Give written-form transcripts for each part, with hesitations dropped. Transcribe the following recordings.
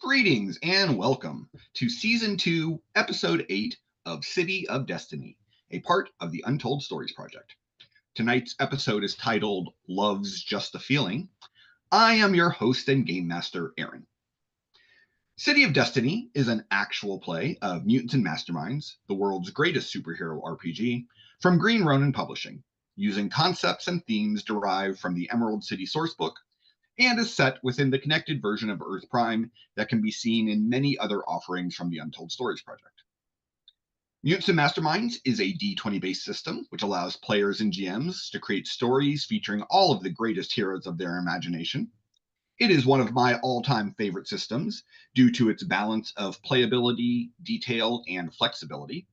Greetings and welcome to Season 2, Episode 8 of City of Destiny, a part of the Untold Stories Project. Tonight's episode is titled Love's Just a Feeling. I am your host and game master, Aaron. City of Destiny is an actual play of Mutants and Masterminds, the world's greatest superhero RPG, from Green Ronin Publishing, using concepts and themes derived from the Emerald City sourcebook, and is set within the connected version of Earth Prime that can be seen in many other offerings from the Untold Stories Project. Mutants and Masterminds is a D20-based system which allows players and GMs to create stories featuring all of the greatest heroes of their imagination. It is one of my all-time favorite systems due to its balance of playability, detail, and flexibility.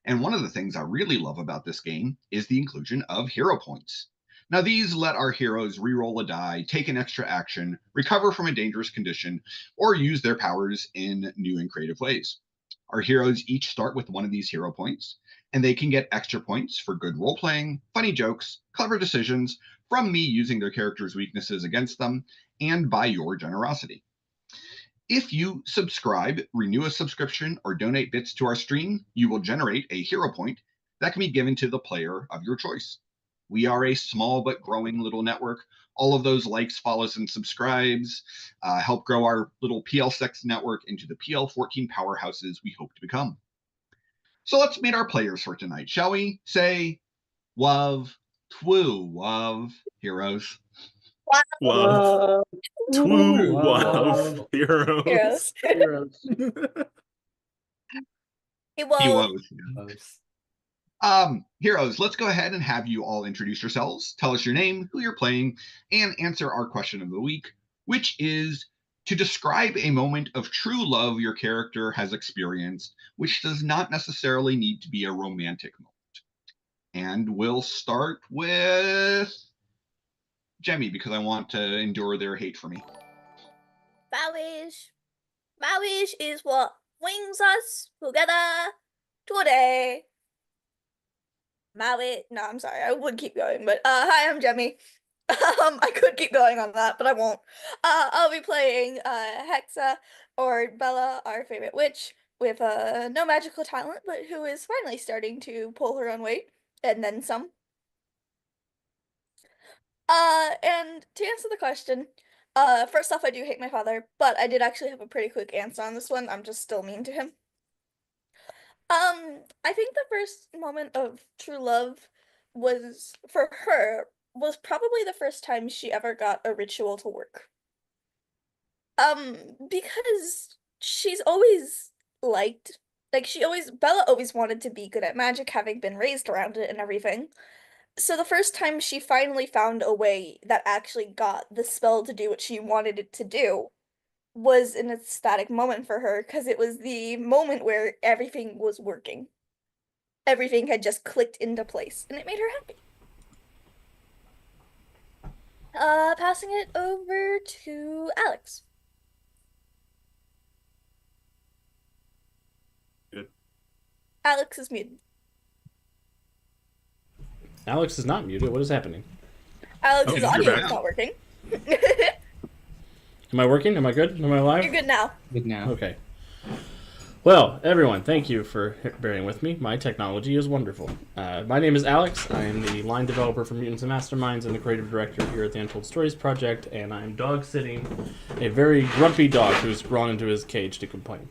And one of the things I really love about this game is the inclusion of hero points. Now, these let our heroes reroll a die, take an extra action, recover from a dangerous condition, or use their powers in new and creative ways. Our heroes each start with one of these hero points, and they can get extra points for good role-playing, funny jokes, clever decisions, from me using their characters' weaknesses against them, and by your generosity. If you subscribe, renew a subscription, or donate bits to our stream, you will generate a hero point that can be given to the player of your choice. We are a small but growing little network. All of those likes, follows, and subscribes help grow our little PL6 network into the PL14 powerhouses we hope to become. So let's meet our players for tonight, shall we? Say, love, twoo, love, heroes. Love. Twoo Love. heroes. Heroes. Heroes. Heroes, let's go ahead and have you all introduce yourselves. Tell us your name, who you're playing, and answer our question of the week, which is to describe a moment of true love your character has experienced, which does not necessarily need to be a romantic moment. And we'll start with Jemmy, because I want to endure their hate for me. Marriage is what brings us together today. No, I'm sorry, I would keep going, but hi, I'm Jemmy. I could keep going on that, but I won't. I'll be playing Hexa, or Bella, our favorite witch, with no magical talent, but who is finally starting to pull her own weight, and then some. And to answer the question, first off, I do hate my father, but I did actually have a pretty quick answer on this one. I'm just still mean to him. I think the first moment of true love was, for her, was probably the first time she ever got a ritual to work. Because she's always liked, Bella always wanted to be good at magic, having been raised around it and everything. So the first time she finally found a way that actually got the spell to do what she wanted it to do was an ecstatic moment for her, because it was the moment where everything was working. Everything had just clicked into place, and it made her happy. Passing it over to Alex. Good. Alex is muted. Alex is not muted. What is happening? Alex's you're audio back. is not working. Am I working? Am I good? Am I live? You're good now. Good now. Okay. Well, everyone, thank you for bearing with me. My technology is wonderful. My name is Alex. I am the line developer for Mutants and Masterminds and the creative director here at the Untold Stories Project, and I'm dog-sitting a very grumpy dog who's gone into his cage to complain.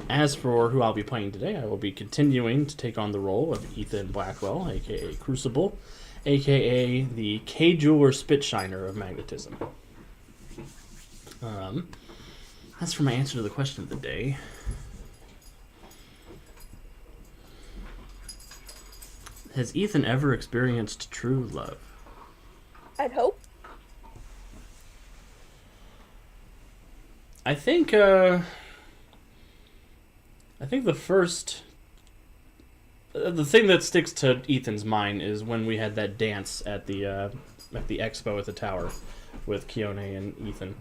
As for who I'll be playing today, I will be continuing to take on the role of Ethan Blackwell, aka Crucible, aka the K-Jeweler Spitshiner of Magnetism. As for my answer to the question of the day, has Ethan ever experienced true love? I'd hope. I think the thing that sticks to Ethan's mind is when we had that dance at the expo at the tower with Keone and Ethan,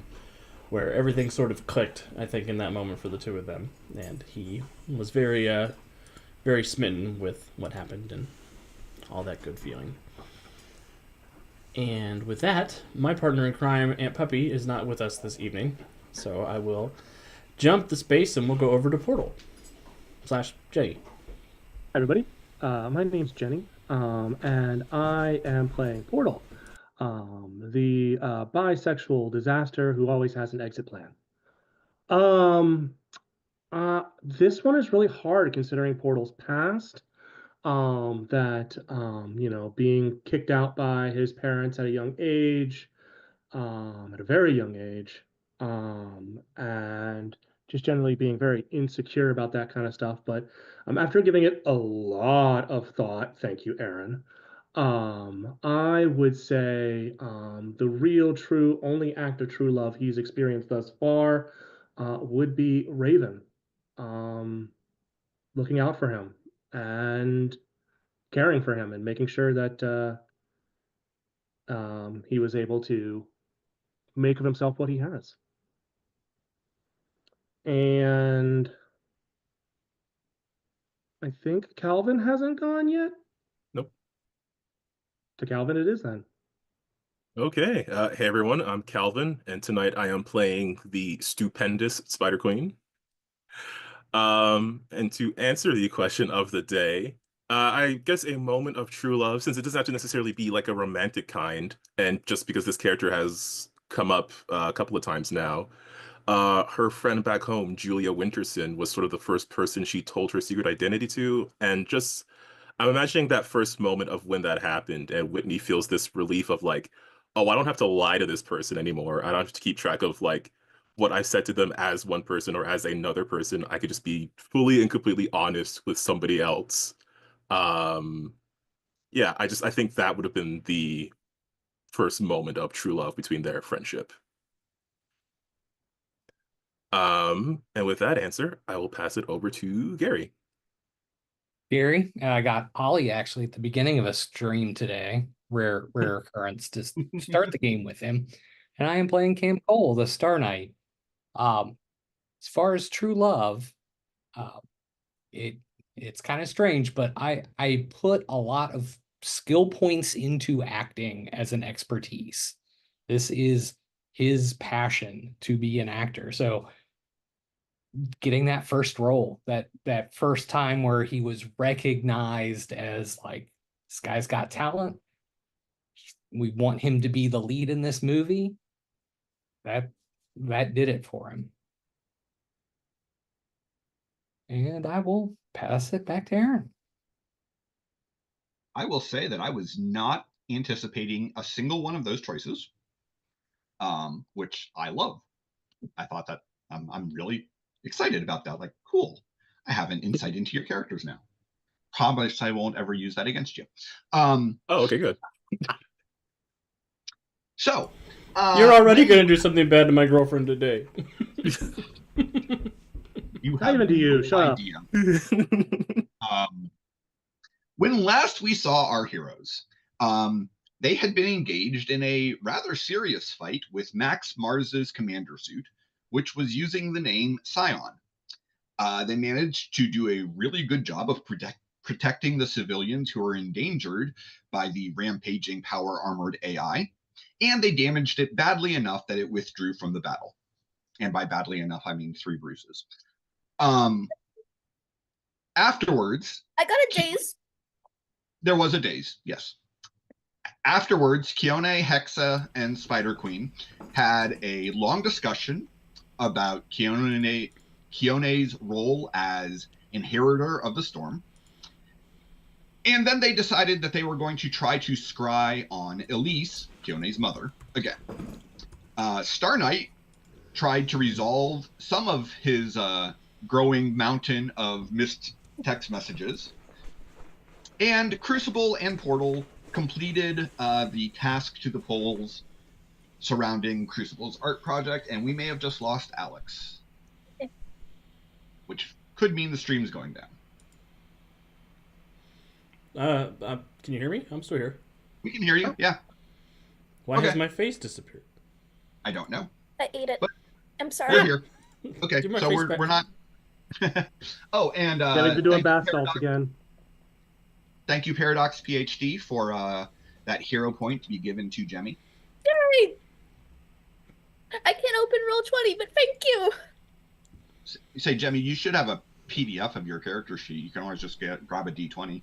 where everything sort of clicked, I think, in that moment for the two of them, and he was very very smitten with what happened and all that good feeling. And with that, my partner in crime, Aunt Puppy, is not with us this evening, so I will jump the space and we'll go over to Portal / Jenny. Hi, everybody. My name's Jenny, and I am playing Portal, the bisexual disaster who always has an exit plan. This one is really hard considering Portal's past. Being kicked out by his parents at a young age, at a very young age, and just generally being very insecure about that kind of stuff. But after giving it a lot of thought, thank you, Aaron, I would say the real, true, only act of true love he's experienced thus far would be Raven, looking out for him and caring for him and making sure that he was able to make of himself what he has. And I think Calvin hasn't gone yet. Nope. To Calvin it is then. Okay. Hey, everyone. I'm Calvin, and tonight I am playing the stupendous Spider Queen. And to answer the question of the day, I guess a moment of true love, since it doesn't have to necessarily be like a romantic kind, and just because this character has come up a couple of times now, her friend back home, Julia Winterson, was sort of the first person she told her secret identity to, and just I'm imagining that first moment of when that happened, and Whitney feels this relief of like, oh, I don't have to lie to this person anymore. I don't have to keep track of like what I said to them as one person or as another person. I could just be fully and completely honest with somebody else. Yeah, I think that would have been the first moment of true love between their friendship. And with that answer, I will pass it over to Gary. Gary, I got Ollie actually at the beginning of a stream today. Rare occurrence to start the game with him. And I am playing Cam Cole, the Star Knight. As far as true love, it's kind of strange, but I put a lot of skill points into acting as an expertise. This is his passion to be an actor. So getting that first role, that first time where he was recognized as like, this guy's got talent, we want him to be the lead in this movie, that did it for him. And I will pass it back to Aaron. I will say that I was not anticipating a single one of those choices, which I love. I thought that I'm really excited about that. Like, cool. I have an insight into your characters now. Promise I won't ever use that against you. Oh, okay, good. So You're already going to do something bad to my girlfriend today. You Not even to you. Shut up. When last we saw our heroes, they had been engaged in a rather serious fight with Max Mars's commander suit, which was using the name Scion. They managed to do a really good job of protecting the civilians who are endangered by the rampaging power-armored AI, and they damaged it badly enough that it withdrew from the battle. And by badly enough, I mean 3 bruises. Afterwards, I got a daze. there was a daze, yes. Afterwards, Kione, Hexa, and Spider Queen had a long discussion about Kione's role as inheritor of the storm. And then they decided that they were going to try to scry on Elise, Kione's mother, again. Star Knight tried to resolve some of his growing mountain of missed text messages. And Crucible and Portal completed the task to the polls surrounding Crucible's art project, and we may have just lost Alex. Which could mean the stream's going down. Can you hear me? I'm still here. We can hear you, yeah. Why has my face disappeared? I don't know. I ate it. But I'm sorry. we're here. Okay, Give my so face we're back. not... Oh, and... Getting to doing thank you, bath salts Paradox- again. Thank you, Paradox PhD, for that hero point to be given to Jemmy. Yay! I can't open Roll20, but thank you. Say, Jemmy, you should have a PDF of your character sheet. You can always just grab a D20.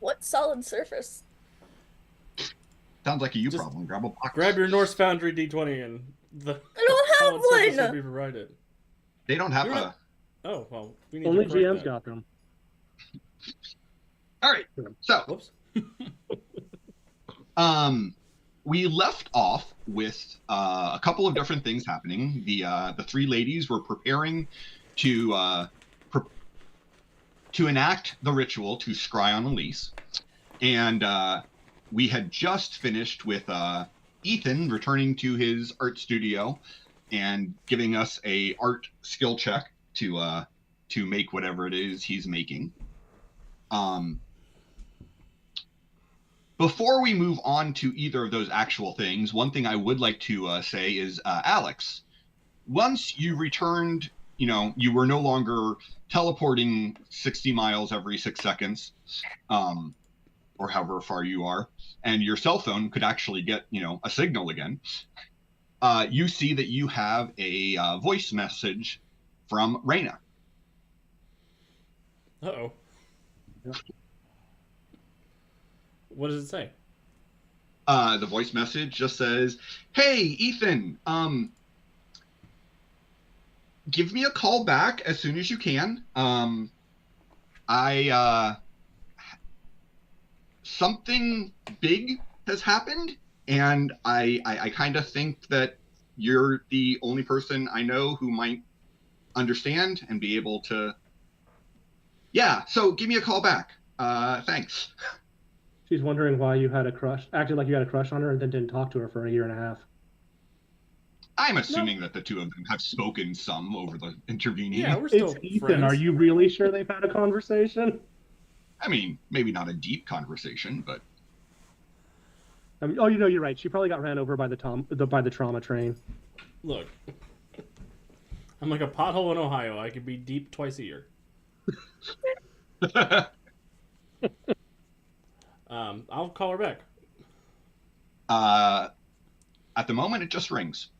What solid surface? Sounds like a you Just problem. Grab a box. Grab your Norse Foundry D20 and the I don't solid surface have will be one. provided. They don't have You're a. not- Oh, well, we need Only to correct GMs that. got them. All right. So, Whoops. we left off with a couple of different things happening. The three ladies were preparing to enact the ritual to scry on Elise, and we had just finished with Ethan returning to his art studio and giving us a art skill check to make whatever it is he's making. Before we move on to either of those actual things, one thing I would like to say is, Alex, once you returned, you were no longer teleporting 60 miles every 6 seconds, or however far you are, and your cell phone could actually get, a signal again. You see that you have a voice message from Reyna. Uh-oh. What does it say? The voice message just says, "Hey, Ethan, give me a call back as soon as you can. Something big has happened, and I kind of think that you're the only person I know who might understand and be able to. Yeah, so give me a call back. Thanks." She's wondering why you had a crush, acted like you had a crush on her, and then didn't talk to her for a year and a half. I'm assuming that the two of them have spoken some over the intervening. Yeah, we're still It's Ethan. friends. Are you really sure they've had a conversation? I mean, maybe not a deep conversation, but I mean, oh, you're right. She probably got ran over by the trauma train. Look, I'm like a pothole in Ohio. I could be deep twice a year. I'll call her back. at the moment it just rings,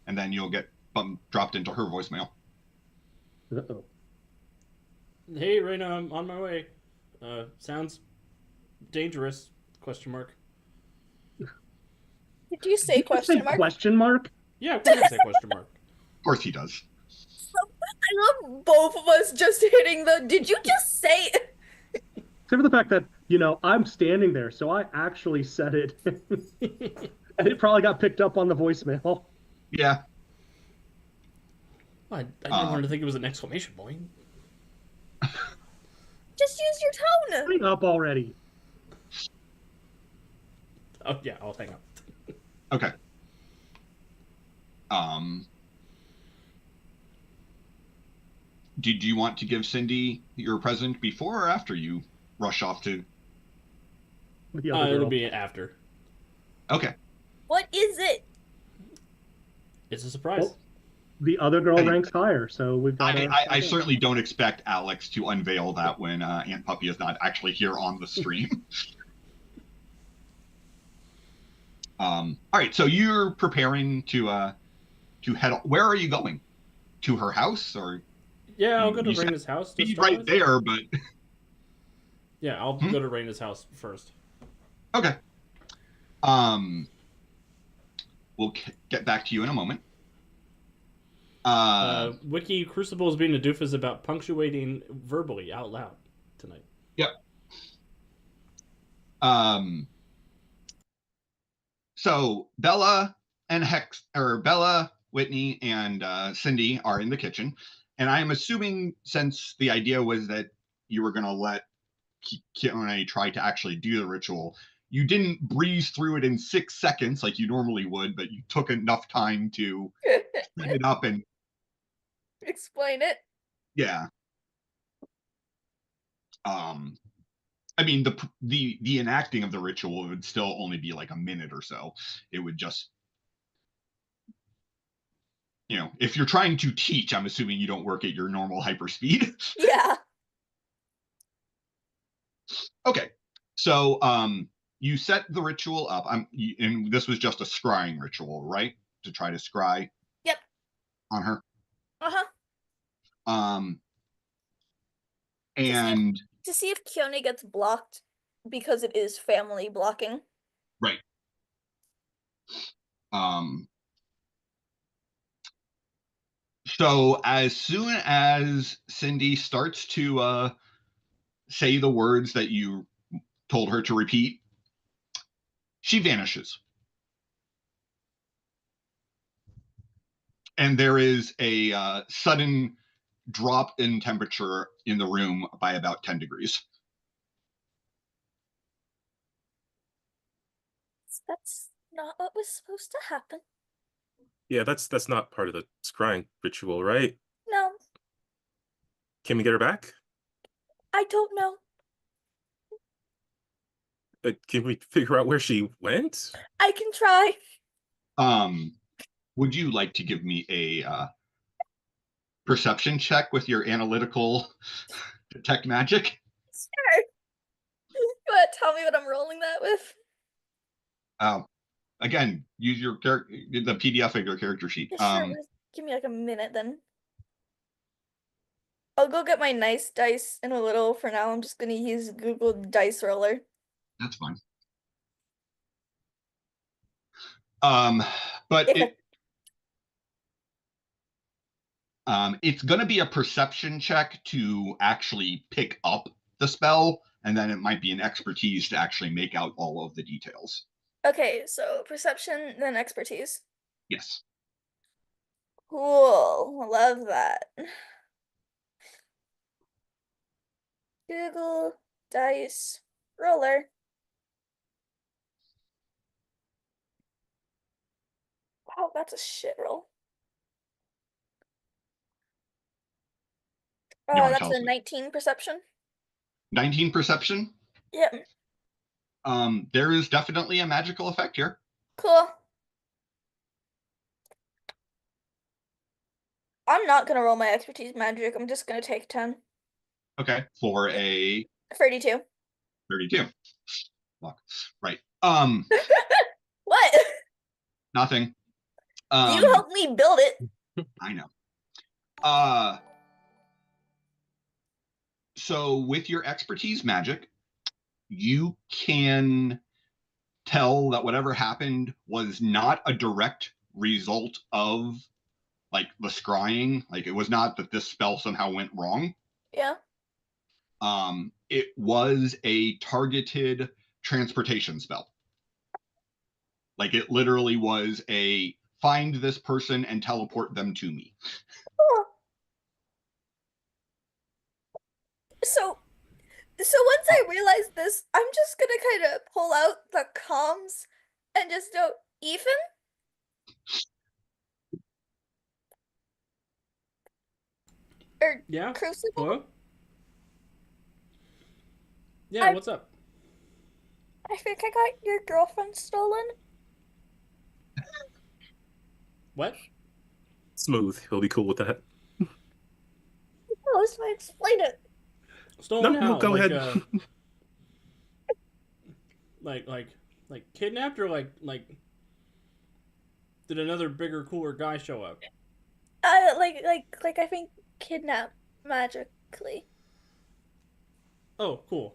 and then you'll get dropped into her voicemail. Uh-oh. Hey, Reyna, I'm on my way. Sounds dangerous? Question mark. Did you say question mark? Question mark? Yeah, of course I say question mark. Of course he does. I love both of us just hitting the. Did you just say? Except for the fact that, I'm standing there, so I actually said it. And it probably got picked up on the voicemail. Yeah. I didn't want to think it was an exclamation point. Just use your tone. Hang up already. Oh, yeah, I'll hang up. Okay. Did you want to give Cindy your present before or after you rush off to? The other It'll girl. be after. Okay. What is it? It's a surprise. Well, the other girl Hey. ranks higher, so we've got. I certainly don't expect Alex to unveil that when Aunt Puppy is not actually here on the stream. All right, so you're preparing to head. Where are you going? To her house, or Yeah, I'll go to You said Reyna's house. to be start right with. there? But Yeah, I'll go to Reyna's house first. okay. We'll get back to you in a moment. Wiki Crucible is being a doofus about punctuating verbally out loud tonight. So Bella and Bella, Whitney, and Cindy are in the kitchen, and I am assuming, since the idea was that you were going to let Keone try to actually do the ritual, you didn't breeze through it in 6 seconds like you normally would, but you took enough time to set it up and Explain it. yeah. I mean, the enacting of the ritual would still only be like a minute or so. It would just, if you're trying to teach, I'm assuming you don't work at your normal hyperspeed. Yeah. Okay, So, you set the ritual up. And this was just a scrying ritual, right? To try to scry Yep. on her. Uh-huh. Um, To see if, and to see if Keone gets blocked because it is family blocking. right. So as soon as Cindy starts to say the words that you told her to repeat, she vanishes. And there is a sudden drop in temperature in the room by about 10 degrees. That's not what was supposed to happen. Yeah, that's not part of the scrying ritual, right? No, Can we get her back? I don't know. Can we figure out where she went? I can try. Would you like to give me a perception check with your analytical detect magic? Sure. You want to tell me what I'm rolling that with? Again, use your the PDF of your character sheet. Yeah, sure. Give me like a minute then. I'll go get my nice dice in a little. For now, I'm just gonna use Google Dice Roller. That's fine. But it's going to be a perception check to actually pick up the spell, and then it might be an expertise to actually make out all of the details. Okay, so perception, then expertise. Yes. Cool. Love that. Google Dice Roller. Wow, that's a shit roll. That's a 19 perception. 19 perception? Yep. There is definitely a magical effect here. Cool. I'm not gonna roll my expertise magic. I'm just gonna take 10. Okay, for a 32. 32. Right. What? Nothing. You helped me build it. I know. So with your expertise magic, you can tell that whatever happened was not a direct result of like the scrying. Like it was not that this spell somehow went wrong. Yeah. It was a targeted transportation spell. Like it literally was a find this person and teleport them to me. Cool. So once I realize this, I'm just gonna kind of pull out the comms and just go, Ethan? Or Yeah. Crucible? Hello? Yeah, what's up? I think I got your girlfriend stolen. What? Smooth. He'll be cool with that. Oh, so I explain it. Stolen No, how? go like, ahead. like kidnapped, or like did another bigger, cooler guy show up? Like I think kidnap magically. Oh, cool.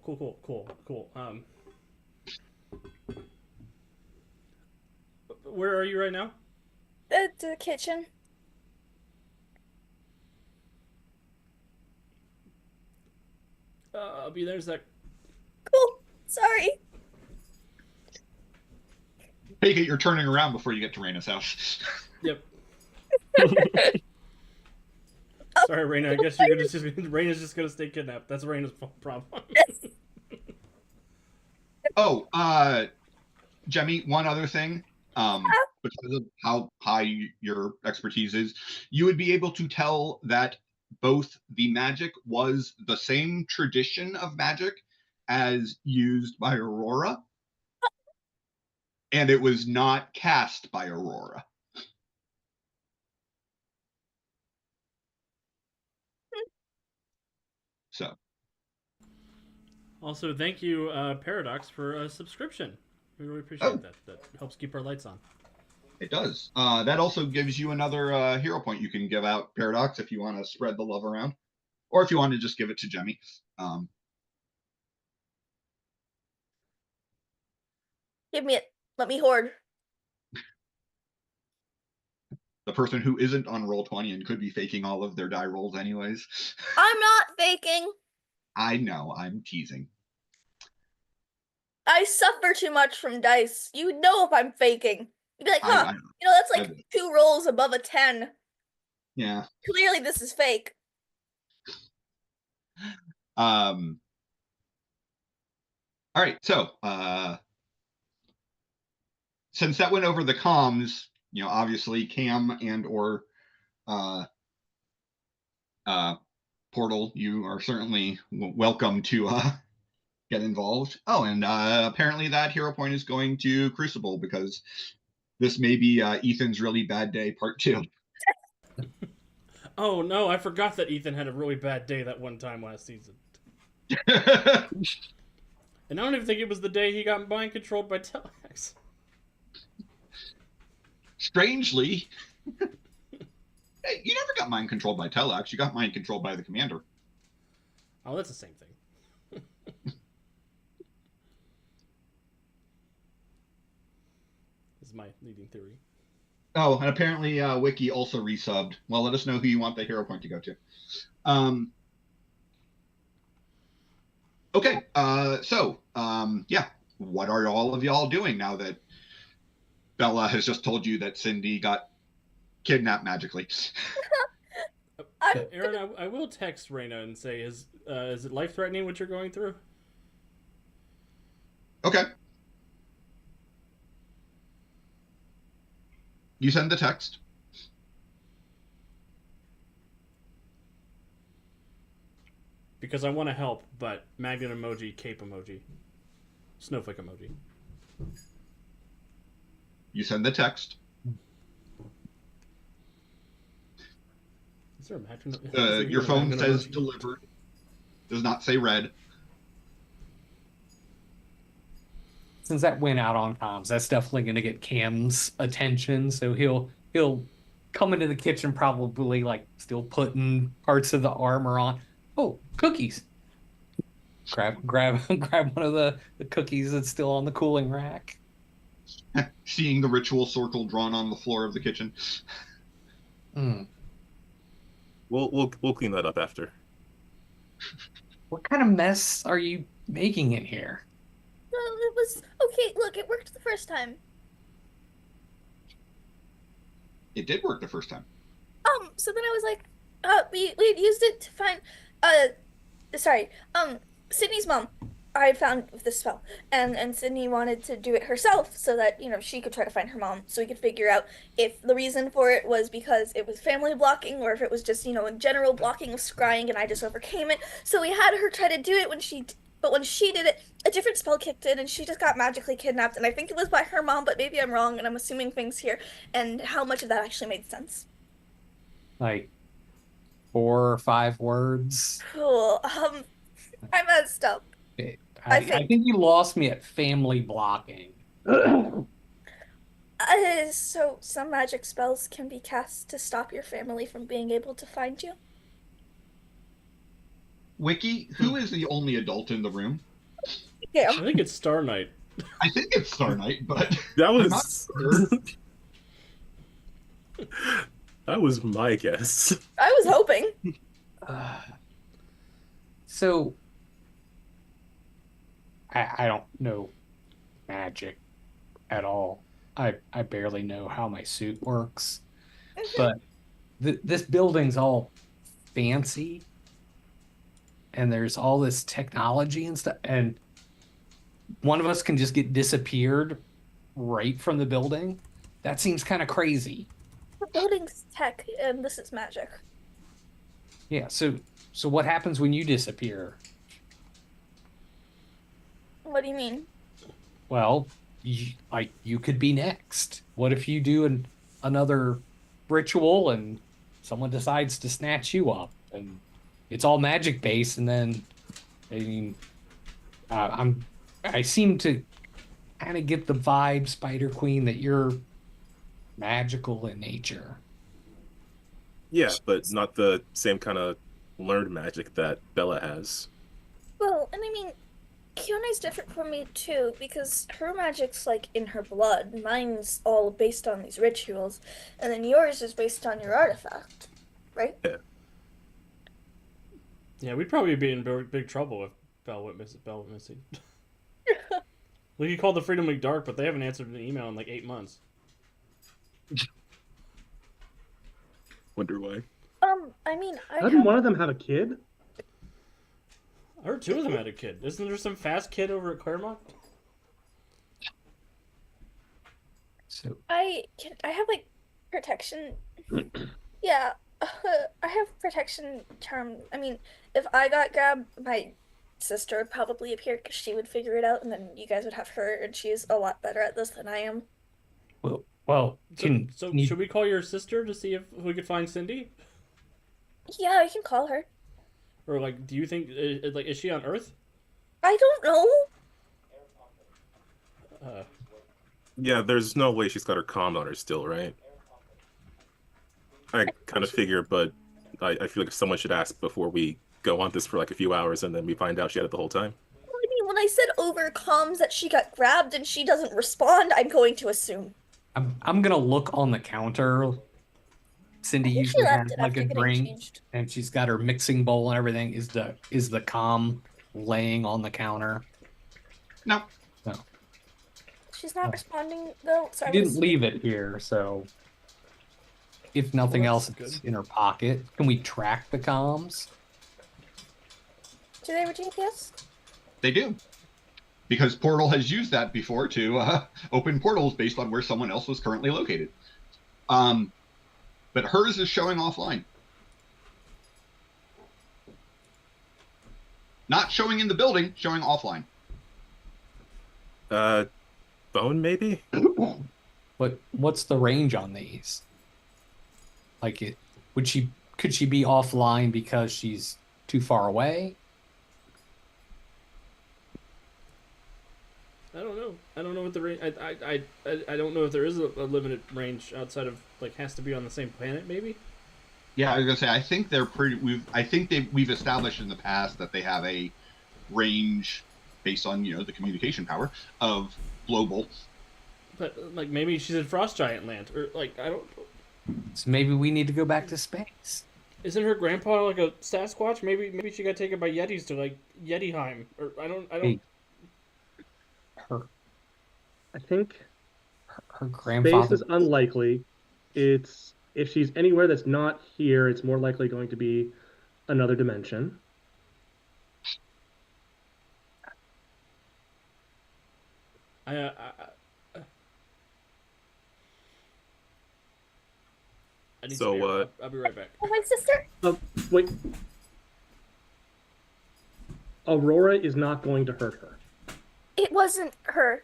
Where are you right now? At the kitchen. I'll be there in a sec. Cool. Sorry. Take it you're turning around before you get to Raina's house. Yep. Sorry, Raina. I guess Raina's just gonna stay kidnapped. That's Raina's problem. Oh, Jemmy, one other thing. Because of how high your expertise is, you would be able to tell that both the magic was the same tradition of magic as used by Aurora, and it was not cast by Aurora. So. Also, thank you, Paradox, for a subscription. We really appreciate that. That helps keep our lights on. It does. That also gives you another hero point you can give out, Paradox, if you want to spread the love around, or if you want to just give it to Jemmy. Give me it. Let me hoard. The person who isn't on Roll20 and could be faking all of their die rolls anyways. I'm not faking. I know, I'm teasing. I suffer too much from dice. You know if I'm faking. You'd be like, huh, that's like 2 rolls above a 10. Yeah. Clearly this is fake. All right, so since that went over the comms, obviously Cam and or Portal, you are certainly welcome to get involved. Oh, and apparently that hero point is going to Crucible, because this may be Ethan's really bad day part 2. Oh no, I forgot that Ethan had a really bad day that one time last season. And I don't even think it was the day he got mind controlled by Telex. Strangely, hey, you never got mind controlled by Telex. You got mind controlled by the commander. Oh, that's the same thing. This is my leading theory. Oh, and apparently Wiki also resubbed. Well, let us know who you want the hero point to go to. Okay, so yeah, what are all of y'all doing now that Bella has just told you that Cindy got kidnapped magically? Aaron, I will text Raina and say, is it life-threatening what you're going through? Okay. You send the text. Because I want to help, but magnet emoji, cape emoji, snowflake emoji. You send the text. Is there a magnet? Your phone says delivered. Does not say read. Since that went out on comms, that's definitely going to get Cam's attention. So he'll come into the kitchen, probably like still putting parts of the armor on. Oh, cookies! Grab one of the cookies that's still on the cooling rack. Seeing the ritual circle drawn on the floor of the kitchen. We'll clean that up after. What kind of mess are you making in here? Well, it was okay. Look, it worked the first time. It did work the first time. So then I was like, we had used it to find, Sydney's mom. I had found this spell, and Sydney wanted to do it herself so that she could try to find her mom, so we could figure out if the reason for it was because it was family blocking or if it was just a general blocking of scrying, and I just overcame it. So we had her try to do it when she did it, a different spell kicked in, and she just got magically kidnapped. And I think it was by her mom, but maybe I'm wrong, and I'm assuming things here. And how much of that actually made sense? Like 4 or 5 words. Cool. I messed up. I think you lost me at family blocking. So some magic spells can be cast to stop your family from being able to find you. Wiki, who is the only adult in the room? Yeah. I think it's Star Knight. I think it's Star Knight, but That I'm was not sure. that was my guess. I was hoping. So I don't know magic at all. I barely know how my suit works. But this building's all fancy, and there's all this technology and stuff, and one of us can just get disappeared right from the building. That seems kind of crazy. The building's tech, and this is magic. Yeah, so what happens when you disappear? What do you mean? Well, you could be next. What if you do another ritual and someone decides to snatch you up, and it's all magic based, and then I seem to kind of get the vibe, Spider Queen, that you're magical in nature. Yeah, but not the same kind of learned magic that Bella has. Well, and I mean, Kyone's different from me too, because her magic's like in her blood. Mine's all based on these rituals, and then yours is based on your artifact, right? Yeah, we'd probably be in big trouble if Bell went missing. We could call the Freedom League dark, but they haven't answered an email in like 8 months. Wonder why. I mean, I Doesn't have one of them have a kid? I heard 2 of them had a kid. Isn't there some fast kid over at Claremont? So I have like protection. Yeah, I have protection charm. I mean, if I got grabbed, my sister would probably appear because she would figure it out, and then you guys would have her, and she's a lot better at this than I am. well, So can you- should we call your sister to see if we could find Cindy? Yeah, I can call her. Or like, do you think like is she on Earth? I don't know. Yeah, there's no way she's got her comm on her still, right? I kind of figure, but I feel like someone should ask before we go on this for like a few hours and then we find out she had it the whole time. Well, I mean, when I said over comms that she got grabbed and she doesn't respond, I'm going to assume. I'm gonna look on the counter. Cindy I think she usually left has it like after a getting drink, changed. and she's got her mixing bowl and everything. Is the comm laying on the counter? No. She's not responding though, so She I didn't was... leave it here, so if nothing Well, else, that's it's good. in her pocket. Can we track the comms? Do they have a GPS? They do. Because Portal has used that before to open portals based on where someone else was currently located. But hers is showing offline. Not showing in the building, showing offline. Bone maybe? What's the range on these? Like could she be offline because she's too far away? I don't know. I don't know what the range. I don't know if there is a limited range outside of like has to be on the same planet maybe. Yeah, I was gonna say I think they're pretty. We've established in the past that they have a range based on the communication power of global. But like maybe she's in Frost Giant Land or like I don't. So maybe we need to go back to space. Isn't her grandpa like a Sasquatch? Maybe she got taken by Yetis to like Yetiheim or I don't. Hey, her I think her space grandfather. is unlikely. It's if she's anywhere that's not here, it's more likely going to be another dimension. I need So, some air. I'll be right back. Oh, my sister? Wait. Aurora is not going to hurt her. It wasn't her.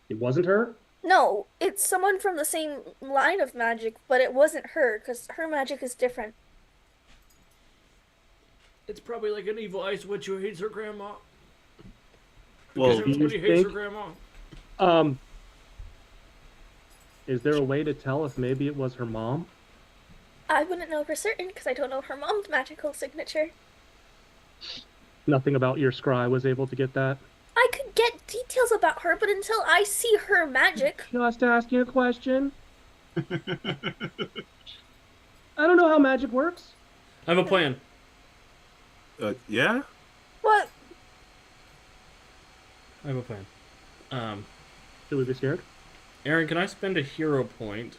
It wasn't her? No, it's someone from the same line of magic, but it wasn't her, because her magic is different. It's probably like an evil ice witch who hates her grandma. Well, Because everybody you hates her think- grandma. Is there a way to tell if maybe it was her mom? I wouldn't know for certain, because I don't know her mom's magical signature. Nothing about your scry was able to get that? I could get details about her, but until I see her magic... Just asking a question. I don't know how magic works. I have a plan. Yeah? What? I have a plan. Should we be scared? Aaron, can I spend a hero point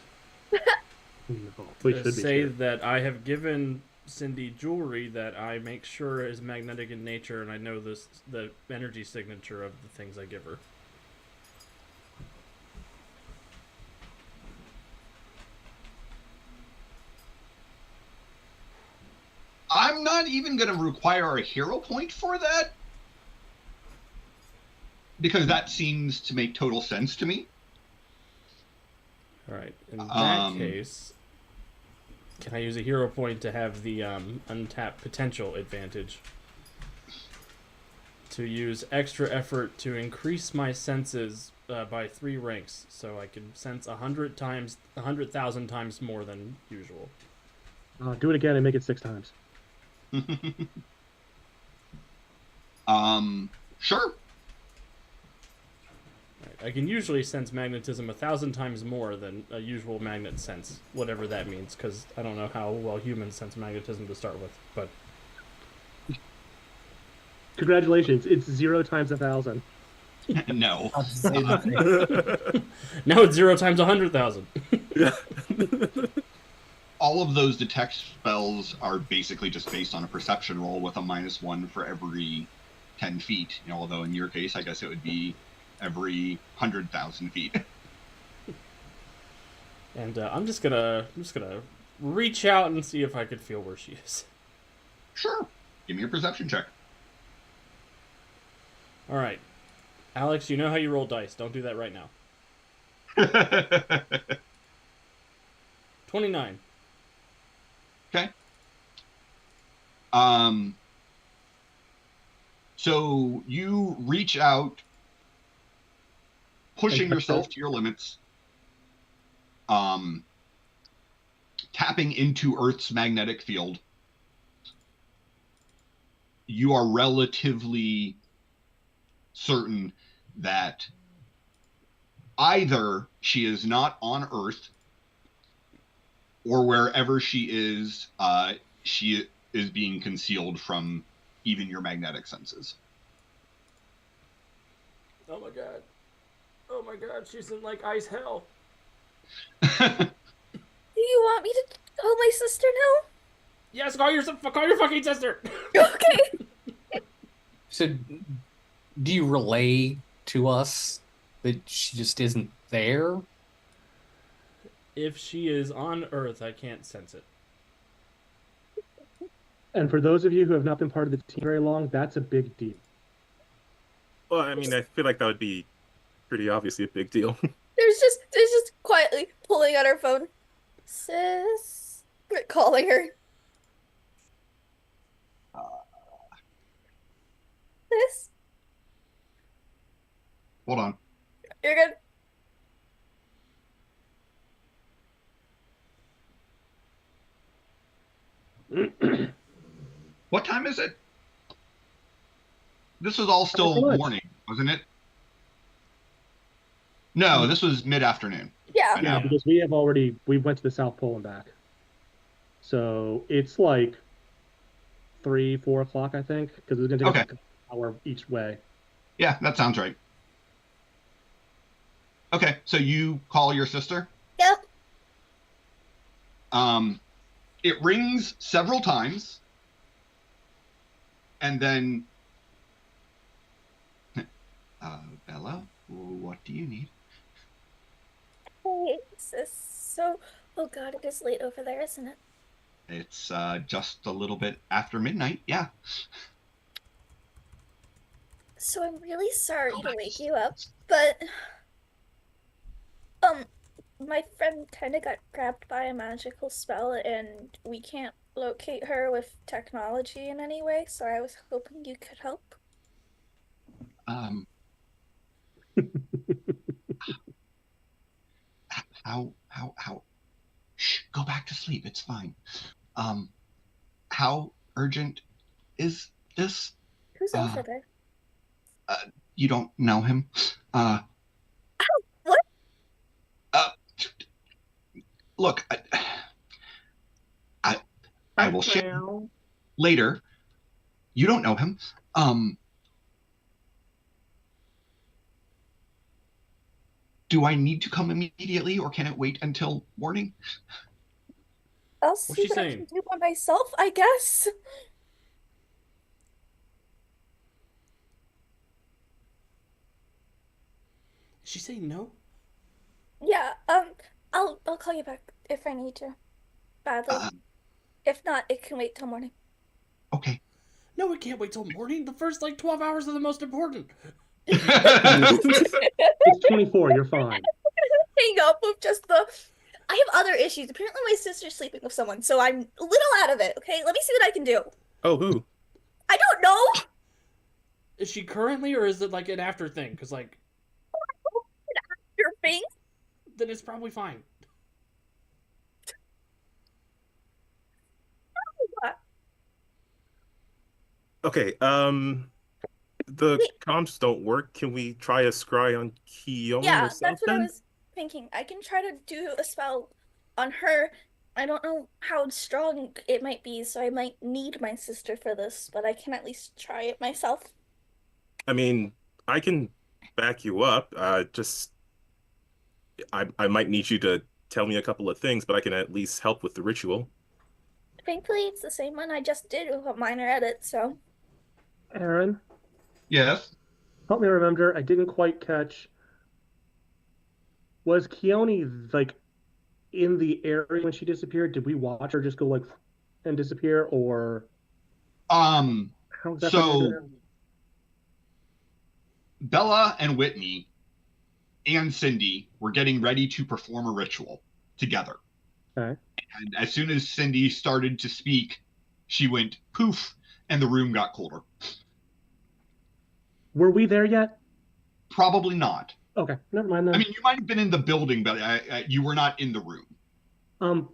No, we to should be say scared. that I have given Cindy jewelry that I make sure is magnetic in nature, and I know the energy signature of the things I give her. I'm not even going to require a hero point for that. Because that seems to make total sense to me. All right. In that Um, case, can I use a hero point to have the untapped potential advantage? to use extra effort to increase my senses by 3 ranks, so I can sense 100,000 times more than usual. Do it again and make it 6 times. Sure. Right. I can usually sense magnetism 1,000 times more than a usual magnet sense, whatever that means, because I don't know how well humans sense magnetism to start with. But Congratulations, it's 0 times 1,000. No. I'll just say that. now it's 0 times 100,000. All of those detect spells are basically just based on a perception roll with a -1 for every 10 feet. Although in your case, I guess it would be every 100,000 feet. And I'm just gonna reach out and see if I could feel where she is. Sure. Give me a perception check. All right, Alex, you know how you roll dice. Don't do that right now. 29. Okay. So you reach out, pushing yourself to your limits, tapping into Earth's magnetic field. You are relatively certain that either she is not on Earth, or wherever she is being concealed from even your magnetic senses. Oh my god. Oh my god, she's in like ice hell. Do you want me to call my sister now? Yes, call your fucking sister. Okay. So, do you relay to us that she just isn't there? If she is on Earth, I can't sense it. And for those of you who have not been part of the team very long, that's a big deal. Well, I mean, I feel like that would be pretty obviously a big deal. There's just quietly pulling out her phone. Sis. Calling her. Sis. Hold on. You're good. What time is it? This was all still morning, wasn't it? No, this was mid-afternoon. Yeah. Yeah, because we went to the South Pole and back. So it's like 3, 4 o'clock, I think, because it's going to take us like an hour each way. Yeah, that sounds right. Okay, so you call your sister? Yep. It rings several times, and then, Bella, what do you need? Hey, sis. So, oh god, it is late over there, isn't it? It's just a little bit after midnight, yeah. So I'm really sorry to wake you up, but my friend kind of got grabbed by a magical spell and we can't locate her with technology in any way, so I was hoping you could help. How shh, go back to sleep, it's fine. How urgent is this? Who's over there? You don't know him? What? Look, I will share later. You don't know him. Do I need to come immediately, or can it wait until morning? I'll see she what I saying? can do by myself, I guess. Did she say no? Yeah, I'll call you back if I need to. Badly. If not, it can wait till morning. Okay. No, it can't wait till morning. The first 12 hours are the most important. It's 24, you're fine. Hang up with just the. I have other issues. Apparently, my sister's sleeping with someone, so I'm a little out of it. Okay, let me see what I can do. Oh, who? I don't know. Is she currently, or is it like an after thing? Because like, Your thing? then it's probably fine. Okay, the Wait. comms don't work. Can we try a scry on Keone Yeah, herself that's what I then? was thinking. I can try to do a spell on her. I don't know how strong it might be, so I might need my sister for this, but I can at least try it myself. I mean, I can back you up. Just I might need you to tell me a couple of things, but I can at least help with the ritual. Thankfully, it's the same one I just did with a minor edit, so. Aaron, Yes. help me remember. I didn't quite catch. Was Keone like in the area when she disappeared? Did we watch her just go like and disappear, or Um. how exactly? So Bella and Whitney and Cindy were getting ready to perform a ritual together. Okay. And as soon as Cindy started to speak, she went poof, and the room got colder. Were we there yet? Probably not. Okay, never mind then. I mean, you might have been in the building, but you were not in the room.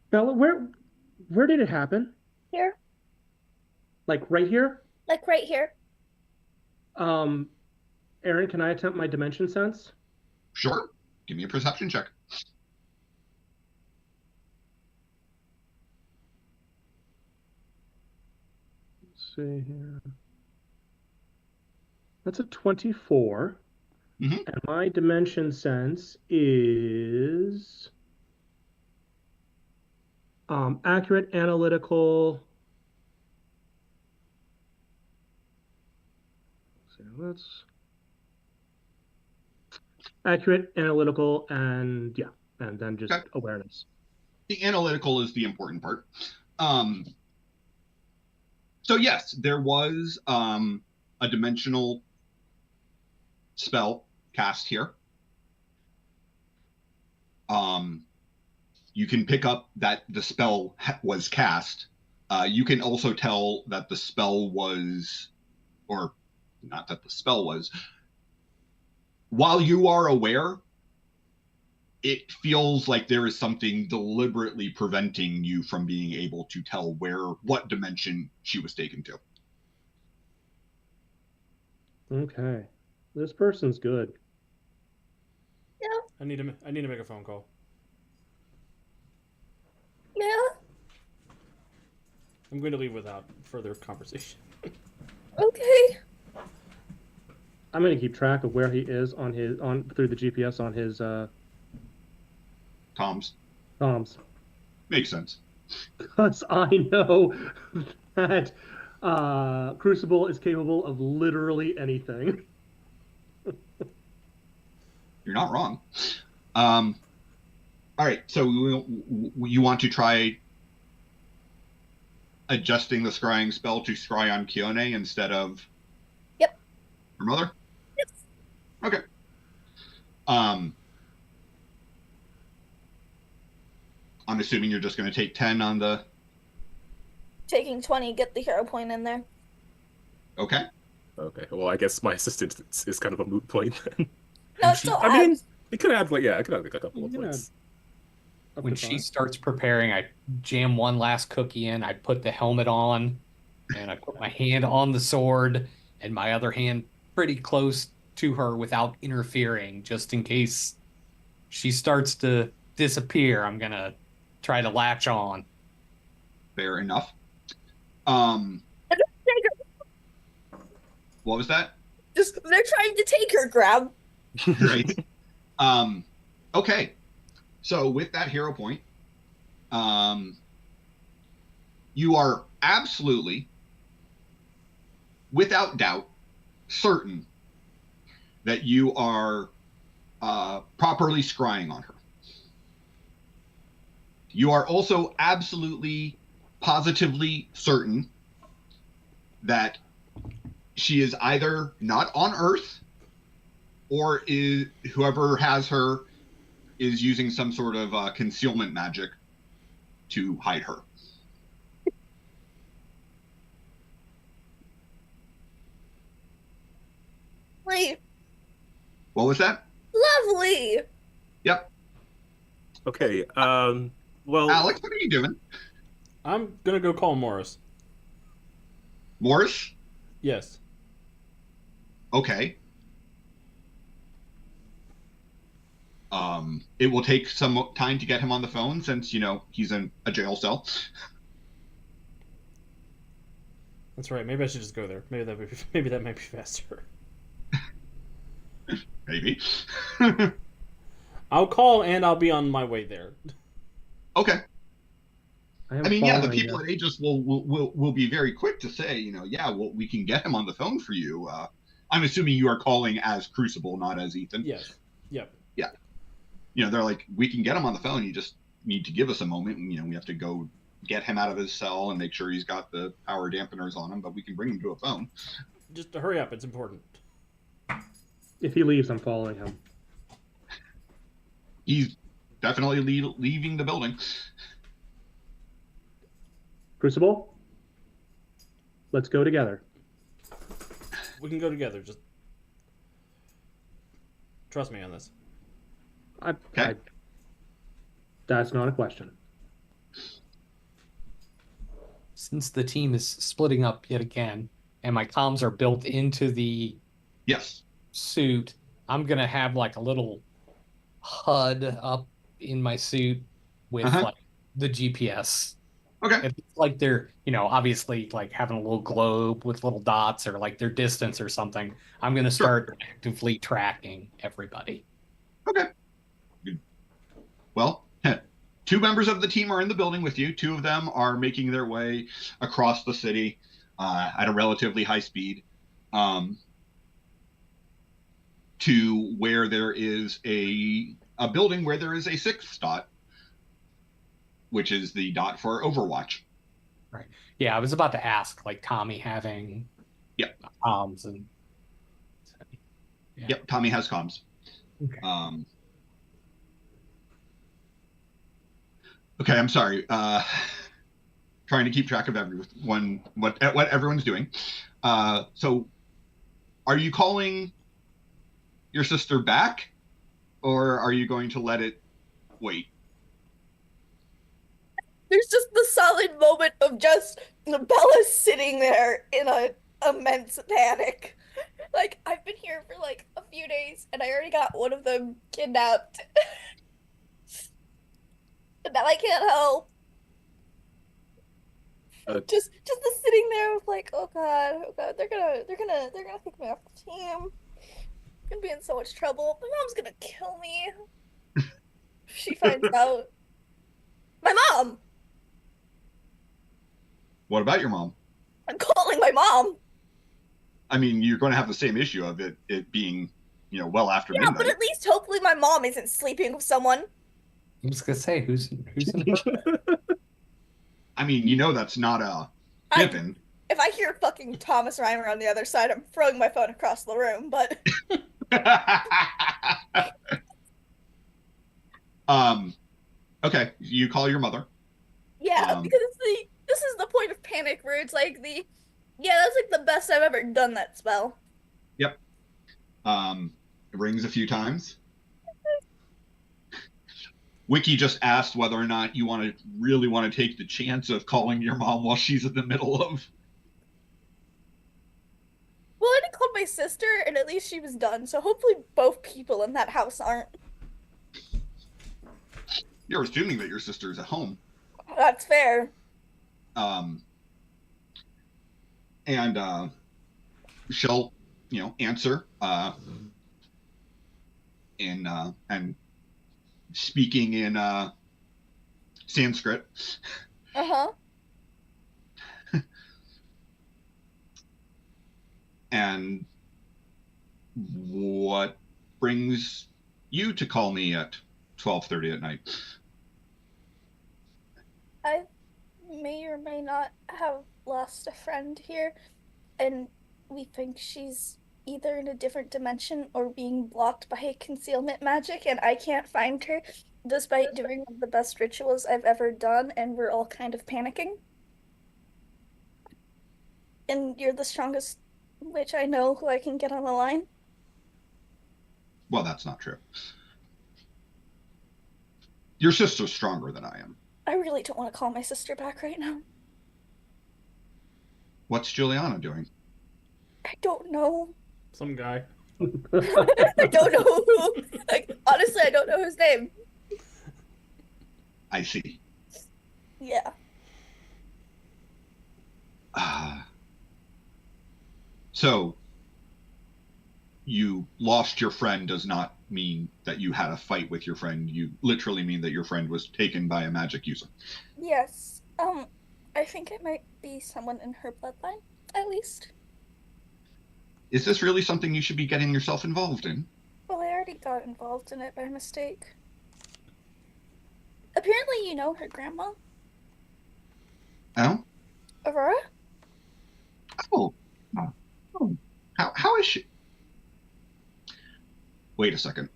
Bella, where did it happen? Here? Like right here? Like right here. Aaron, can I attempt my dimension sense? Sure. Give me a perception check. Let's see here. That's a 24. Mhm. And my dimension sense is accurate, analytical. So let's accurate, analytical, and yeah, and then just Okay. awareness. The analytical is the important part. So yes, there was a dimensional spell cast here. You can pick up that the spell was cast. You can also tell that the spell was, or not that the spell was, while you are aware, it feels like there is something deliberately preventing you from being able to tell what dimension she was taken to. Okay, this person's good. Yeah, I need to make a phone call. yeah. I'm going to leave without further conversation. Okay. I'm gonna keep track of where he is on through the GPS on his Tom's. comms. Makes sense. Because I know that Crucible is capable of literally anything. You're not wrong. All right, so you want to try adjusting the scrying spell to scry on Keone instead of Yep. her mother? Yes. Okay. I'm assuming you're just going to take 10 on the... Taking 20, get the hero point in there. Okay. Okay, well, I guess my assistant is kind of a moot point then. No, it still I mean, adds. it could add, like, yeah, it could add like a couple You of can points. Up When to she 5. starts preparing, I jam one last cookie in, I put the helmet on, and I put my hand on the sword, and my other hand pretty close to her without interfering, just in case she starts to disappear. I'm gonna try to latch on. Fair enough. What was that? Just they're trying to take her grab. Right. Okay. So with that hero point, you are absolutely, without doubt, certain that you are properly scrying on her. You are also absolutely, positively certain that she is either not on Earth or is whoever has her is using some sort of concealment magic to hide her. What was that? Lovely. Yep. Okay. Well, Alex, what are you doing? I'm gonna go call Morris. Morris? Yes. Okay. It will take some time to get him on the phone since, he's in a jail cell. That's right. Maybe I should just go there. Maybe that might be faster. Maybe. I'll call and I'll be on my way there. Okay. am I mean, yeah, the following people you. at Aegis will be very quick to say, yeah, well, we can get him on the phone for you. I'm assuming you are calling as Crucible, not as Ethan. Yes. Yep. Yeah. They're like, we can get him on the phone. You just need to give us a moment. And, we have to go get him out of his cell and make sure he's got the power dampeners on him, but we can bring him to a phone. Just hurry up. It's important. If he leaves, I'm following him. He's definitely leaving the building. Crucible, let's go together. We can go together. Just trust me on this. Okay. That's not a question. Since the team is splitting up yet again, and my comms are built into the Yes. suit, I'm gonna have like a little HUD up in my suit with like the GPS. Okay. It's like they're, obviously like having a little globe with little dots or like their distance or something. I'm gonna start actively tracking everybody. Okay. Good. Well, 2 members of the team are in the building with you. 2 of them are making their way across the city at a relatively high speed to where there is a building where there is a 6th dot, which is the dot for Overwatch. Right. Yeah, I was about to ask, like Tommy having comms and Yep, Tommy has comms. Okay. Okay, I'm sorry. Trying to keep track of everyone, what everyone's doing. So, are you calling your sister back, or are you going to let it wait? There's just the solid moment of just Bella sitting there in a immense panic. Like, I've been here for like a few days and I already got one of them kidnapped. And now I can't help. Just the sitting there with like, oh god, they're gonna kick me off the team. I'm gonna be in so much trouble. My mom's gonna kill me. If she finds out. My mom! What about your mom? I'm calling my mom. I mean, you're going to have the same issue of it being, well after midnight. But at least hopefully my mom isn't sleeping with someone. I was gonna say who's in I mean, that's not a given. If I hear fucking Thomas Reimer on the other side, I'm throwing my phone across the room, but Okay, you call your mother. yeah, because this is the point of panic where it's like that's like the best I've ever done that spell. Yep. It rings a few times. Wiki just asked whether or not you really want to take the chance of calling your mom while she's in the middle of. Well, I already called my sister, and at least she was done. So hopefully, both people in that house aren't. You're assuming that your sister's at home. That's fair. And she'll, answer and speaking in Sanskrit. Uh-huh. And what brings you to call me at 12:30 at night? I may or may not have lost a friend here, and we think she's either in a different dimension or being blocked by concealment magic, and I can't find her, despite doing one of the best rituals I've ever done, and we're all kind of panicking. And you're the strongest witch I know who I can get on the line. Well, that's not true. Your sister's stronger than I am. I really don't want to call my sister back right now. What's Juliana doing? I don't know. Some guy. I don't know who. Like, honestly, I don't know his name. I see. Yeah. So, you lost your friend does not mean that you had a fight with your friend. You literally mean that your friend was taken by a magic user. Yes. I think it might be someone in her bloodline, at least. Is this really something you should be getting yourself involved in? Well, I already got involved in it by mistake. Apparently, you know her grandma, Oh? Aurora? Oh. Oh. How is she? Wait a second.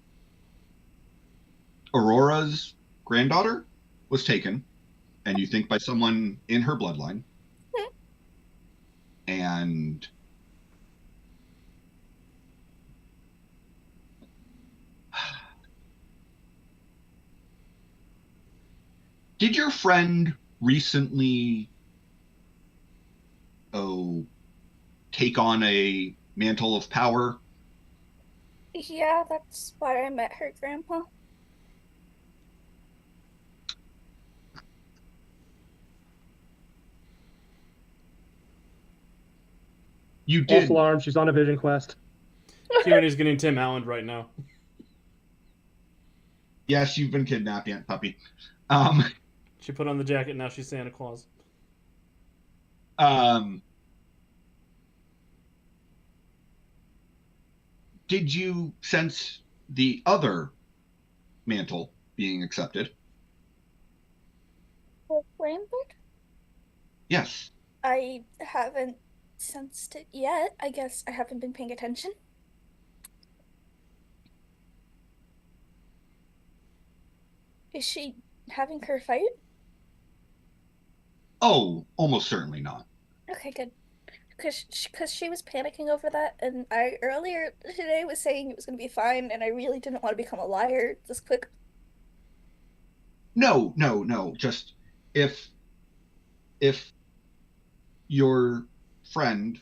Aurora's granddaughter was taken, and you think by someone in her bloodline. Hmm. And did your friend recently take on a mantle of power? Yeah, that's why I met her grandpa. You False did. alarm. She's on a vision quest. Keone's getting Tim Allen right now. Yes, you've been kidnapped, Aunt Puppy. She put on the jacket, now she's Santa Claus. Did you sense the other mantle being accepted? Lambert? Yes. I haven't sensed it yet. I guess I haven't been paying attention. Is she having her fight? Oh, almost certainly not. Okay, good. Because she was panicking over that, and I earlier today was saying it was going to be fine, and I really didn't want to become a liar this quick. No. Just if your friend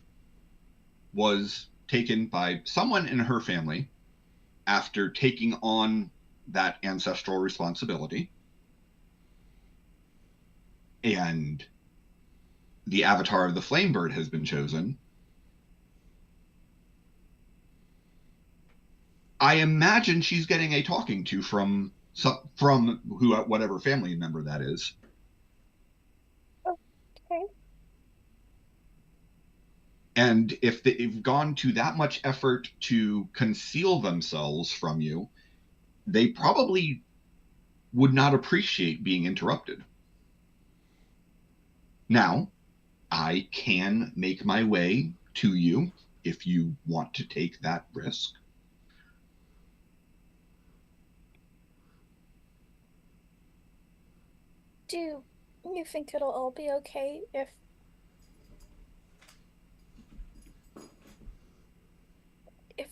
was taken by someone in her family after taking on that ancestral responsibility, and the avatar of the Flamebird has been chosen, I imagine she's getting a talking to from who, whatever family member that is. Okay. And if they've gone to that much effort to conceal themselves from you, they probably would not appreciate being interrupted. Now, I can make my way to you if you want to take that risk. Do you think it'll all be okay if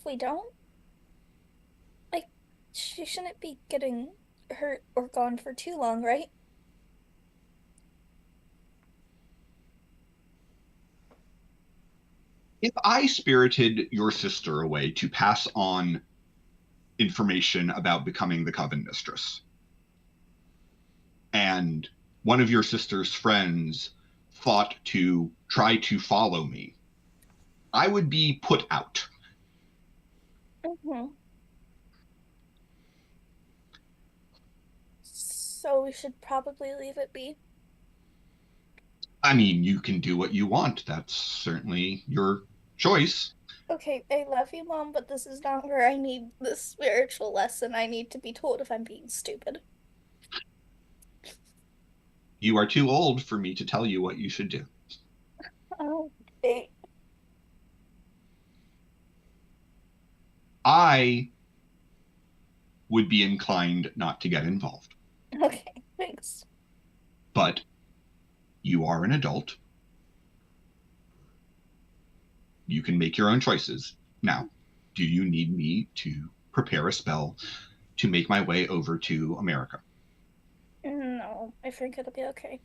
we don't? Like, she shouldn't be getting hurt or gone for too long, right? If I spirited your sister away to pass on information about becoming the Coven Mistress, and one of your sister's friends thought to try to follow me, I would be put out. Mm-hmm. So we should probably leave it be. I mean, you can do what you want. That's certainly your choice. Okay, I love you, Mom, but this is not where I need this spiritual lesson. I need to be told if I'm being stupid. You are too old for me to tell you what you should do. Okay. I would be inclined not to get involved. Okay, thanks. But you are an adult. You can make your own choices. Now, do you need me to prepare a spell to make my way over to America. No, I think it'll be okay.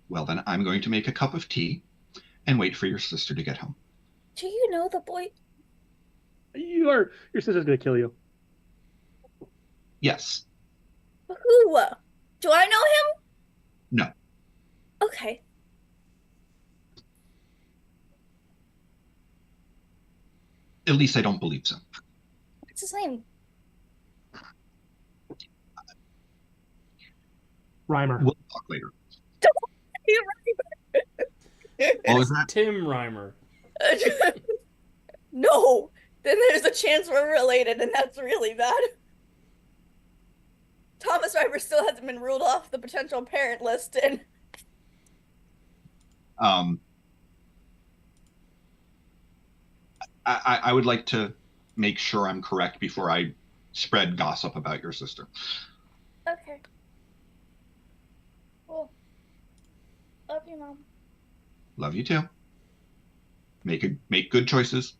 Well, then I'm going to make a cup of tea and wait for your sister to get home. Do you know the boy? Your sister's gonna kill you. Yes. Who? Do I know him? No. Okay. At least I don't believe so. What's his name? Reimer. We'll talk later. You're What was that? Tim Reimer. right. No, then there's a chance we're related, and that's really bad. Thomas Reimer still hasn't been ruled off the potential parent list, and I would like to make sure I'm correct before I spread gossip about your sister. okay. Well, love you, Mom. Love you too. Make good choices.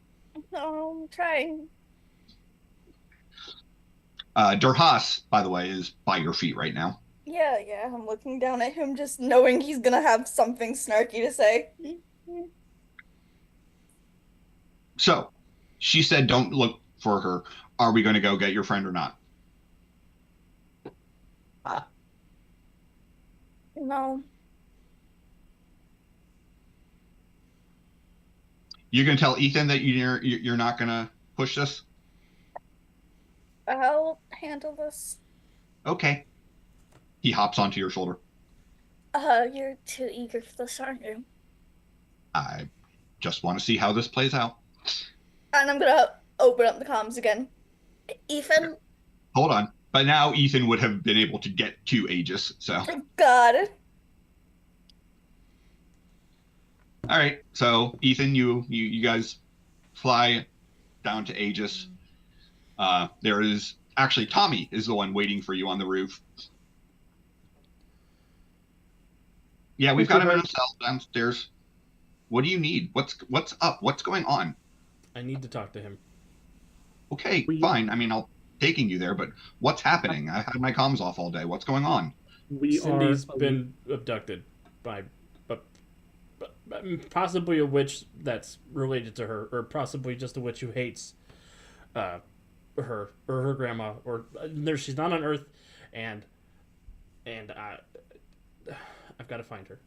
No, I'm trying. Durhas, by the way, is by your feet right now. Yeah, I'm looking down at him, just knowing he's gonna have something snarky to say. So, she said don't look for her. Are we going to go get your friend or not? No. You're going to tell Ethan that you're not going to push this? I'll handle this. Okay. He hops onto your shoulder. You're too eager for this, aren't you? I just want to see how this plays out. And I'm gonna open up the comms again. Ethan? Hold on. But now Ethan would have been able to get to Aegis, so. Got it. All right. So, Ethan, you guys fly down to Aegis. There is actually Tommy is the one waiting for you on the roof. Yeah, we've got him in a cell downstairs. What do you need? What's up? What's going on? I need to talk to him. Okay, fine. I mean, I'll taking you there, but what's happening? I've had my comms off all day. What's going on? Cindy's been abducted by possibly a witch that's related to her, or possibly just a witch who hates her or her grandma, or she's not on Earth, and I've got to find her.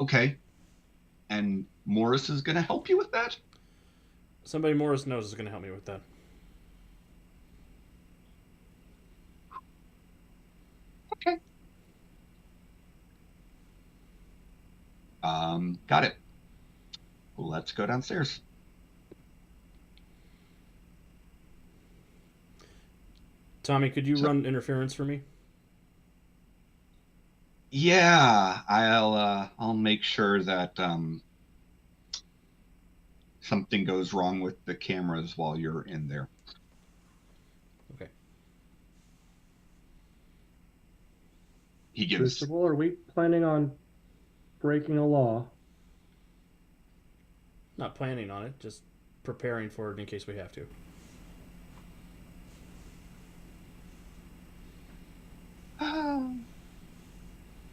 Okay. And Morris is going to help you with that? Somebody Morris knows is going to help me with that. Okay. Got it. Let's go downstairs. Tommy, could you run interference for me? Yeah, I'll make sure that something goes wrong with the cameras while you're in there. Okay. He gives. Crucible, are we planning on breaking a law? Not planning on it, just preparing for it in case we have to.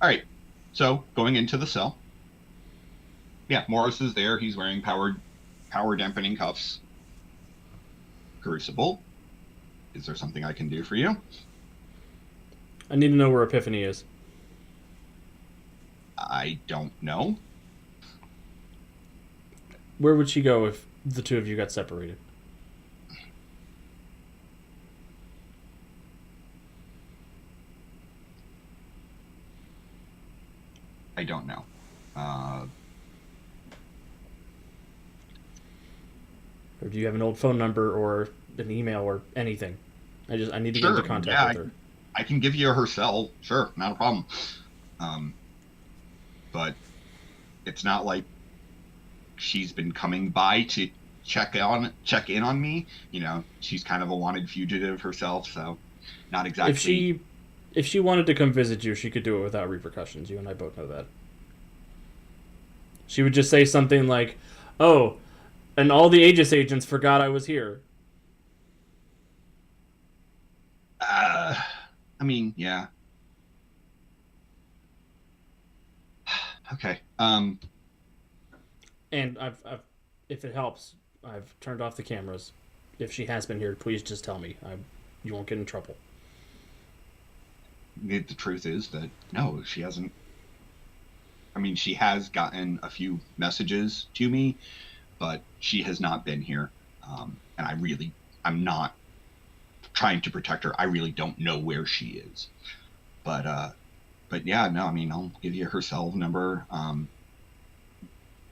All right, so going into the cell. Yeah, Morris is there. He's wearing power dampening cuffs. Crucible, is there something I can do for you? I need to know where Epiphany is. I don't know. Where would she go if the two of you got separated? I don't know. Or do you have an old phone number or an email or anything? I need to get into contact with her. I can give you her cell. Sure, not a problem. But it's not like she's been coming by to check in on me. You know, she's kind of a wanted fugitive herself, so not exactly. If she wanted to come visit you, she could do it without repercussions. You and I both know that. She would just say something like, "Oh, and all the Aegis agents forgot I was here." I mean, yeah. Okay. And I've, if it helps, I've turned off the cameras. If she has been here, please just tell me. You won't get in trouble. The truth is that no, she hasn't. I mean, she has gotten a few messages to me, but she has not been here. And I'm not trying to protect her. I really don't know where she is. But yeah, no, I mean, I'll give you her cell number.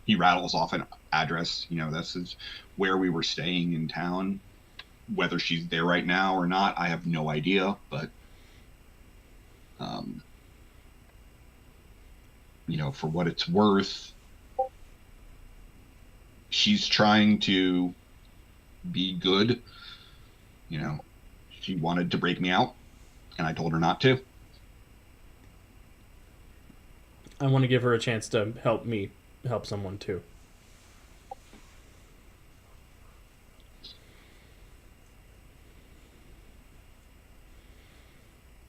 He rattles off an address. This is where we were staying in town. Whether she's there right now or not, I have no idea. But, for what it's worth, she's trying to be good. She wanted to break me out, and I told her not to. I want to give her a chance to help someone too.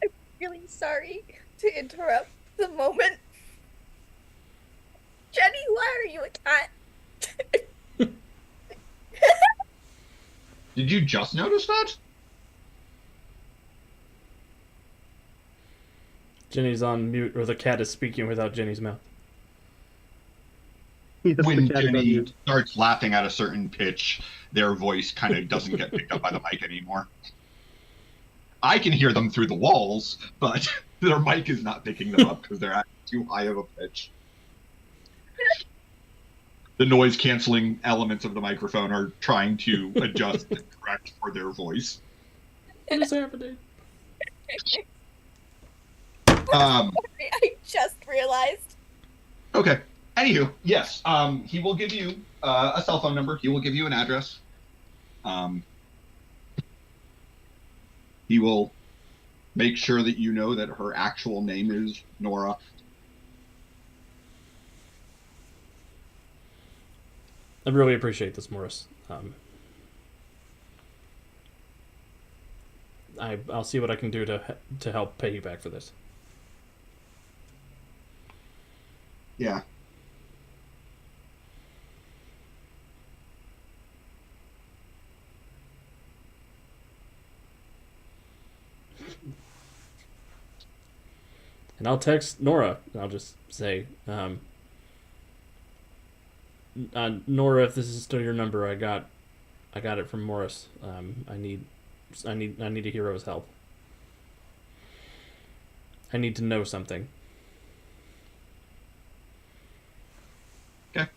I'm really sorry to interrupt the moment. Jenny, why are you a cat? Did you just notice that? Jenny's on mute, or the cat is speaking without Jenny's mouth. Yes, the When cat is on Jenny mute. starts laughing at a certain pitch, their voice kind of doesn't get picked up by the mic anymore. I can hear them through the walls, but their mic is not picking them up because they're at too high of a pitch. The noise-canceling elements of the microphone are trying to adjust and correct for their voice. What is happening? Um, I just realized. Okay. Anywho, yes. He will give you a cell phone number. He will give you an address. He will make sure that you know that her actual name is Nora. I really appreciate this, Morris. I'll see what I can do to help pay you back for this. Yeah. And I'll text Nora. I'll just say, Nora, if this is still your number, I got it from Morris. I need a hero's help. I need to know something. Okay.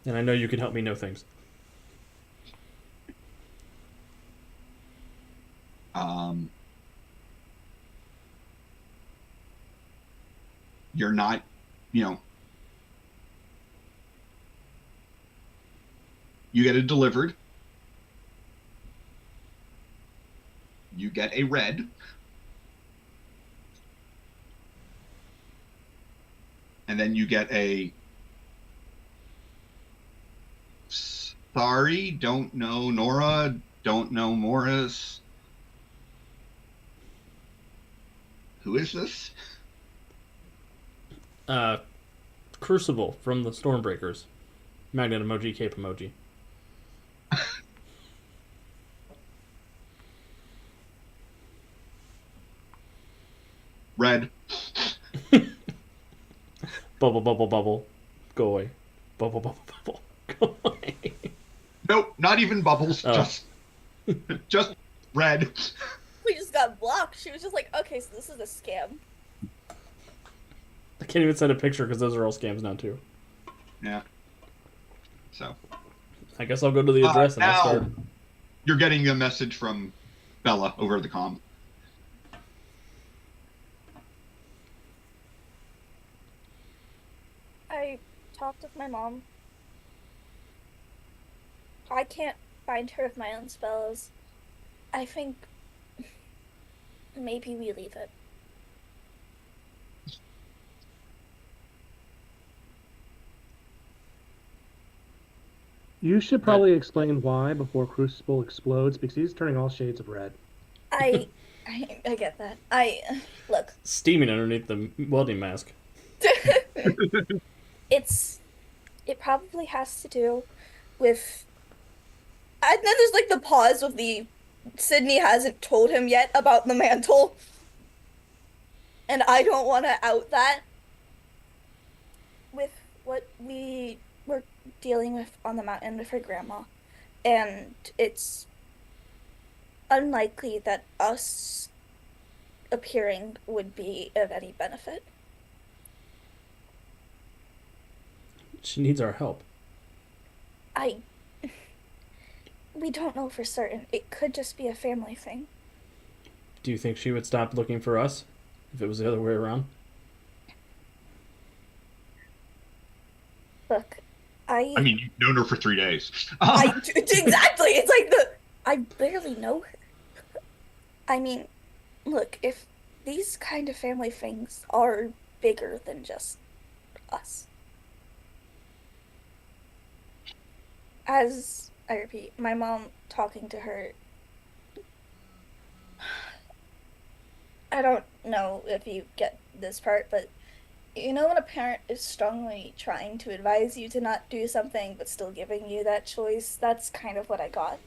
And I know you can help me know things. You're not, you get it delivered. You get a red. And then you get a sorry, don't know Nora, don't know Morris. Who is this? Crucible from the Stormbreakers. Magnet emoji, cape emoji. Red. Bubble, bubble, bubble. Go away. Bubble, bubble, bubble. Go away. Nope, not even bubbles. Oh. Just red. We just got blocked. She was just like, okay, so this is a scam. I can't even send a picture because those are all scams now too. Yeah. So. I guess I'll go to the address and I'll now start. you're getting a message from Bella over the comm. I talked with my mom. I can't find her with my own spells. I think maybe we leave it. You should probably explain why before Crucible explodes, because he's turning all shades of red. I get that. Look. Steaming underneath the welding mask. It probably has to do with. And then there's like the pause of the Sydney hasn't told him yet about the mantle. And I don't want to out that with what we were dealing with on the mountain with her grandma. And it's unlikely that us appearing would be of any benefit. She needs our help. We don't know for certain. It could just be a family thing. Do you think she would stop looking for us if it was the other way around? Look, I mean, you've known her for 3 days. Exactly. It's like I barely know her. I mean, look, if these kind of family things are bigger than just us. As I repeat, my mom talking to her. I don't know if you get this part, but you know when a parent is strongly trying to advise you to not do something but still giving you that choice? That's kind of what I got.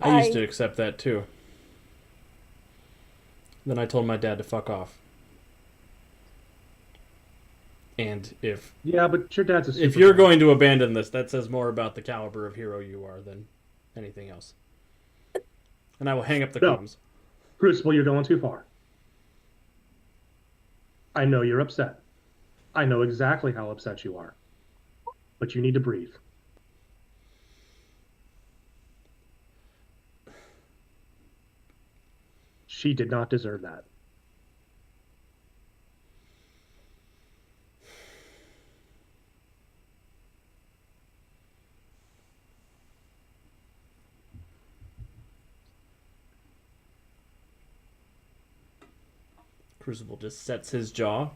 I used to accept that too. Then I told my dad to fuck off. And if but your dad's a if you're going to abandon this, that says more about the caliber of hero you are than anything else. And I will hang up the comms. Crucible, you're going too far. I know you're upset. I know exactly how upset you are. But you need to breathe. She did not deserve that. Crucible just sets his jaw.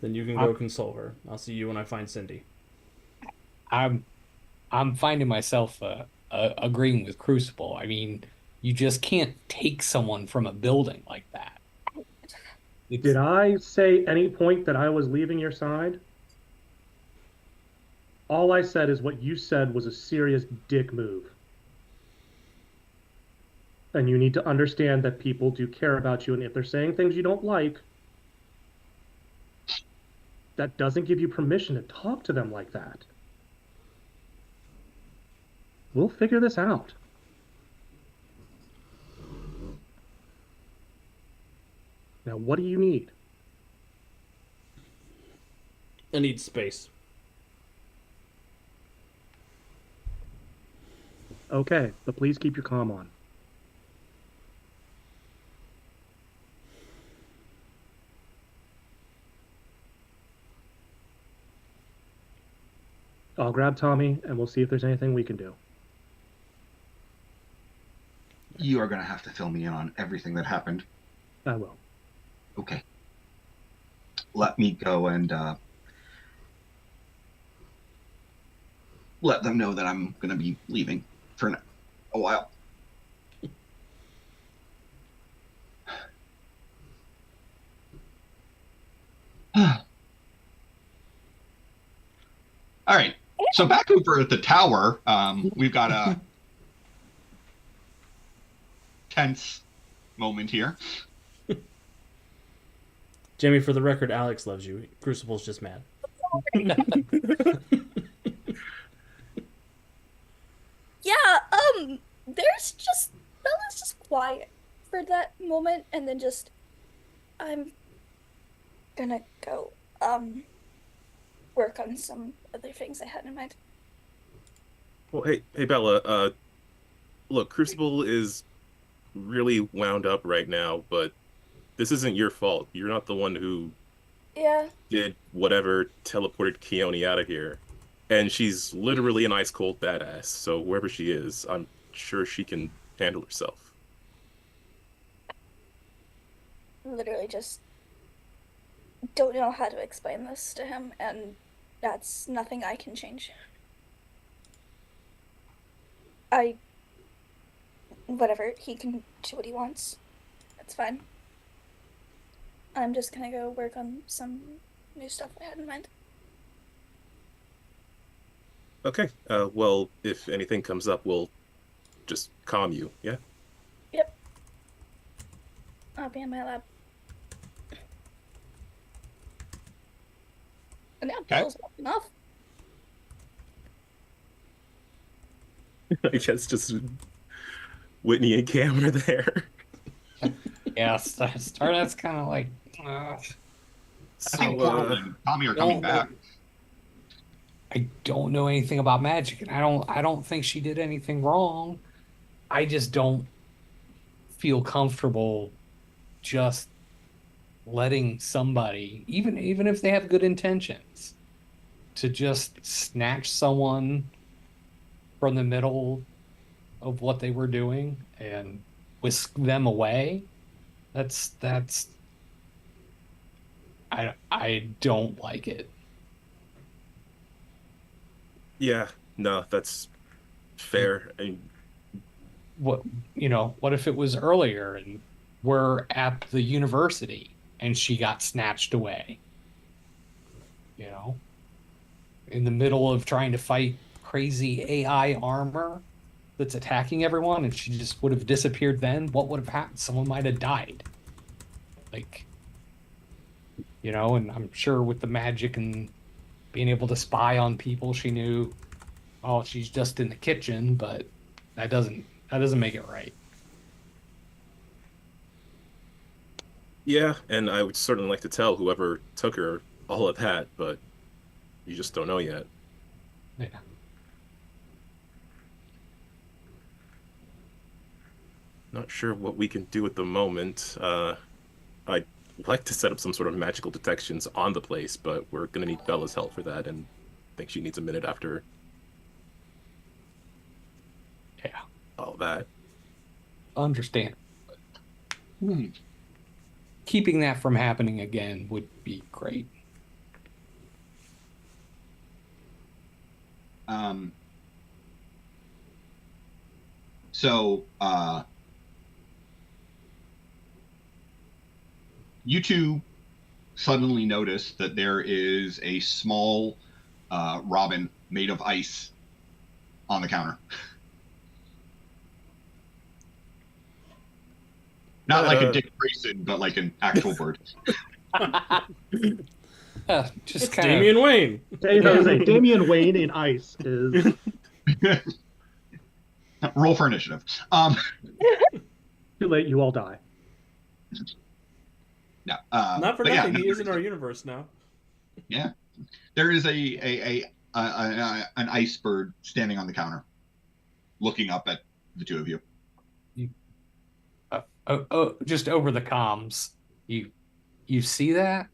Then you can go console her. I'll see you when I find Cindy. I'm finding myself agreeing with Crucible. I mean, you just can't take someone from a building like that. Did I say any point that I was leaving your side? All I said is what you said was a serious dick move. And you need to understand that people do care about you, and if they're saying things you don't like, that doesn't give you permission to talk to them like that. We'll figure this out. Now, what do you need? I need space. Okay, but please keep your comm on. I'll grab Tommy, and we'll see if there's anything we can do. You are going to have to fill me in on everything that happened. I will. Okay. Let me go and let them know that I'm going to be leaving for a while. All right. So back over at the tower, we've got a tense moment here. Jamie, for the record, Alex loves you. Crucible's just mad. Yeah, Bella's just quiet for that moment, and then I'm gonna go, work on some other things I had in mind. Well, hey, Bella. Look, Crucible is really wound up right now, but this isn't your fault. You're not the one who did whatever teleported Keone out of here. And she's literally an ice-cold badass, so wherever she is, I'm sure she can handle herself. literally just don't know how to explain this to him, and that's nothing I can change. Whatever, he can do what he wants. That's fine. I'm just gonna go work on some new stuff I had in mind. Okay. Well, if anything comes up, we'll just calm you. Yeah. Yep. I'll be in my lab. And now Bill's walking off. I guess just Whitney and Cam are there. Yeah, Stardust's kind of like. I think So, Coral and Tommy are coming back. I don't know anything about magic, and I don't think she did anything wrong. I just don't feel comfortable just letting somebody, even if they have good intentions, to just snatch someone from the middle of what they were doing and whisk them away. That's I don't like it. Yeah. No, that's fair. What if it was earlier and we're at the university and she got snatched away? In the middle of trying to fight crazy AI armor that's attacking everyone, and she just would have disappeared then, what would have happened? Someone might have died. And I'm sure with the magic and being able to spy on people, she knew, oh, she's just in the kitchen, but that doesn't make it right. Yeah, and I would certainly like to tell whoever took her all of that, but you just don't know yet. Yeah. Not sure what we can do at the moment. I'd like to set up some sort of magical detections on the place, but we're gonna need Bella's help for that, and I think she needs a minute after Yeah. all that. Understand. Keeping that from happening again would be great. So you two suddenly notice that there is a small robin made of ice on the counter. Not like a Dick Grayson, but like an actual bird. Just It's kind Damian Wayne. Damian Wayne in ice is Roll for initiative. too late. You all die. No, Not for but yeah, nothing. no, He is in our universe now. Yeah, there is an ice bird standing on the counter, looking up at the two of you. just over the comms. You see that?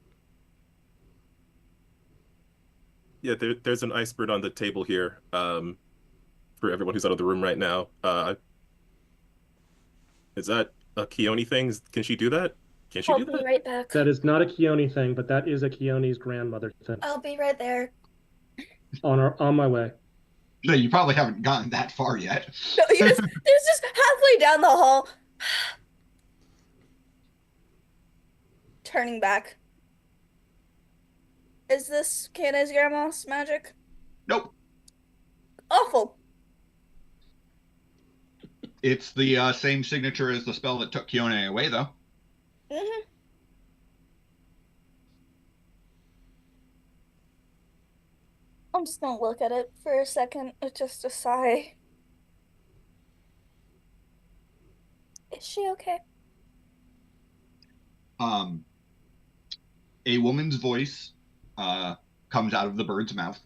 Yeah, there's an ice bird on the table here. For everyone who's out of the room right now. Is that a Keone thing? Can she do that? Can she I'll do be that? right back. That is not a Keone thing, but that is a Keone's grandmother thing. I'll be right there. On my way. No, you probably haven't gotten that far yet. No, he's just halfway down the hall. Turning back. Is this Kana's grandma's magic? Nope. Awful. It's the same signature as the spell that took Keone away, though. Mm-hmm. I'm just gonna look at it for a second with just a sigh. Is she okay? A woman's voice comes out of the bird's mouth.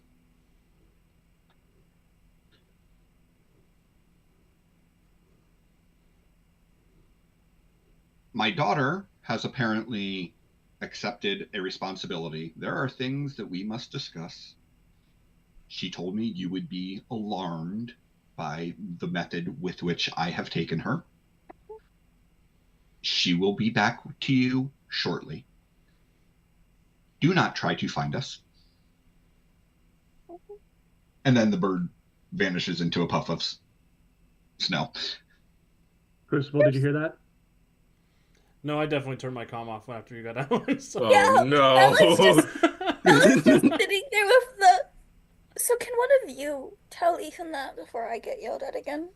My daughter has apparently accepted a responsibility. There are things that we must discuss. She told me you would be alarmed by the method with which I have taken her. She will be back to you shortly. Do not try to find us. And then the bird vanishes into a puff of snow. Crucible, did you hear that? No, I definitely turned my comm off after you got out. So. Oh Yeah, no! Ella's just sitting there with the. So can one of you tell Ethan that before I get yelled at again?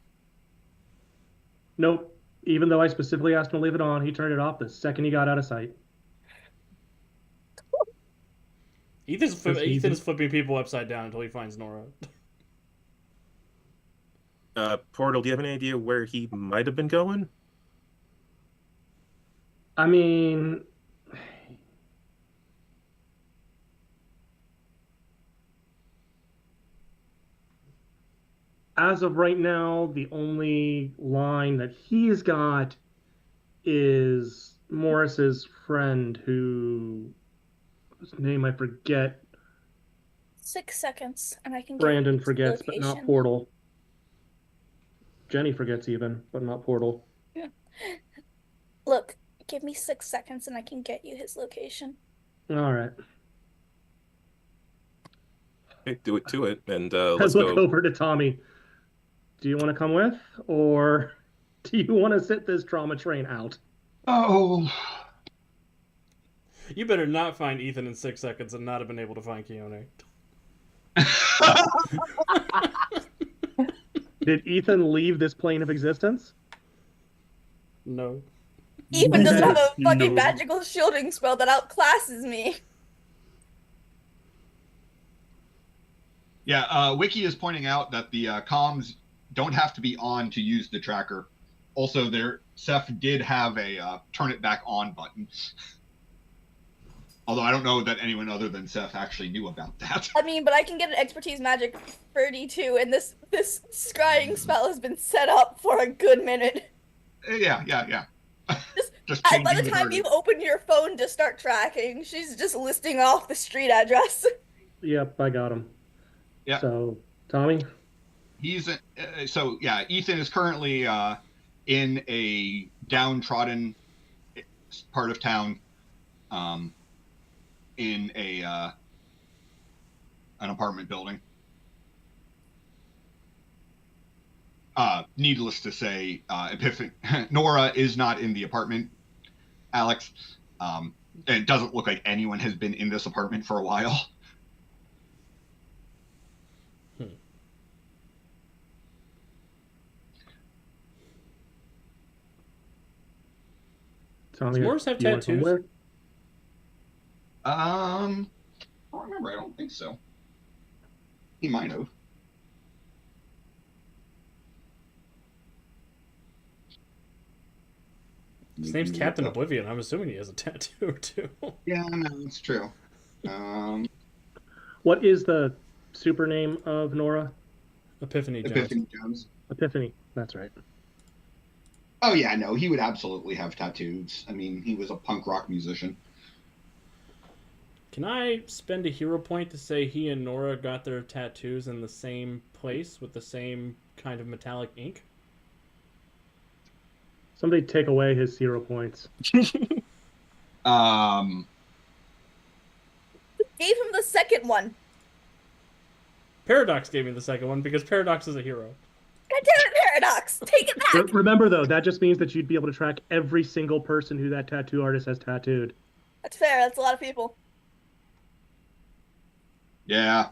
Nope. Even though I specifically asked him to leave it on, he turned it off the second he got out of sight. Ethan's flipping people upside down until he finds Nora. Portal, do you have any idea where he might have been going? I mean, as of right now, the only line that he's got is Morris's friend, whose name I forget. 6 seconds, and I can get Brandon you his forgets, but not location. Portal. Jenny forgets even, but not Portal. Look, give me 6 seconds, and I can get you his location. All right. Okay, do it to it, and I let's look go. over to Tommy. Do you want to come with, or do you want to sit this trauma train out? Oh, You better not find Ethan in 6 seconds and not have been able to find Keone. Did Ethan leave this plane of existence? No. Ethan doesn't have a No. fucking magical shielding spell that outclasses me. yeah. Wiki is pointing out that the comms don't have to be on to use the tracker. Also, Seth did have a turn it back on button. Although I don't know that anyone other than Seth actually knew about that. I mean, but I can get an expertise magic 32, and this scrying spell has been set up for a good minute. Yeah. Just By changing the time word. you open your phone to start tracking, she's just listing off the street address. Yep, I got him. Yeah. So, Tommy? He's so yeah. Ethan is currently in a downtrodden part of town, in an apartment building. Needless to say, Nora is not in the apartment, Alex. And it doesn't look like anyone has been in this apartment for a while. Tommy, Does Morris have do you wanna come tattoos? with? I don't remember. I don't think so. He might have. His name's Captain Oblivion. I'm assuming he has a tattoo too. Yeah, no, that's true. What is the super name of Nora? Epiphany Jones. Epiphany Jones. Epiphany. That's right. Oh yeah, no, he would absolutely have tattoos. I mean, he was a punk rock musician. Can I spend a hero point to say he and Nora got their tattoos in the same place with the same kind of metallic ink? Somebody take away his 0 points. Gave him the second one. Paradox gave me the second one because Paradox is a hero. God damn it, Paradox! Take it back! Remember, though, that just means that you'd be able to track every single person who that tattoo artist has tattooed. That's fair, that's a lot of people. Yeah.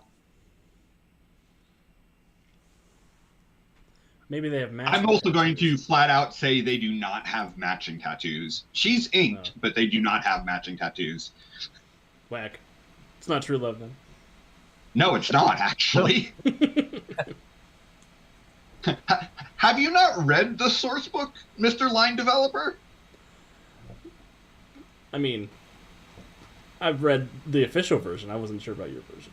Maybe they have matching. I'm also going to tattoos. flat out say they do not have matching tattoos. She's inked, No. but they do not have matching tattoos. Whack. It's not true love then. No, it's not, actually. Have you not read the source book, Mr. Line Developer? I mean, I've read the official version. I wasn't sure about your version.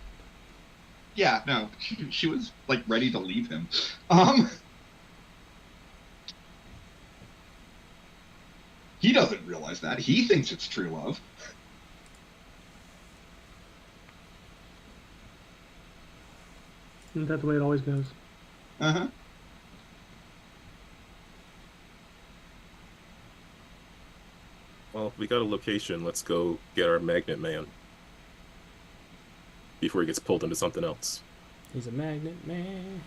Yeah, no. She was, like, ready to leave him. He doesn't realize that. He thinks it's true love. Isn't that the way it always goes? Uh-huh. Well, we got a location. Let's go get our magnet man before he gets pulled into something else. He's a magnet man.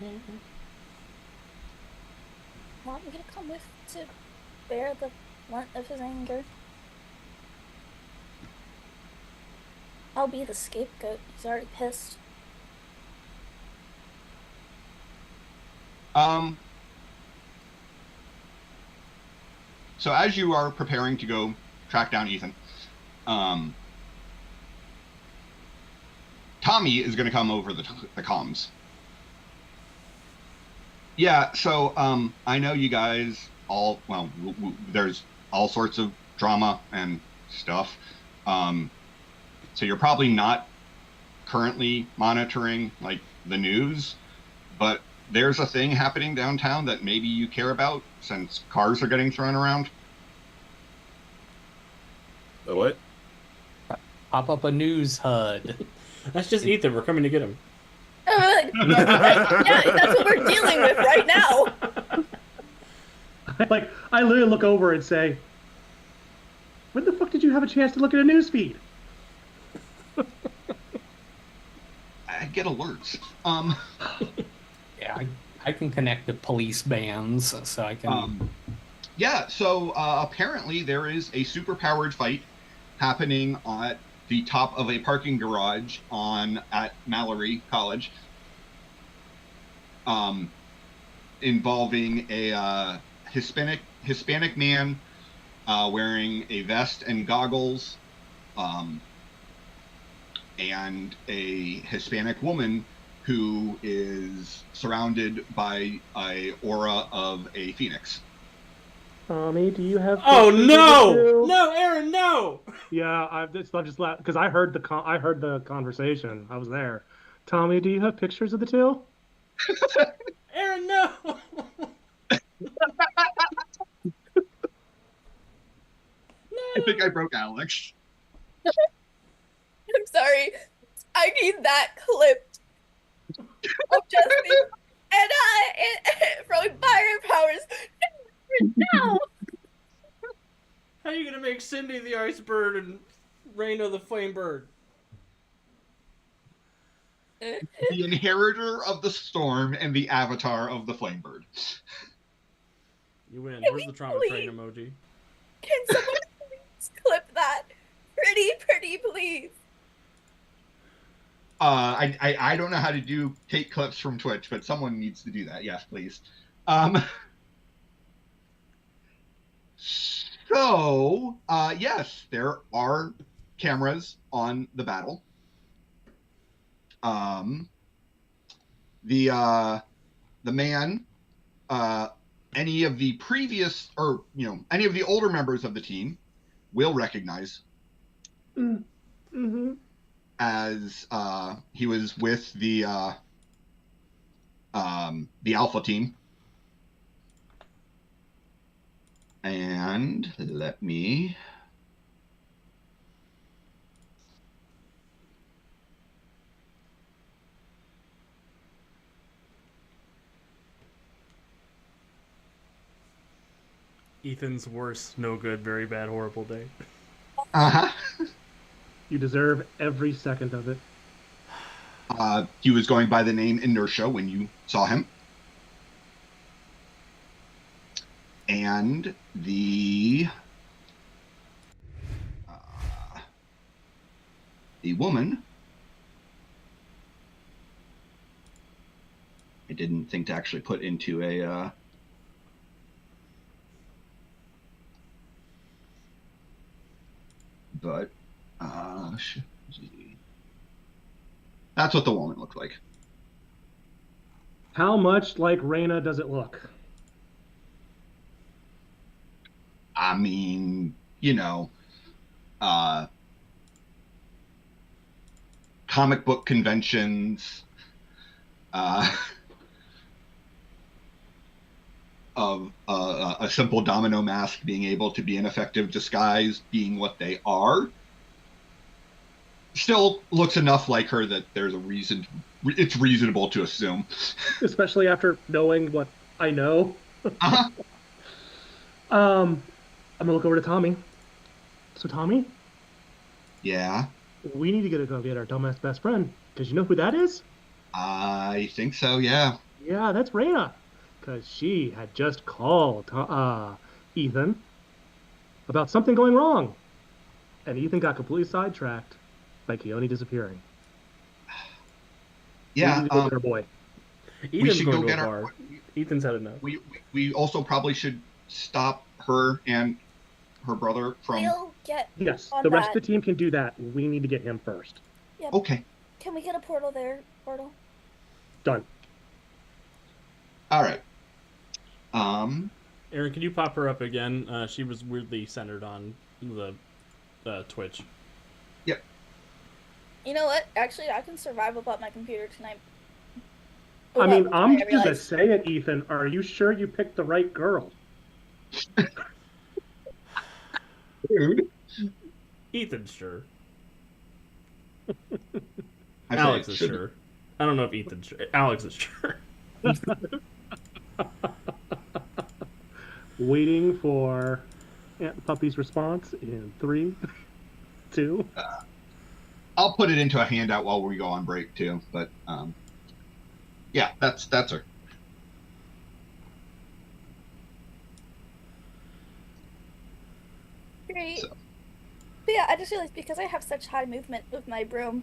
Want me to come with to bear the brunt of his anger? I'll be the scapegoat. He's already pissed. So as you are preparing to go track down Ethan, Tommy is going to come over the comms. Yeah, so I know you guys all, well, there's all sorts of drama and stuff. So you're probably not currently monitoring like the news, but there's a thing happening downtown that maybe you care about since cars are getting thrown around. The what? Pop up a news HUD. That's just Ethan. We're coming to get him. Yeah, that's what we're dealing with right now. I literally look over and say, when the fuck did you have a chance to look at a news feed? I get alerts. Yeah, I can connect to police bands, so I can. Yeah, so apparently there is a super-powered fight happening at the top of a parking garage at Mallory College, involving a Hispanic man wearing a vest and goggles, and a Hispanic woman who is surrounded by a aura of a phoenix. Tommy, do you have? Oh pictures of no! the two? No, Aaron, no! Yeah, I'm just because I heard the conversation. I was there. Tommy, do you have pictures of the two? Aaron, no! I think I broke Alex. I'm sorry. I need that clipped of just me and throwing fire powers. No. How are you gonna make Cindy the ice bird and Raina the flame bird? The inheritor of the storm and the avatar of the flame bird. You win. Can Where's we the trauma train please- emoji? Can someone please clip that? Pretty, please. I don't know how to take clips from Twitch, but someone needs to do that. Yes, please. So, yes, there are cameras on the battle. The man, any of the previous, or any of the older members of the team will recognize as he was with the Alpha team. And let me Ethan's worst, no good, very bad, horrible day. You deserve every second of it. He was going by the name Inertia when you saw him. And the woman, I didn't think to actually put into a but that's what the woman looked like. How much like Raina does it look? I mean, comic book conventions, of a simple domino mask being able to be an effective disguise, being what they are, still looks enough like her that there's a reason. It's reasonable to assume. Especially after knowing what I know. Uh-huh. I'm gonna look over to Tommy. So Tommy, Yeah, we need to go get our dumbass best friend, because you know who that is? I think so. Yeah. Yeah, that's Raina. Because she had just called Ethan about something going wrong. And Ethan got completely sidetracked by Keone disappearing. We Yeah. need to go get our boy. Ethan's should going go to a get our- bar. Ethan's had enough. We also probably should stop her and her brother from. We'll get Yes, on the rest that. of the team can do that. We need to get him first. Okay. Can we get a portal there? Portal. Done. All right. Aaron, can you pop her up again? She was weirdly centered on the Twitch. Yep. You know what? Actually, I can survive without my computer tonight. I mean, I'm I just gonna realized. say it, Ethan. Are you sure you picked the right girl? Dude. Ethan's sure. I Alex say is should- sure. I don't know if Ethan's sure. Alex is sure. Waiting for Aunt Puppy's response in 3, 2. I'll put it into a handout while we go on break too. But yeah, that's her. Great. So. But yeah, I just realized because I have such high movement with my broom,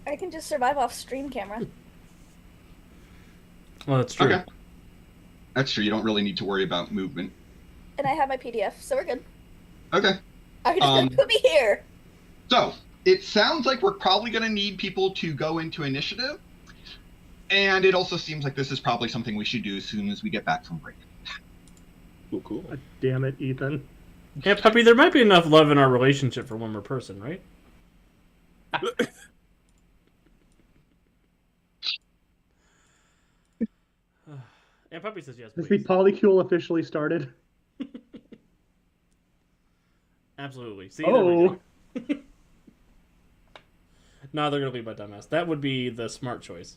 I can just survive off stream camera. Well, that's true. Okay. That's true. You don't really need to worry about movement. And I have my PDF, so we're good. Okay. I'm just gonna put me here. So it sounds like we're probably going to need people to go into initiative. And it also seems like this is probably something we should do as soon as we get back from break. Cool. God damn it, Ethan. Yeah, Puppy, there might be enough love in our relationship for one more person, right? And Puppy says yes, Has the please. polycule officially started? Absolutely. See, there we Oh, go. No, they're gonna leave my dumbass. That would be the smart choice.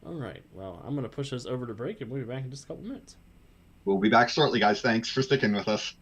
All right. Well, I'm gonna push us over to break, and we'll be back in just a couple minutes. We'll be back shortly, guys. Thanks for sticking with us.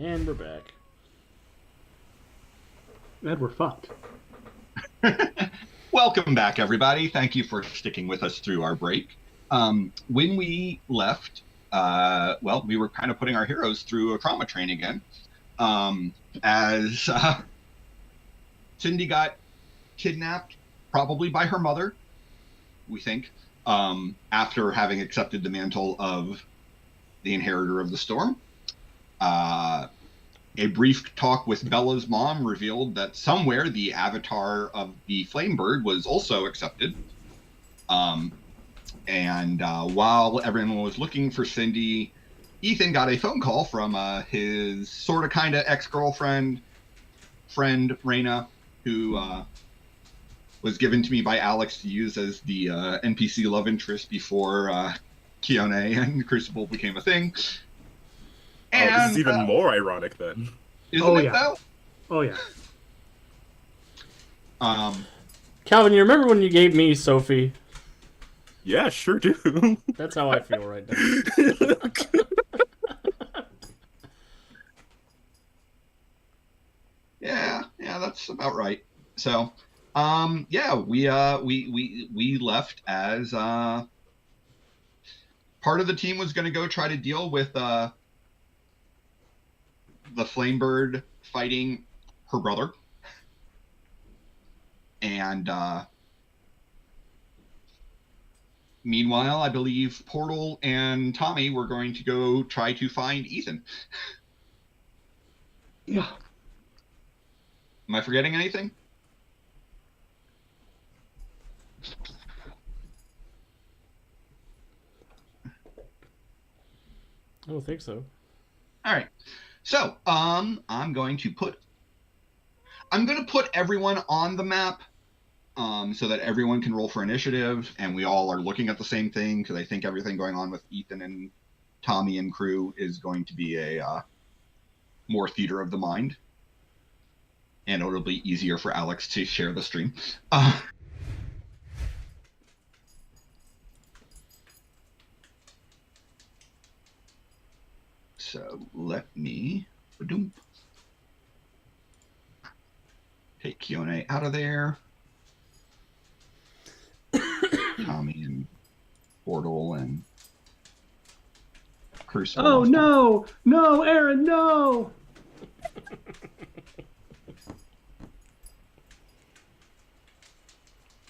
And we're back. Ed, we're fucked. Welcome back, everybody. Thank you for sticking with us through our break. When we left, we were kind of putting our heroes through a trauma train again, as Cindy got kidnapped, probably by her mother, we think, after having accepted the mantle of the inheritor of the storm. A brief talk with Bella's mom revealed that somewhere the avatar of the Flamebird was also accepted. While everyone was looking for Cindy, Ethan got a phone call from his sort of kind of ex-girlfriend, friend, Raina, who was given to me by Alex to use as the NPC love interest before Kione and Crucible became a thing. And, this is even more ironic then. Isn't it though? Oh yeah. Calvin, you remember when you gave me Sophie? Yeah, sure do. That's how I feel right now. Yeah, that's about right. So, we left as part of the team was going to go try to deal with the Flamebird fighting her brother, and meanwhile, I believe Portal and Tommy were going to go try to find Ethan. Yeah. Am I forgetting anything? I don't think so. All right. So, I'm going to put everyone on the map, so that everyone can roll for initiative, and we all are looking at the same thing, because I think everything going on with Ethan and Tommy and crew is going to be a more theater of the mind, and it'll be easier for Alex to share the stream. So let me take Kione out of there. Tommy and Portal and Crucible. Oh no! No, Aaron, no!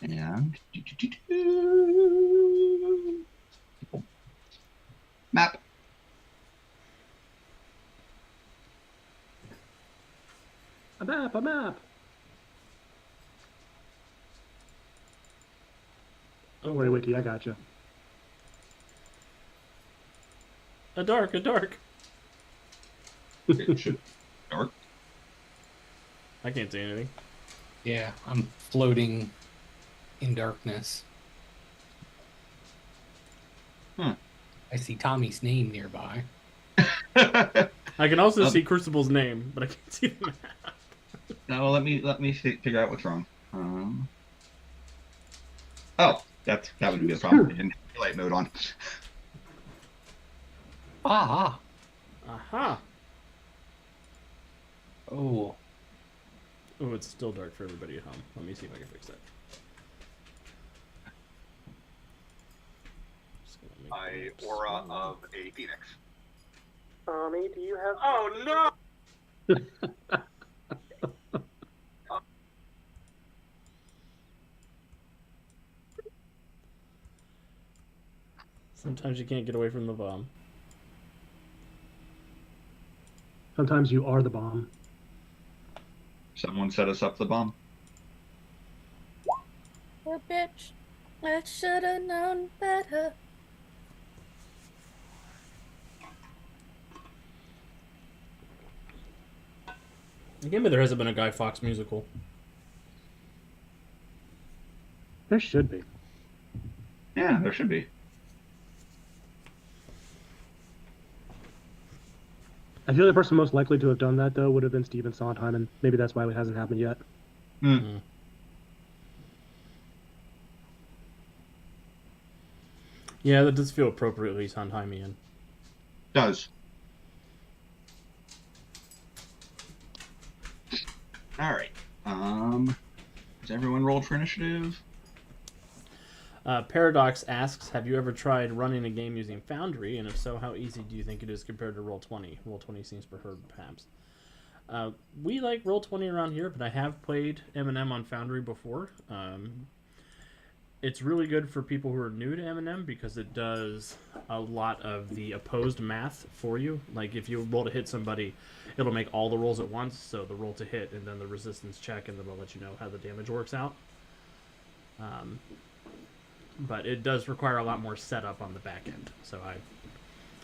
And map. A map. Don't worry, Wiki, I got you. A dark. It should dark. I can't see anything. Yeah, I'm floating in darkness. I see Tommy's name nearby. I can also see Crucible's name, but I can't see the map. Now let me figure out what's wrong. That would be a problem. I didn't have daylight mode on. Aha! Oh. Oh, it's still dark for everybody at home. Let me see if I can fix that. My aura of a phoenix. Tommy, do you have... Oh no! Sometimes you can't get away from the bomb. Sometimes you are the bomb. Someone set us up the bomb. Poor bitch. I should have known better. Maybe there hasn't been a Guy Fawkes musical. There should be. Yeah, there should be. I feel the person most likely to have done that, though, would have been Stephen Sondheim, and maybe that's why it hasn't happened yet. Yeah, that does feel appropriately Sondheimian. Does. All right. Has everyone rolled for initiative? Paradox asks, have you ever tried running a game using Foundry? And if so, how easy do you think it is compared to Roll20? Roll20 seems preferred, perhaps. We like Roll20 around here, but I have played M&M on Foundry before. It's really good for people who are new to M&M because it does a lot of the opposed math for you. Like if you roll to hit somebody, it'll make all the rolls at once. So the roll to hit and then the resistance check, and then it'll let you know how the damage works out. But it does require a lot more setup on the back end. So I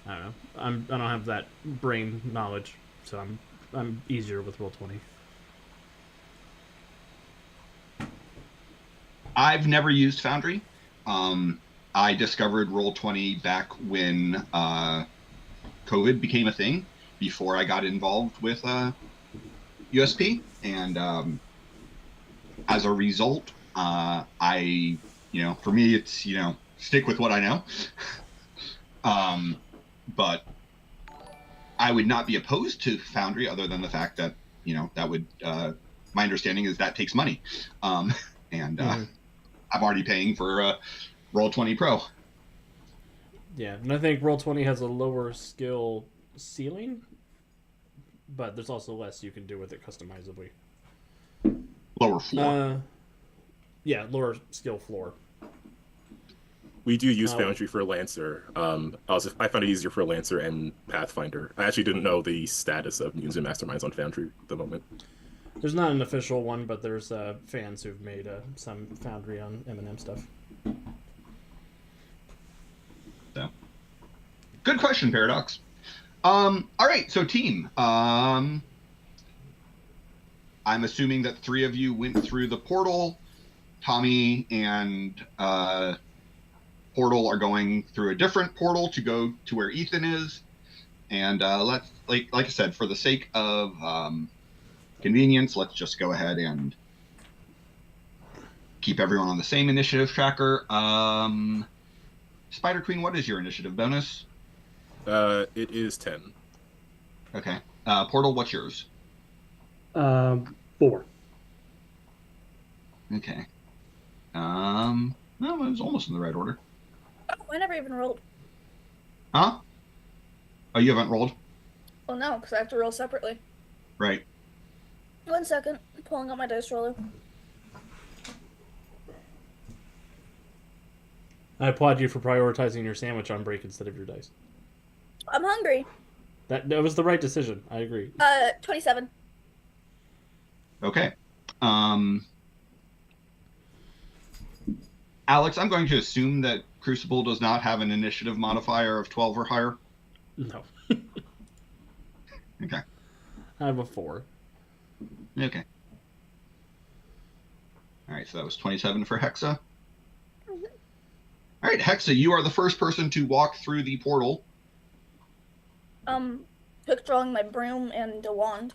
don't know. I don't have that brain knowledge, so I'm easier with Roll20. I've never used Foundry. I discovered Roll20 back when COVID became a thing, before I got involved with USP, and as a result, for me, it's stick with what I know. But I would not be opposed to Foundry, other than the fact that that would. My understanding is that takes money, and I'm already paying for Roll20 Pro. Yeah, and I think Roll20 has a lower skill ceiling, but there's also less you can do with it customizably. Lower floor. Yeah, lower skill floor. We do use Foundry for Lancer. I found it easier for Lancer and Pathfinder. I actually didn't know the status of Mutants and Masterminds on Foundry at the moment. There's not an official one, but there's fans who've made some Foundry on M&M stuff. So, good question, Paradox. All right, so team. I'm assuming that 3 of you went through the portal. Tommy and Portal are going through a different portal to go to where Ethan is. And let's, like I said, for the sake of convenience, let's just go ahead and keep everyone on the same initiative tracker. Spider Queen, what is your initiative bonus? It is 10. Okay. Portal, what's yours? 4. Okay. No, it was almost in the right order. Oh, I never even rolled. Huh? Oh, you haven't rolled? Oh no, because I have to roll separately. Right. 1 second. I'm pulling out my dice roller. I applaud you for prioritizing your sandwich on break instead of your dice. I'm hungry. That was the right decision. I agree. 27. Okay. Alex, I'm going to assume that Crucible does not have an initiative modifier of 12 or higher. No. Okay. I have a 4. Okay. All right, so that was 27 for Hexa. Mm-hmm. All right, Hexa, you are the first person to walk through the portal. Quick drawing my broom and a wand.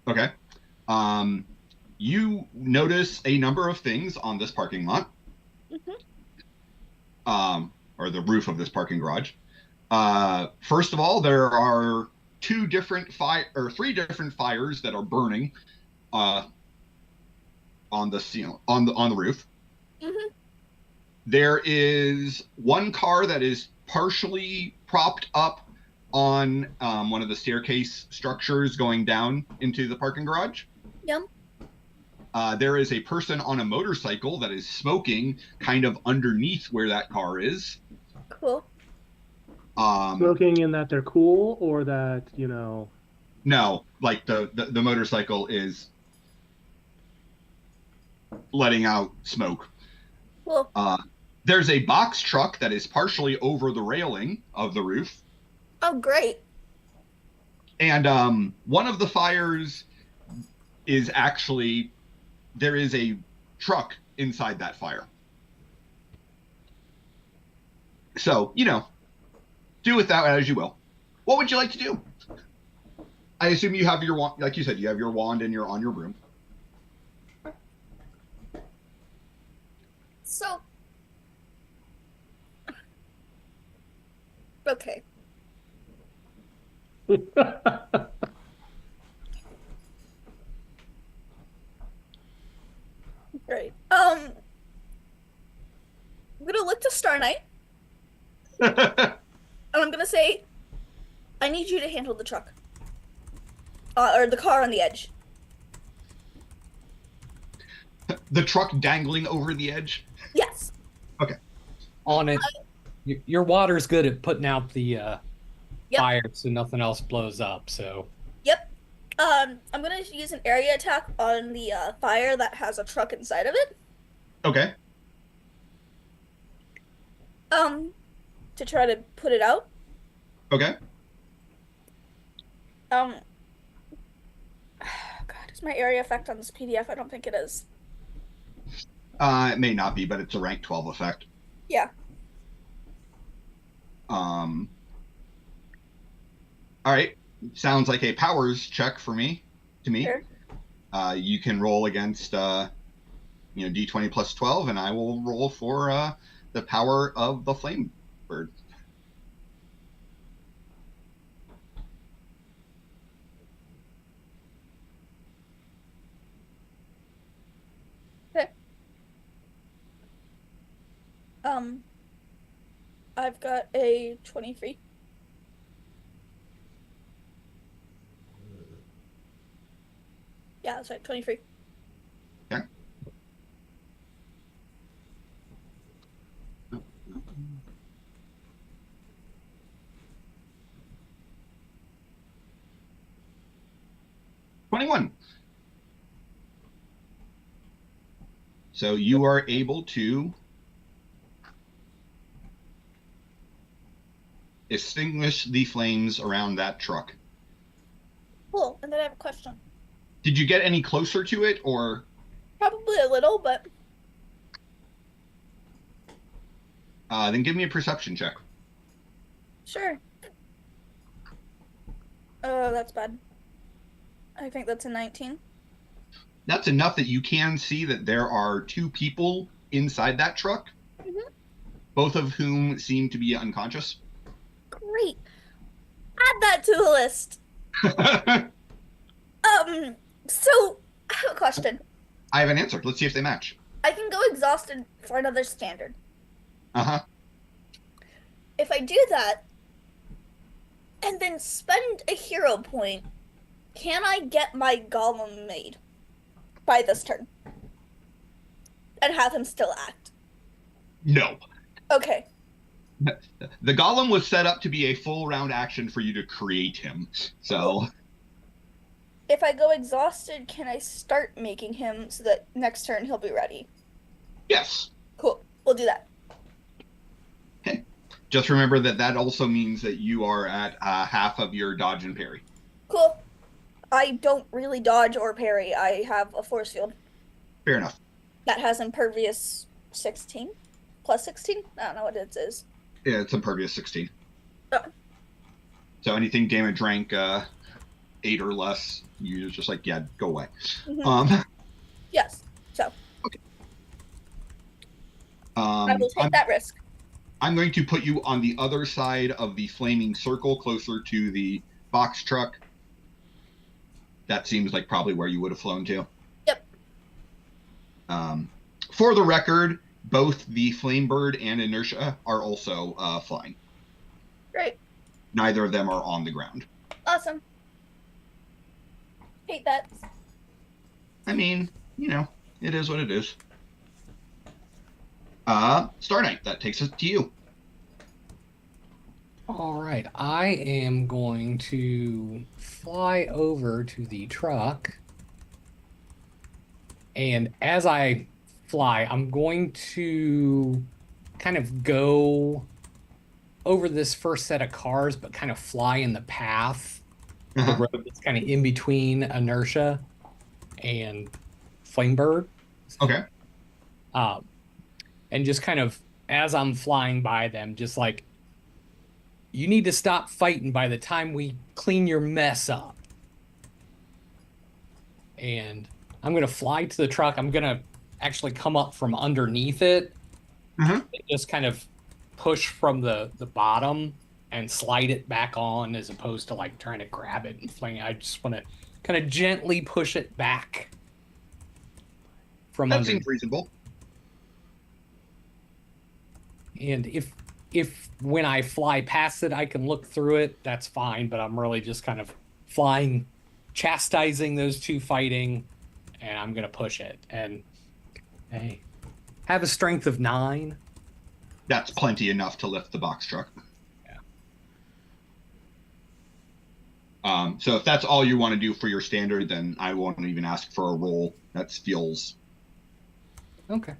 Okay. You notice a number of things on this parking lot. Mm-hmm. Or the roof of this parking garage. First of all, there are 3 different fires that are burning on the on the roof. Mm-hmm. There is 1 car that is partially propped up on one of the staircase structures going down into the parking garage. Yum. There is a person on a motorcycle that is smoking kind of underneath where that car is. Cool. Smoking in that they're cool, or that, No, like the motorcycle is letting out smoke. Cool. There's a box truck that is partially over the railing of the roof. Oh, great. And one of the fires is actually, there is a truck inside that fire. So, do with that as you will. What would you like to do? I assume you have your wand, like you said, you have your wand and you're on your broom. So. Okay. Right. I'm gonna look to Star Knight and I'm gonna say, I need you to handle the truck. Or the car on the edge. The truck dangling over the edge. Yes. On it. Your water's good at putting out the Yep. fire so nothing else blows up, so. Yep. I'm gonna use an area attack on the fire that has a truck inside of it. Okay. To try to put it out. Okay. God, is my area effect on this PDF? I don't think it is. It may not be, but it's a rank 12 effect. Yeah. All right. Sounds like a powers check to me. Sure. You can roll against D20 plus 12, and I will roll for the power of the flame bird. Okay. I've got a 23. Yeah, that's right, 23. Okay. $21. So you are able to extinguish the flames around that truck. Cool. And then I have a question. Did you get any closer to it, or? Probably a little, but Then give me a perception check. sure. Oh, that's bad. I think that's a 19. That's enough that you can see that there are two people inside that truck, both of whom seem to be unconscious. Great. Add that to the list. So I have a question. I have an answer. Let's see if they match. I can go exhausted for another standard. Uh-huh. If I do that, and then spend a hero point, can I get my golem made by this turn? And have him still act? No. Okay. The golem was set up to be a full round action for you to create him. So If I go exhausted, can I start making him so that next turn he'll be ready? yes. Cool. We'll do that. Okay. Just remember that also means that you are at half of your dodge and parry. Cool. I don't really dodge or parry. I have a force field Fair enough. that has impervious 16 plus 16. I don't know what it is. Yeah, it's impervious 16. Oh. So anything damage rank 8 or less, you're just like, yeah, go away. Mhm. Yes. So I will take that risk. I'm going to put you on the other side of the flaming circle, closer to the box truck. That seems like probably where you would have flown to. Yep. For the record, both the Flamebird and Inertia are also flying. Great. Neither of them are on the ground. Awesome. Hate that. I mean, it is what it is. Star Knight, that takes us to you. All right, I am going to fly over to the truck. And as I fly, I'm going to kind of go over this first set of cars, but kind of fly in the path, the road that's kind of in between Inertia and Flamebird. Okay. And just kind of, as I'm flying by them, just like, you need to stop fighting by the time we clean your mess up. And I'm going to fly to the truck. I'm going to actually come up from underneath it. And just kind of push from the bottom and slide it back on, as opposed to like trying to grab it and fling it. I just want to kind of gently push it back from That under. seems reasonable. And if when I fly past it, I can look through it, that's fine. But I'm really just kind of flying, chastising those two fighting, and I'm gonna push it. And hey, have a strength of 9. That's plenty enough to lift the box truck. Yeah. So if that's all you want to do for your standard, then I won't even ask for a roll. That feels Okay.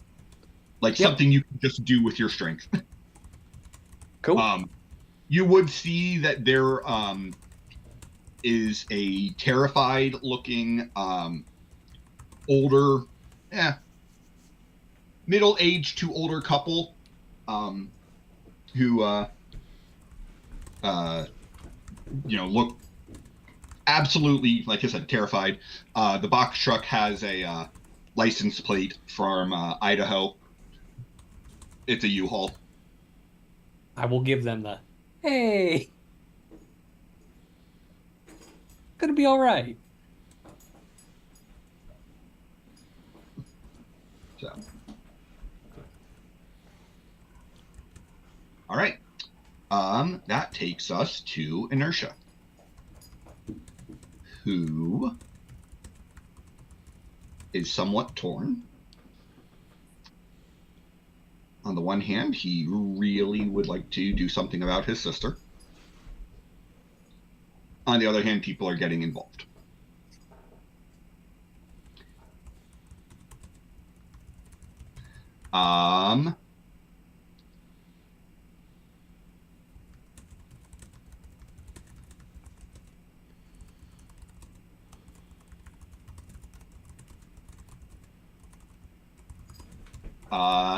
like Yep. something you can just do with your strength. Cool. You would see that there is a terrified looking older, middle-aged to older couple who look absolutely, like I said, terrified. The box truck has a license plate from Idaho. It's a U-Haul. I will give them the hey. Gonna be all right. So, all right. That takes us to Inertia, who is somewhat torn. On the one hand, he really would like to do something about his sister. On the other hand, people are getting involved.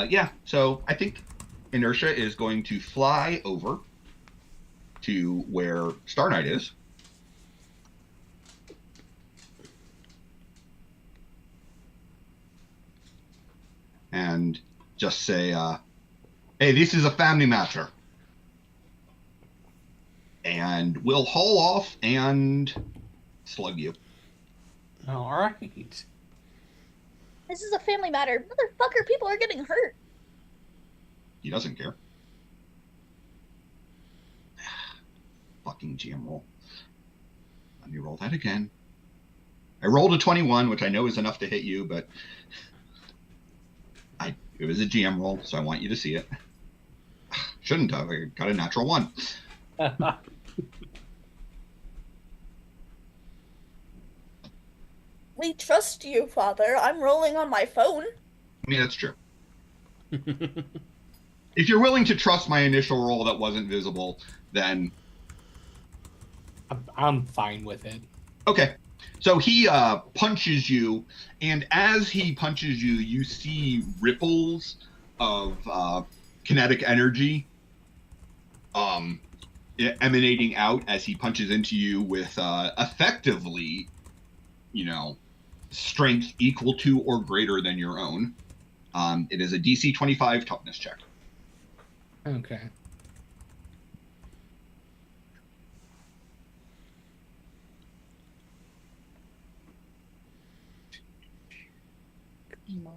Yeah, so I think Inertia is going to fly over to where Star Knight is. And just say, hey, this is a family matter. And we'll haul off and slug you. All right. This is a family matter. Motherfucker, people are getting hurt. He doesn't care. Fucking GM roll. Let me roll that again. I rolled a 21, which I know is enough to hit you, but it was a GM roll, so I want you to see it. Shouldn't have. I got a natural 1. We trust you, Father. I'm rolling on my phone. I mean, that's true. If you're willing to trust my initial roll that wasn't visible, then... I'm fine with it. Okay. So he punches you, and as he punches you, you see ripples of kinetic energy emanating out as he punches into you with effectively, strength equal to or greater than your own. It is a DC 25 toughness check. Okay. Come on.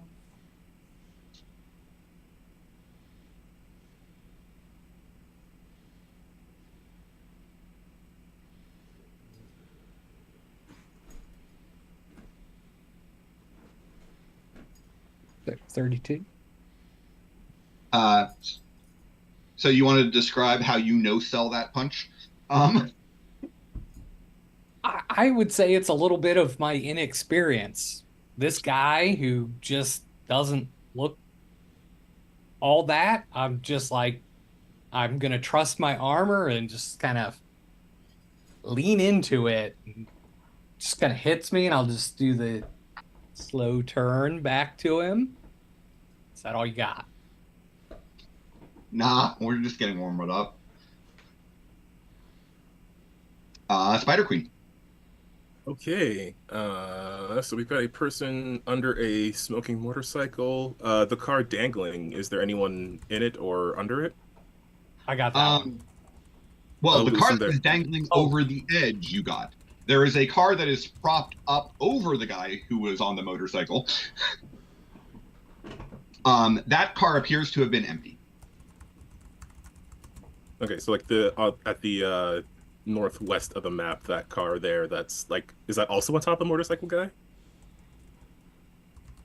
So 32. So you want to describe how you no-sell that punch? I would say it's a little bit of my inexperience. This guy who just doesn't look all that, I'm just like, I'm going to trust my armor and just kind of lean into it. Just kind of hits me, and I'll just do the slow turn back to him. Is that all you got? Nah, we're just getting warmed up. Spider Queen. Okay, so we've got a person under a smoking motorcycle. The car dangling. Is there anyone in it or under it? I got that one. Well, the car listen that there. is dangling over the edge, you got. There is a car that is propped up over the guy who was on the motorcycle. That car appears to have been empty. Okay, so like the at the northwest of the map, that car there, that's like, is that also on top of motorcycle guy?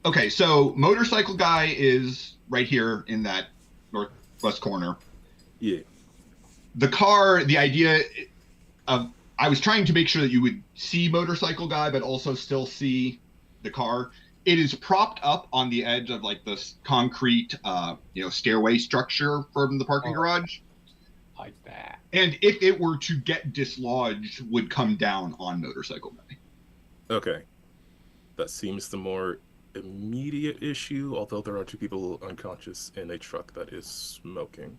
Okay, so motorcycle guy is right here in that northwest corner. Yeah. The car, the idea of, I was trying to make sure that you would see motorcycle guy, but also still see the car. It is propped up on the edge of like this concrete, stairway structure from the parking garage. Like that. And if it were to get dislodged, would come down on motorcycle guy. Okay. That seems the more immediate issue, although there are 2 people unconscious in a truck that is smoking.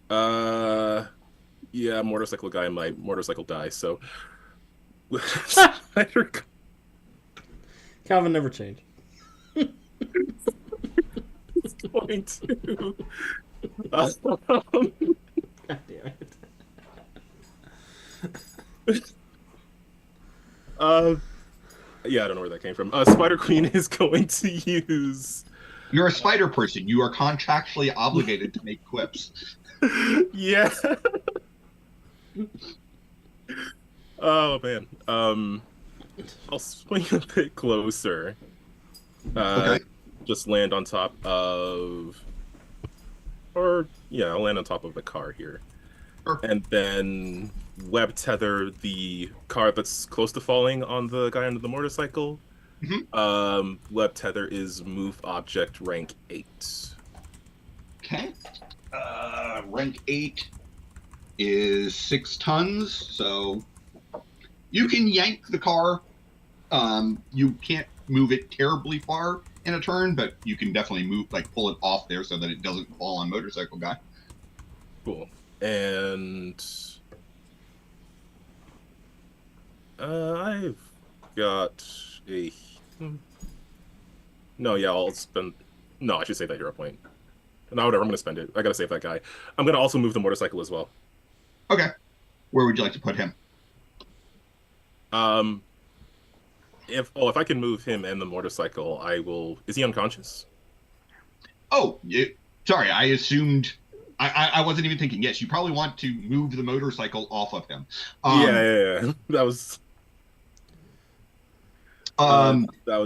Yeah, motorcycle guy might motorcycle die, so Calvin never changed. going to God damn it. yeah, I don't know where that came from. Spider Queen is going to use. You're a spider person. You are contractually obligated to make quips. Yeah. Oh man. I'll swing a bit closer. Okay. Just land on top of, or yeah, I'll land on top of the car here, Sure. and then web tether the car that's close to falling on the guy under the motorcycle. Web tether is move object rank 8. Okay. Rank 8 is 6 tons, so you can yank the car. You can't move it terribly far in a turn, but you can definitely pull it off there so that it doesn't fall on motorcycle guy. Cool. And I've got a. No, yeah, I'll spend. No, I should save that hero point. No, whatever. I'm gonna spend it. I gotta save that guy. I'm gonna also move the motorcycle as well. Okay. Where would you like to put him? If I can move him and the motorcycle, I will. Is he unconscious? Oh, sorry. I assumed. I wasn't even thinking. Yes, you probably want to move the motorcycle off of him. Yeah. That was.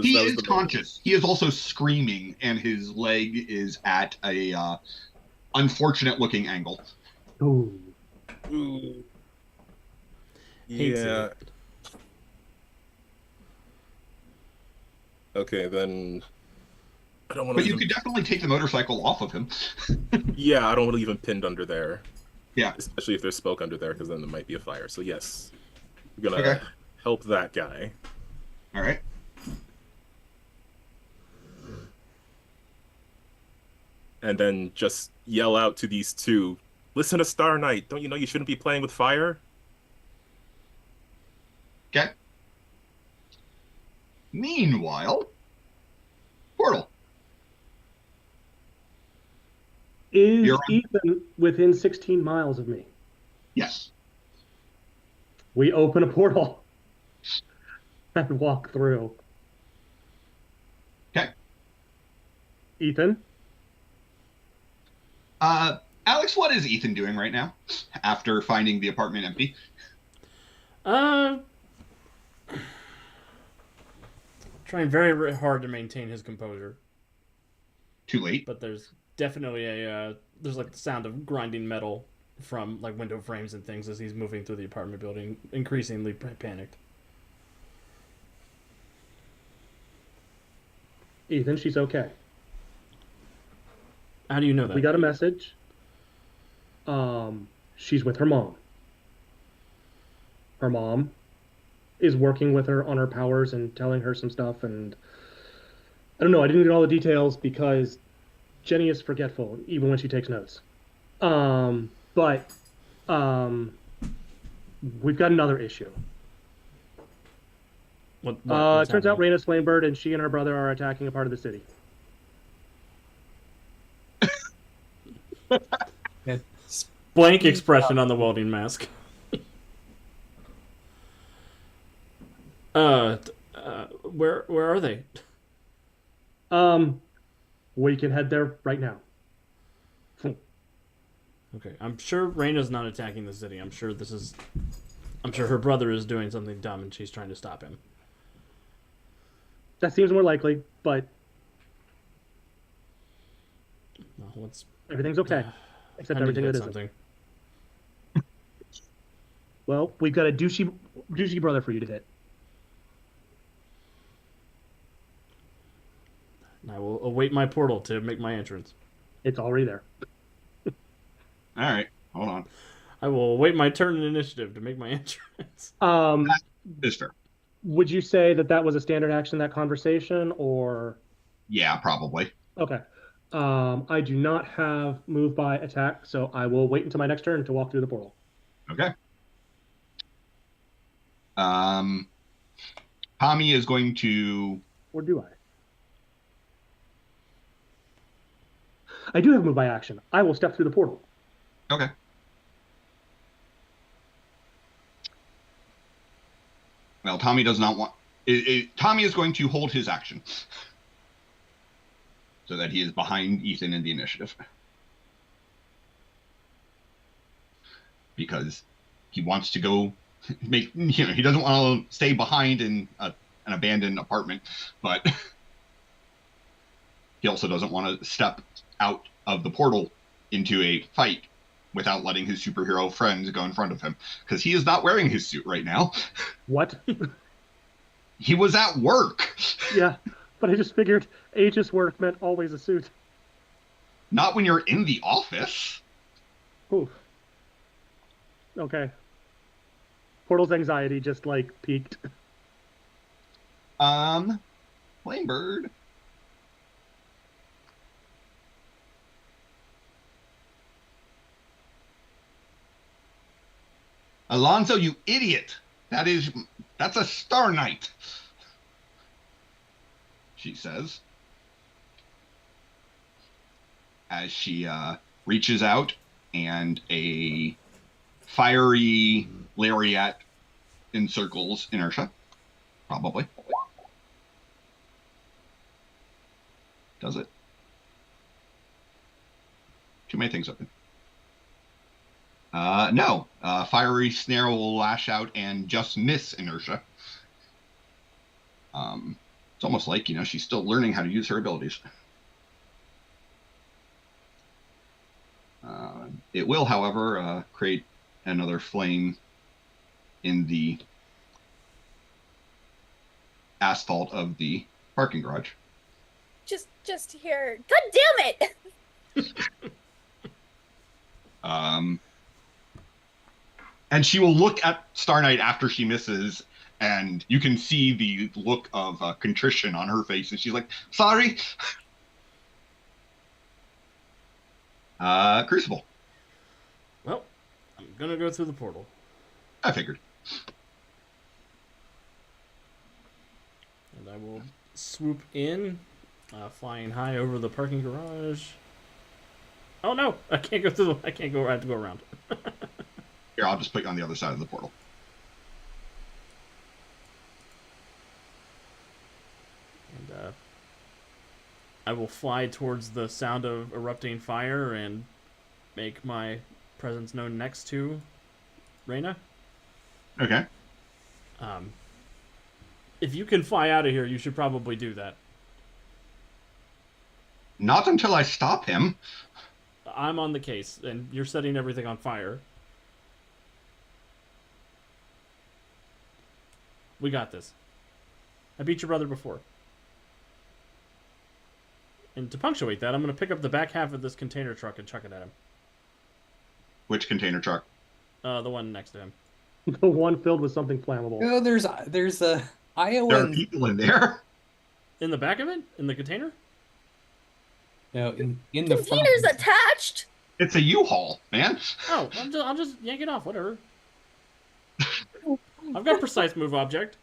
He is conscious. He is also screaming, and his leg is at a unfortunate-looking angle. Ooh. Ooh. Hates Yeah. it. Okay, then. I don't want But to. you could definitely take the motorcycle off of him. Yeah, I don't want to leave him pinned under there. Yeah. Especially if there's smoke under there, because then there might be a fire. So yes, we're gonna Okay. help that guy. All right. And then just yell out to these 2, listen to Star Knight, don't you know you shouldn't be playing with fire? Okay. Meanwhile, Portal. Is You're on. Ethan within 16 miles of me? Yes. We open a portal and walk through. Okay. Ethan? Alex, what is Ethan doing right now after finding the apartment empty? Trying very hard to maintain his composure, Too late. but there's definitely there's like the sound of grinding metal from like window frames and things as he's moving through the apartment building, increasingly panicked. Ethan, she's okay. How do you know that? We got a message. She's with her mom. Her mom is working with her on her powers and telling her some stuff, and I don't know, I didn't get all the details because Jenny is forgetful even when she takes notes. But we've got another issue. What, It turns out Raina Swainbird and she and her brother are attacking a part of the city. blank expression on the welding mask. Where are they? We can head there right now. Okay, I'm sure Reyna's not attacking the city. I'm sure her brother is doing something dumb and she's trying to stop him. That seems more likely, but Well, everything's okay. Except I need to everything hit that isn't. something. Well, we've got a douchey brother for you to hit. And I will await my portal to make my entrance. It's already there. All right, hold on. I will await my turn in initiative to make my entrance. It's fair. Would you say that was a standard action, that conversation, or? Yeah, probably. Okay. I do not have move by attack, so I will wait until my next turn to walk through the portal. Okay. Tommy is going to. Or do I? I do have move by action. I will step through the portal. Okay. Well, Tommy does not want. Tommy is going to hold his action so that he is behind Ethan in the initiative. Because he wants to go he doesn't want to stay behind in an abandoned apartment, but he also doesn't want to step out of the portal into a fight without letting his superhero friends go in front of him, because he is not wearing his suit right now. What? He was at work. Yeah, but I just figured Aegis work meant always a suit. Not when you're in the office. Ooh. Okay. Portal's anxiety just peaked. Flamebird. Alonzo, you idiot! That's a Star Knight, she says, as she reaches out and a fiery lariat encircles Inertia. Probably. Does it? Too many things open. No. Fiery snare will lash out and just miss Inertia. It's almost like, she's still learning how to use her abilities. It will, however, create another flame in the asphalt of the parking garage. Just here. God damn it! And she will look at Star Knight after she misses, and you can see the look of contrition on her face, and she's like, sorry. Crucible. Well, I'm gonna go through the portal. I figured. And I will swoop in, flying high over the parking garage. Oh no! I can't go through I can't go. I have to go around. Here, I'll just put you on the other side of the portal. And I will fly towards the sound of erupting fire and make my presence known next to Reyna. Okay. If you can fly out of here, you should probably do that. Not until I stop him. I'm on the case, and you're setting everything on fire. We got this. I beat your brother before. And to punctuate that, I'm going to pick up the back half of this container truck and chuck it at him. Which container truck? The one next to him. The one filled with something flammable. No, there's a There are Iowan. people in there. In the back of it? In the container? No, in the front. Container's attached. It's a U-Haul, man. Oh, I'll just yank it off. Whatever. I've got precise move object.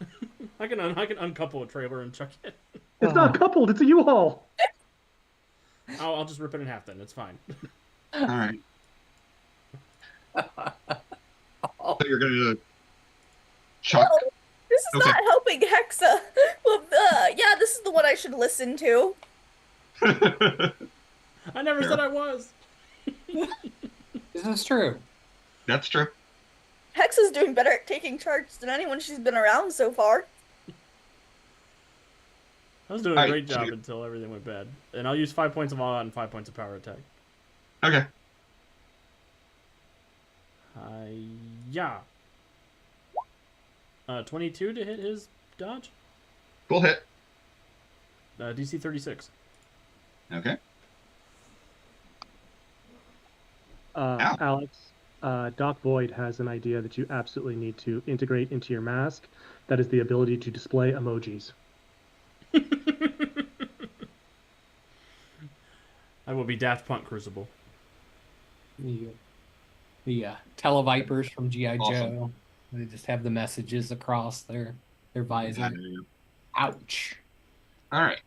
I can uncouple a trailer and chuck it. It's not coupled. It's a U-Haul. I'll just rip it in half then. It's fine. All right. So you're going to chuck. No, this is Okay. not helping Hexa. Well, yeah, this is the one I should listen to. I never Fair. said I was. This is true. That's true. Hex is doing better at taking charge than anyone she's been around so far. I was doing a Alright, great job so- until everything went bad. And I'll use 5 points of all out and 5 points of power attack. Okay. Yeah. 22 to hit his dodge. Full hit. DC 36. Okay. Alex, Doc Void has an idea that you absolutely need to integrate into your mask. That is the ability to display emojis. I will be Daft Punk Crucible. The Televipers from G.I. Awesome. Joe. They just have the messages across their visor. Ouch. All right.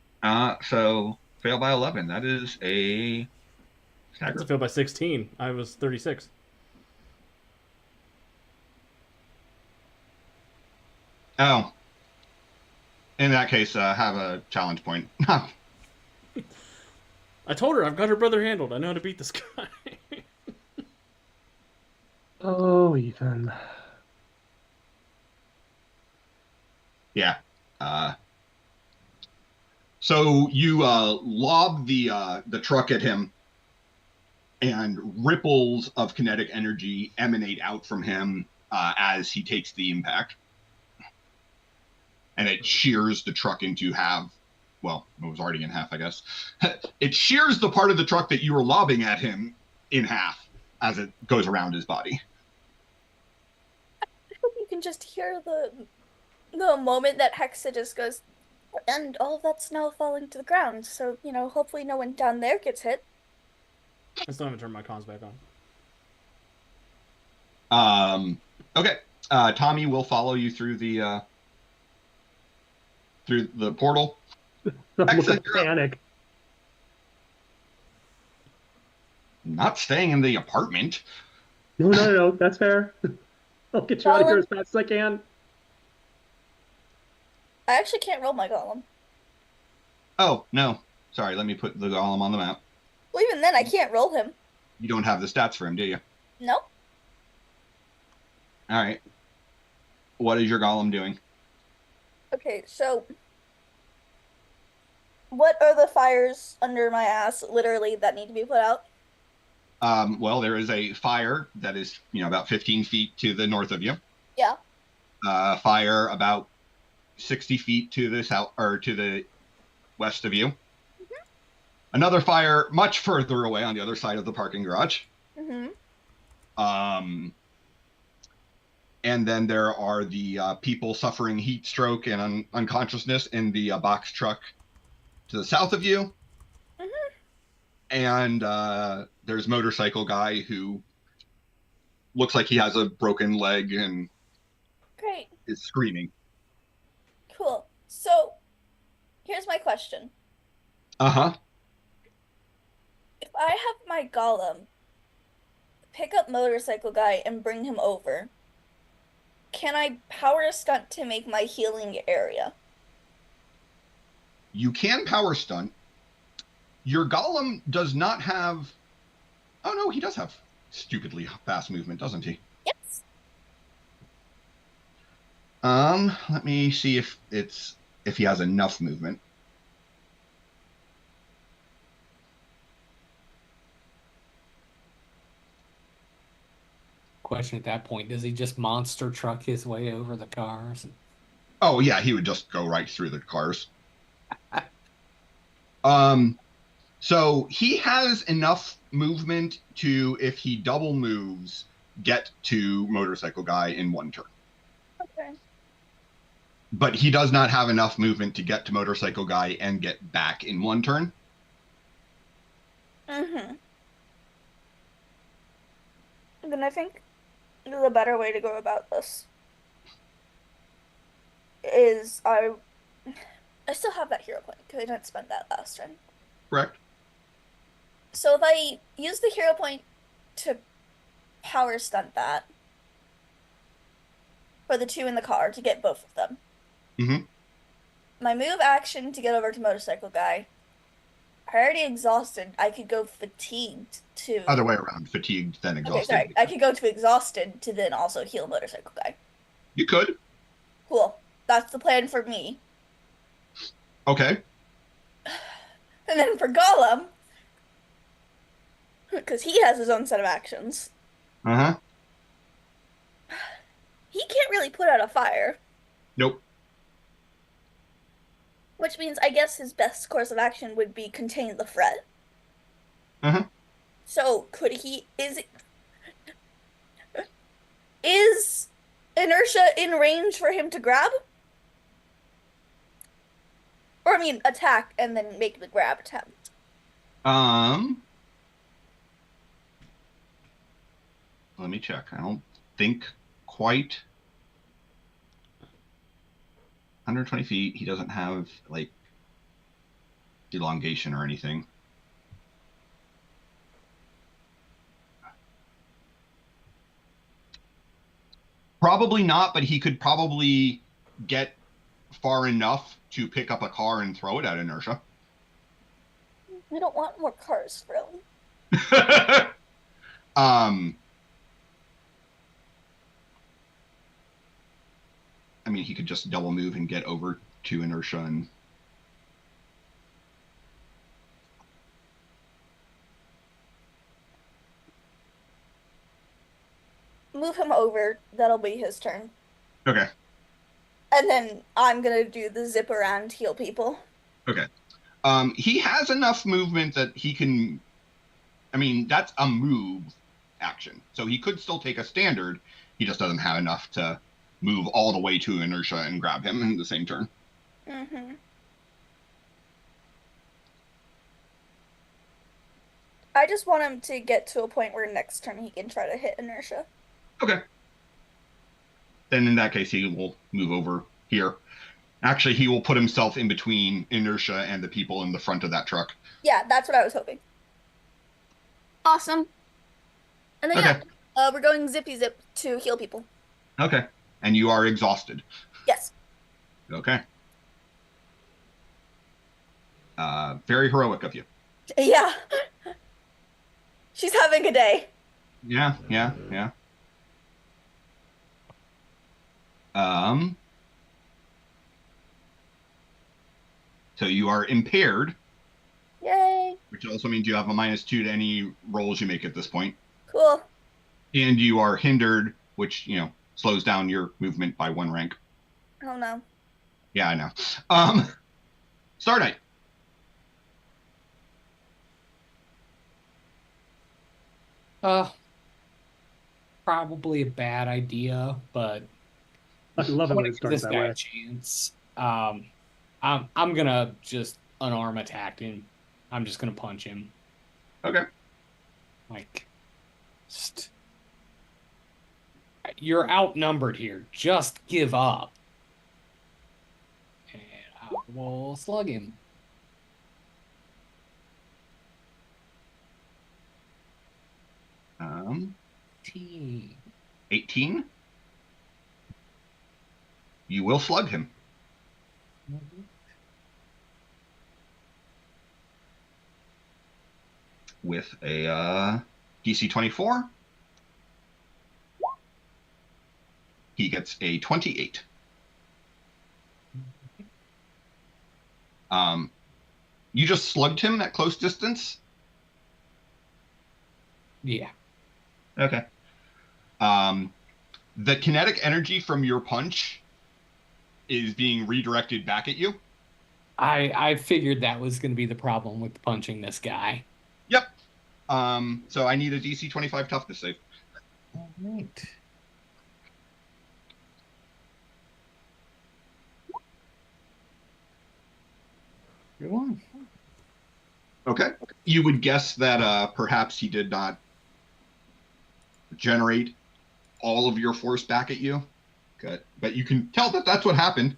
So fail by 11. That is a That's stagger. a fail by 16. I was 36. Oh. In that case, have a challenge point. I told her I've got her brother handled. I know how to beat this guy. Oh, Ethan. Yeah. So you lob the truck at him, and ripples of kinetic energy emanate out from him as he takes the impact. And it shears the truck into half. Well, it was already in half, I guess. It shears the part of the truck that you were lobbing at him in half as it goes around his body. I hope you can just hear the moment that Hexa just goes, and all of that snow falling to the ground. So, hopefully no one down there gets hit. I still haven't turned my comms back on. Okay. Tommy will follow you through the portal. Look at Excellent. the panic. Not staying in the apartment. No. That's fair. I'll get you out of here as fast as I can. I actually can't roll my golem. Oh, no. Sorry, let me put the golem on the map. Well, even then, I can't roll him. You don't have the stats for him, do you? No. All right. What is your golem doing? Okay, so what are the fires under my ass, literally, that need to be put out? Well, there is a fire that is, about 15 feet to the north of you. Yeah. Fire about 60 feet to the south or to the west of you. Mm-hmm. Another fire much further away on the other side of the parking garage. Mm-hmm. And then there are the people suffering heat stroke and unconsciousness in the box truck to the south of you. Mm-hmm. And there's motorcycle guy who looks like he has a broken leg and Great. is screaming. Cool. So, here's my question. Uh-huh. If I have my golem pick up motorcycle guy and bring him over, can I power stunt to make my healing area? You can power stunt. Your golem does not have... Oh, no, he does have stupidly fast movement, doesn't he? Yes. Let me see if he has enough movement. Question at that point, does he just monster truck his way over the cars? Oh, yeah, he would just go right through the cars. So he has enough movement to, if he double moves, get to motorcycle guy in one turn. Okay. But he does not have enough movement to get to motorcycle guy and get back in one turn. Mm-hmm. Then I think the better way to go about this is I still have that hero point because I didn't spend that last turn. Correct. So if I use the hero point to power stunt that for the two in the car to get both of them. Mm-hmm. My move action to get over to motorcycle guy. already exhausted. I could go fatigued to. Other way around, fatigued then Okay, exhausted. sorry. I could go to exhausted to then also heal motorcycle guy. You could. Cool. That's the plan for me. Okay. And then for Gollum, because he has his own set of actions, Uh-huh. he can't really put out a fire. Nope. Which means I guess his best course of action would be contain the threat. Uh-huh. So could he is inertia in range for him to grab? Or I mean attack and then make the grab attempt. Let me check. I don't think quite 120 feet. He doesn't have like elongation or anything. Probably not, but he could probably get far enough to pick up a car and throw it at inertia. We don't want more cars, Phil. I mean, he could just double move and get over to inertia and Move him over. That'll be his turn. okay. And then I'm gonna do the zip around, heal people. Okay. He has enough movement that he can. I mean, that's a move action, so he could still take a standard. He just doesn't have enough to move all the way to inertia and grab him in the same turn. Mm-hmm. I just want him to get to a point where next turn he can try to hit inertia. Okay. Then in that case, he will move over here. Actually, he will put himself in between inertia and the people in the front of that truck. Yeah, that's what I was hoping. Awesome. And then Okay. yeah, we're going zippy zip to heal people. Okay. And you are exhausted. Yes. Okay. Very heroic of you. Yeah. She's having a day. Yeah. So you are impaired, Yay. which also means you have a -2 to any rolls you make at this point. Cool. And you are hindered, which, slows down your movement by 1 rank. Oh no. Yeah, I know. Star Knight. Probably a bad idea, but I love I it want when to it give starts this that guy way. a chance. I'm gonna just unarm attack him. I'm just gonna punch him. Okay. Like, you're outnumbered here. Just give up. And I will slug him. Um, 18. 18. You will slug him. With a DC 24. He gets a 28. You just slugged him at close distance? Yeah. Okay. The kinetic energy from your punch is being redirected back at you. I figured that was going to be the problem with punching this guy. Yep. So I need a DC 25 toughness save. All right. Good one. Okay. You would guess that perhaps he did not generate all of your force back at you. Good. But you can tell that that's what happened.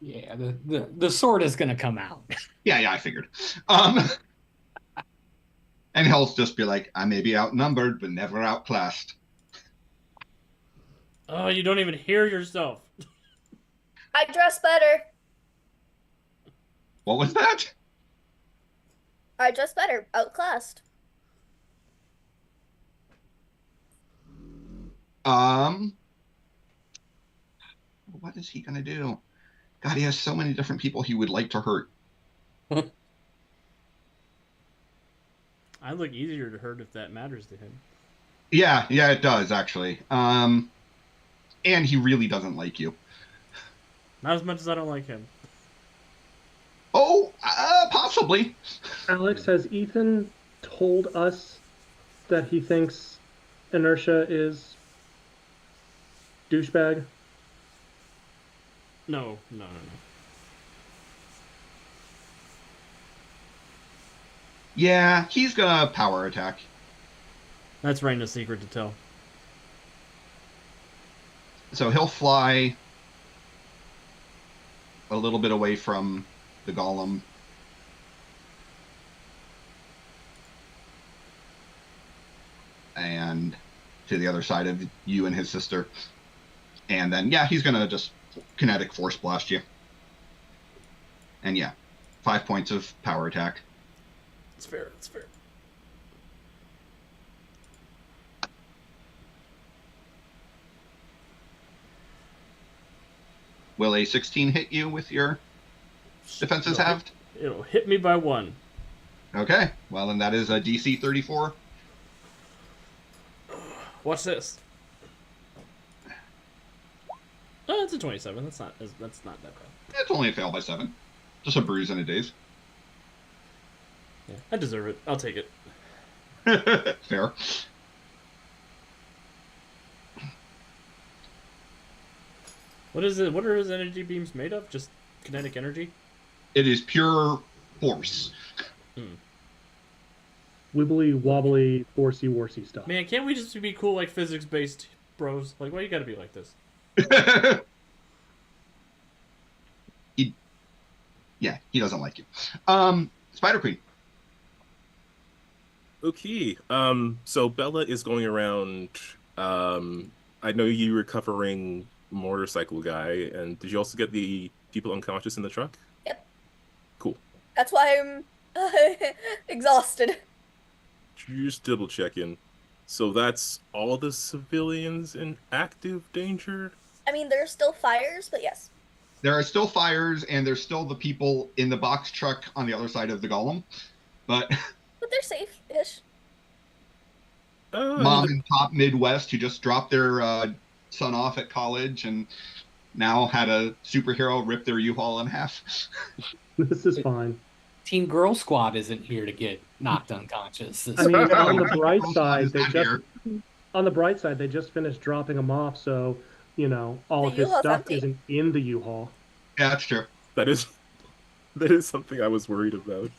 Yeah, the sword is going to come out. Yeah, I figured. And he'll just be like, I may be outnumbered, but never outclassed. Oh, you don't even hear yourself. I dress better. What was that? I dress better. Outclassed. Um, what is he gonna do? God, he has so many different people he would like to hurt. I look easier to hurt if that matters to him. Yeah, it does actually. And he really doesn't like you. Not as much as I don't like him. Oh, possibly. Alex, has Ethan told us that he thinks Inertia is douchebag? No. Yeah, he's gonna power attack. That's Raina's secret to tell. So he'll fly a little bit away from the golem. And to the other side of you and his sister. And then, yeah, he's gonna just kinetic force blast you. And yeah, 5 points of power attack. It's fair. It's fair. Will a 16 hit you with your defenses halved? It'll hit me by 1. Okay, well then that is a DC 34. What's this? Oh, it's a 27. That's not that bad. It's only a fail by 7. Just a bruise and a daze. Yeah, I deserve it. I'll take it. Fair. What is it? What are his energy beams made of? Just kinetic energy? It is pure force. Wibbly wobbly, forcey warsy stuff. Man, can't we just be cool like physics-based bros? Like, why you gotta be like this? he doesn't like you. Spider Queen. Okay. So Bella is going around. I know you were covering motorcycle guy, and did you also get the people unconscious in the truck? Yep. Cool. That's why I'm exhausted. Just double checking. So that's all the civilians in active danger? I mean, there are still fires, but yes. There are still fires, and there's still the people in the box truck on the other side of the golem. But they're safe-ish. Mom and Pop Midwest, who just dropped their son off at college and now had a superhero rip their U-Haul in half. This is fine. Team Girl Squad isn't here to get knocked unconscious. I mean, on the bright side, they just finished dropping him off, so all of his stuff isn't in the U-Haul. Yeah, that's true. That is something I was worried about.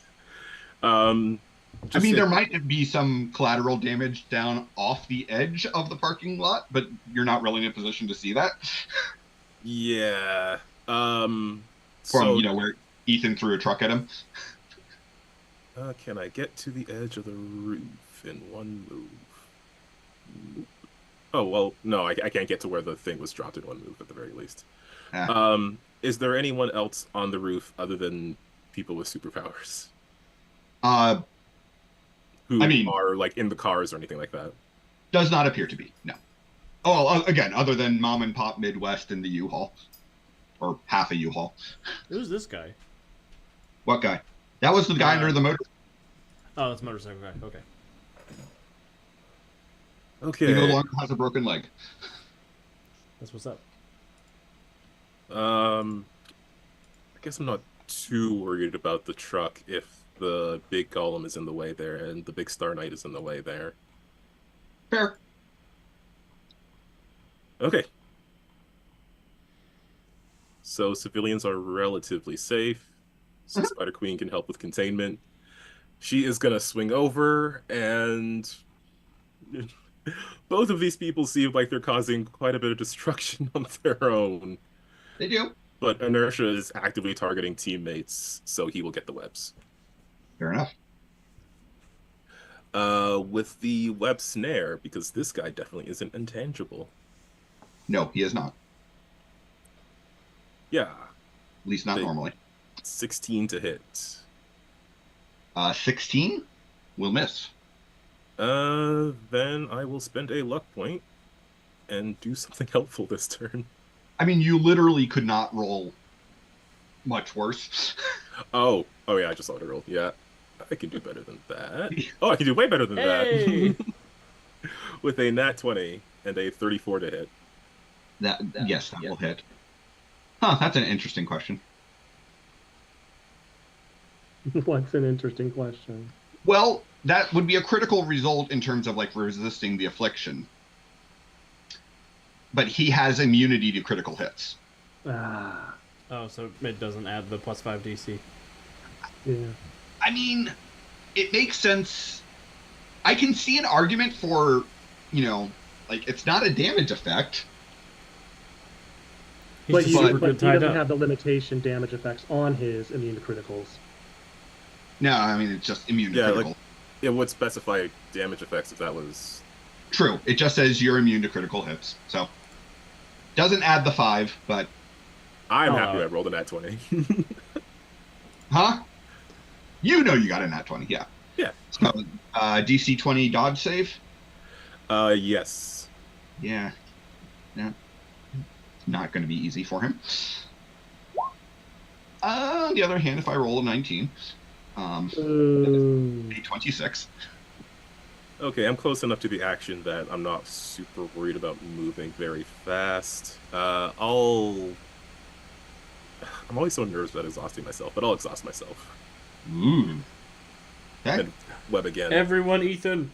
There might be some collateral damage down off the edge of the parking lot, but you're not really in a position to see that. Yeah. From where Ethan threw a truck at him. Can I get to the edge of the roof in one move? Oh, well, no, I can't get to where the thing was dropped in one move, at the very least. Is there anyone else on the roof other than people with superpowers? Who are, like, in the cars or anything like that? Does not appear to be, no. Oh, again, other than Mom and Pop Midwest in the U-Haul. Or half a U-Haul. Who's this guy? What guy? That was the guy under the motor. Oh, that's motorcycle guy. Okay. Okay. He no longer has a broken leg. That's what's up. I guess I'm not too worried about the truck if the big golem is in the way there and the big Star Knight is in the way there. Fair. Okay. So civilians are relatively safe. So Spider Queen can help with containment. She is gonna swing over, and both of these people seem like they're causing quite a bit of destruction on their own. They do. But Inertia is actively targeting teammates, so he will get the webs. Fair enough. With the web snare, because this guy definitely isn't intangible. No, he is not. Yeah, At least not They- normally. 16 to hit. 16 will miss. Then I will spend a luck point and do something helpful this turn. I mean, you literally could not roll much worse. Oh yeah, I just saw it roll. Yeah, I can do better than that. Oh, I can do way better than Hey! that. With a nat 20 and a 34 to hit. Yes, that will hit. Huh, that's an interesting question. What's an interesting question? Well, that would be a critical result in terms of like resisting the affliction. But he has immunity to critical hits. Ah, Oh, so it doesn't add the +5 DC. yeah. I mean, it makes sense. I can see an argument for, like it's not a damage effect. He's But, just you, super but good he tied doesn't up. have the limitation damage effects on his immune to criticals. No, I mean it's just immune to Yeah, critical. It would specify damage effects if that was. True. It just says you're immune to critical hits. So doesn't add the 5, but I'm Oh. happy I rolled a nat 20. huh? You know you got a nat 20, yeah. Yeah. So DC 20 dodge save? Yes. Yeah. Not going to be easy for him. On the other hand, if I roll a 19, Ooh. a 26. Okay, I'm close enough to the action that I'm not super worried about moving very fast. I'm always so nervous about exhausting myself, but I'll exhaust myself. Ooh. Okay. And web again. Everyone, Ethan.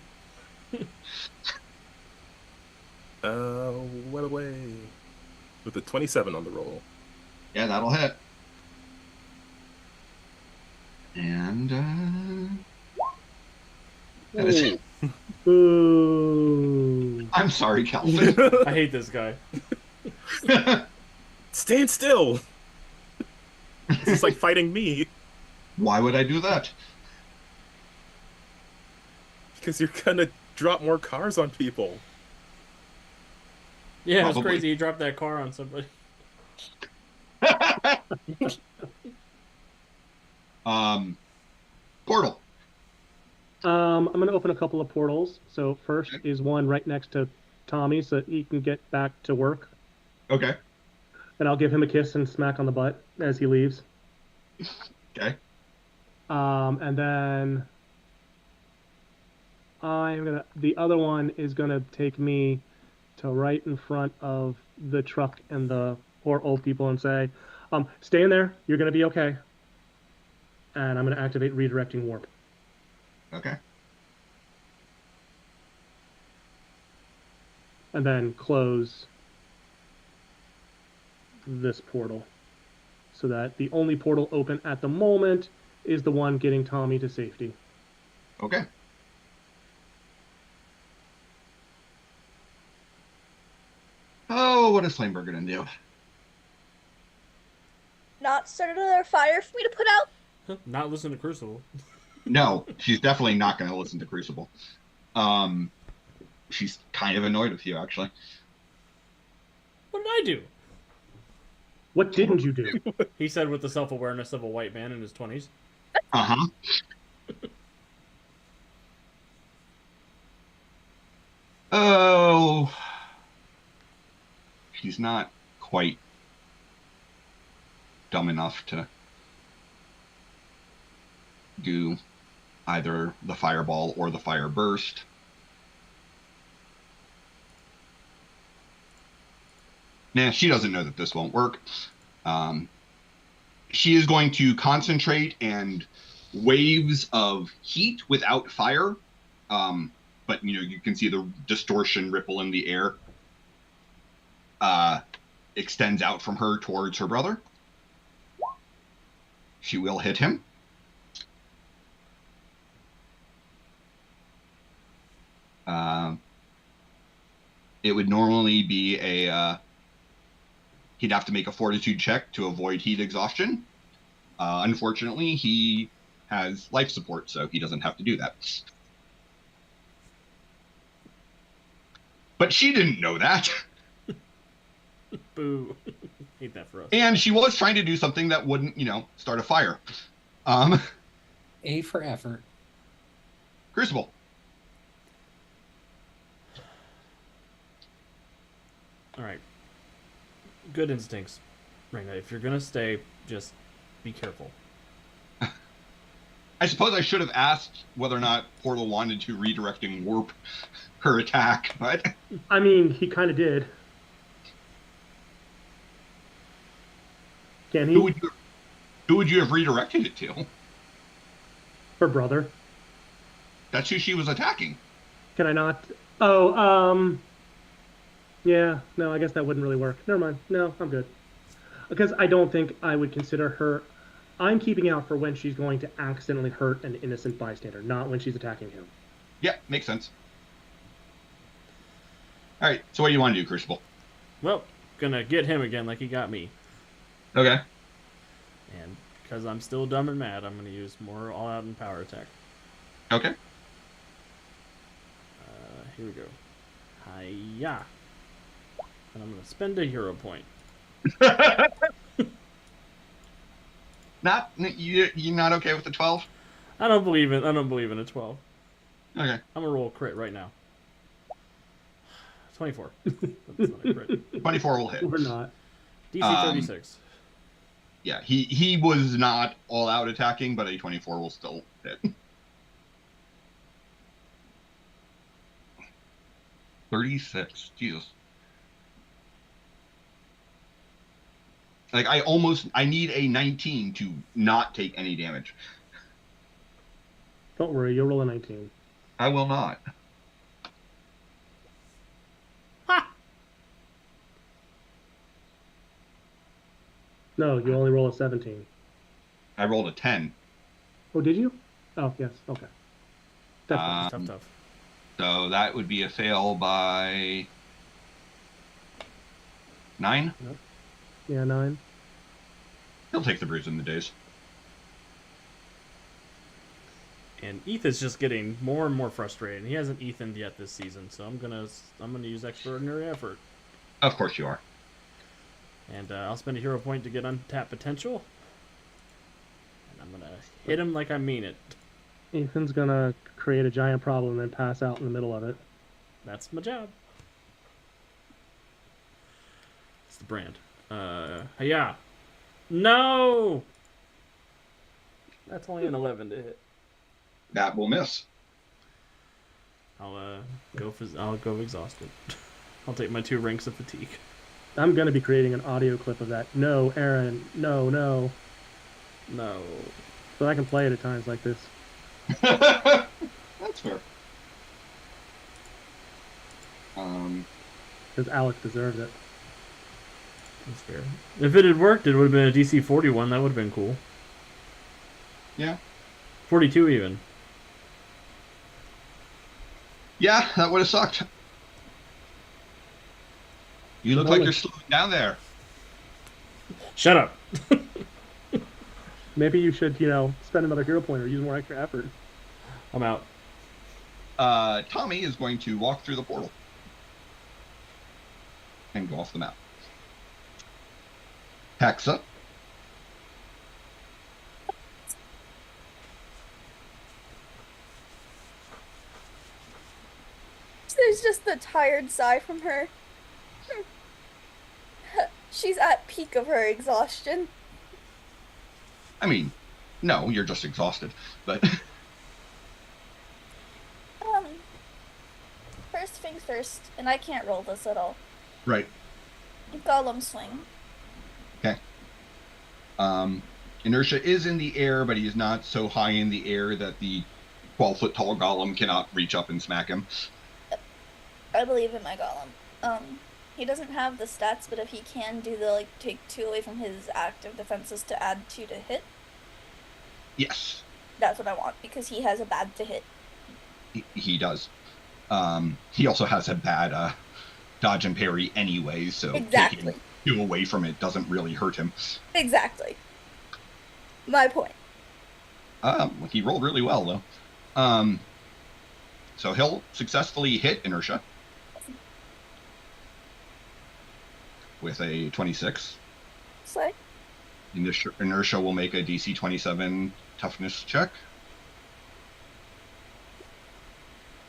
Web away. With a 27 on the roll. Yeah, that'll hit. And that is it. Ooh. I'm sorry, Calvin. I hate this guy. Stand still! It's like fighting me. Why would I do that? Because you're gonna drop more cars on people. Yeah, it was Probably. crazy. He dropped that car on somebody. Portal. I'm going to open a couple of portals. So first is one right next to Tommy so that he can get back to work. Okay. And I'll give him a kiss and smack on the butt as he leaves. Okay. And then the other one is gonna take me to right in front of the truck and the poor old people and say, stay in there, you're gonna be okay. And I'm gonna activate redirecting warp. Okay. And then close this portal. So that the only portal open at the moment is the one getting Tommy to safety. Okay. Oh, what is Flameberg gonna do? Not start another fire for me to put out? Not listen to Crucible. No, she's definitely not gonna listen to Crucible. She's kind of annoyed with you, actually. What did I do? What didn't you do? He said with the self-awareness of a white man in his 20s. Uh-huh. Oh, she's not quite dumb enough to do either the fireball or the fire burst. Nah, she doesn't know that this won't work. She is going to concentrate, and waves of heat without fire, but you can see the distortion ripple in the air, extends out from her towards her brother. She will hit him. It would normally be he'd have to make a fortitude check to avoid heat exhaustion. Unfortunately, he has life support, so he doesn't have to do that. But she didn't know that. Boo. Hate that for us. And she was trying to do something that wouldn't, start a fire. A for effort. Crucible. All right. Good instincts, Reyna. If you're gonna stay, just be careful. I suppose I should have asked whether or not Portal wanted to redirect and warp her attack, but I mean, he kind of did. Can he? who would you have redirected it to? Her brother. That's who she was attacking. Can I not? Oh, yeah, no, I guess that wouldn't really work. Never mind. No, I'm good. Because I don't think I would consider her. I'm keeping out for when she's going to accidentally hurt an innocent bystander, not when she's attacking him. Yeah, makes sense. All right, so what do you want to do, Crucible? Well, gonna get him again like he got me. Okay. And because I'm still dumb and mad, I'm gonna use more all-out and power attack. Okay. Here we go. Hiya. And I'm gonna spend a hero point. You're not okay with the 12? I don't believe in a 12. Okay. I'm gonna roll a crit right now. 24. That's not a crit. 24 will hit. Or not. DC 36. Yeah, he was not all out attacking, but a 24 will still hit. 36. Jesus. Like, I need a 19 to not take any damage. Don't worry, you'll roll a 19. I will not. Ha! No, you only roll a 17. I rolled a 10. Oh, did you? Oh, yes. Okay. That's fine. Tough. So that would be a fail by 9. Yeah, 9. He'll take the bruise in the days. And Ethan's just getting more and more frustrated. He hasn't Ethaned yet this season, so I'm gonna use extraordinary effort. Of course you are. And I'll spend a hero point to get untapped potential. And I'm gonna hit him like I mean it. Ethan's gonna create a giant problem and then pass out in the middle of it. That's my job. It's the brand. Yeah. No! That's only an 11 to hit. That will miss. I'll go exhausted. I'll take my 2 ranks of fatigue. I'm gonna be creating an audio clip of that. No, Aaron. No. No. So I can play it at times like this. That's fair. Because Alex deserves it. That's fair. If it had worked, it would have been a DC 41. That would have been cool. Yeah. 42 even. Yeah, that would have sucked. You look like you're slowing down there. Shut up. Maybe you should, spend another hero point or use more extra effort. I'm out. Tommy is going to walk through the portal and go off the map. Hexa. There's just the tired sigh from her. She's at peak of her exhaustion. I mean, no, you're just exhausted, but First things first, and I can't roll this at all. right. Golem swing. Okay. Inertia is in the air, but he is not so high in the air that the 12-foot tall golem cannot reach up and smack him. I believe in my golem. He doesn't have the stats, but if he can do the take 2 away from his active defenses to add 2 to hit, Yes, that's what I want because he has a bad to hit. he does. He also has a bad dodge and parry anyway, so Exactly. taking 2 away from it doesn't really hurt him. Exactly. My point. He rolled really well though. So he'll successfully hit Inertia with a 26. Slay. Inertia will make a DC 27 toughness check,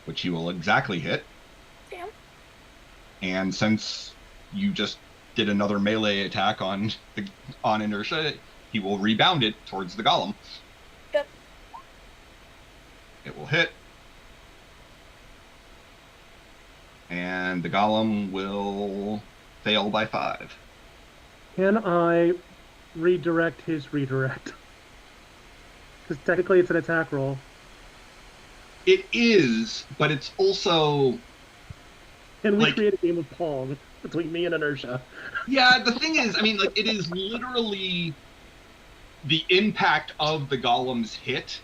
which he will exactly hit. Damn. And since you just did another melee attack on Inertia, he will rebound it towards the golem. Yep. It will hit. And the golem will fail by 5. Can I redirect his redirect? Because technically it's an attack roll. It is, but it's also... Can we Like- create a game of Pong between me and Inertia? Yeah, the thing is, I mean, like, it is literally the impact of the golem's hit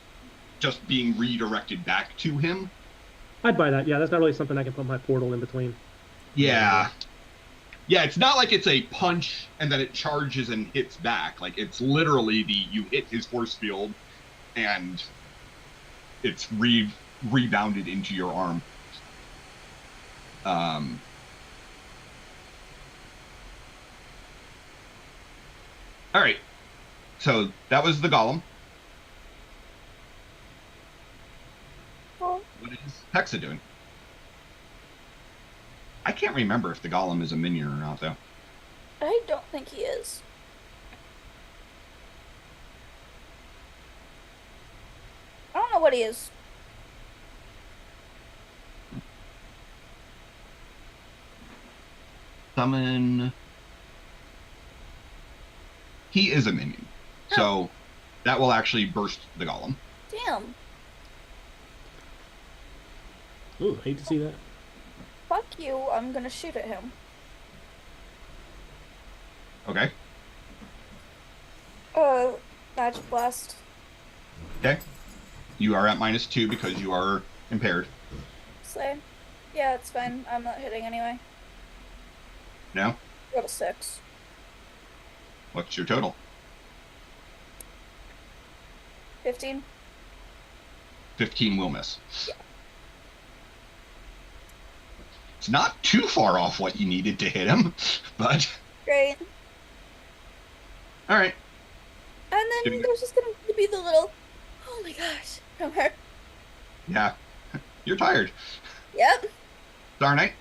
just being redirected back to him. I'd buy that. Yeah, that's not really something I can put my portal in between. Yeah. Yeah, it's not like it's a punch and then it charges and hits back. Like, it's literally you hit his force field and it's rebounded into your arm. All right. So that was the golem. Well, What is Hexa doing? I can't remember if the golem is a minion or not, though. I don't think he is. I don't know what he is. Summon. He is a minion. So that will actually burst the golem. Damn. Ooh, hate to see that. Fuck you. I'm gonna shoot at him. Okay. Magic Blast. Okay. You are at -2 because you are impaired. Slay. Yeah, it's fine. I'm not hitting anyway. No? Got a 6. What's your total? 15. 15 will miss. Yeah. It's not too far off what you needed to hit him, but Great. all right. And then Didn't- there's just gonna be the little, oh my gosh, from her. Yeah. You're tired. Yep. Darn it.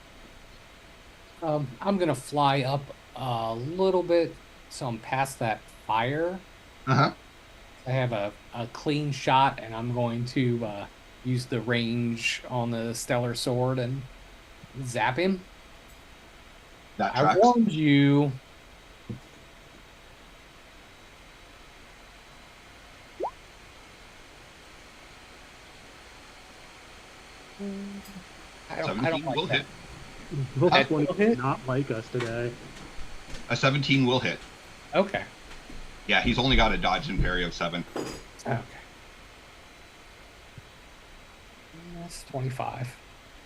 I'm gonna fly up a little bit, so I'm past that fire. Uh-huh. I have a clean shot, and I'm going to use the range on the Stellar Sword and zap him. That I tracks. warned you. I don't 17 like will that. hit. Roll Okay. 20 Okay. did not like us today. A 17 will hit. Okay. Yeah, he's only got a dodge and parry of 7. Okay. That's 25.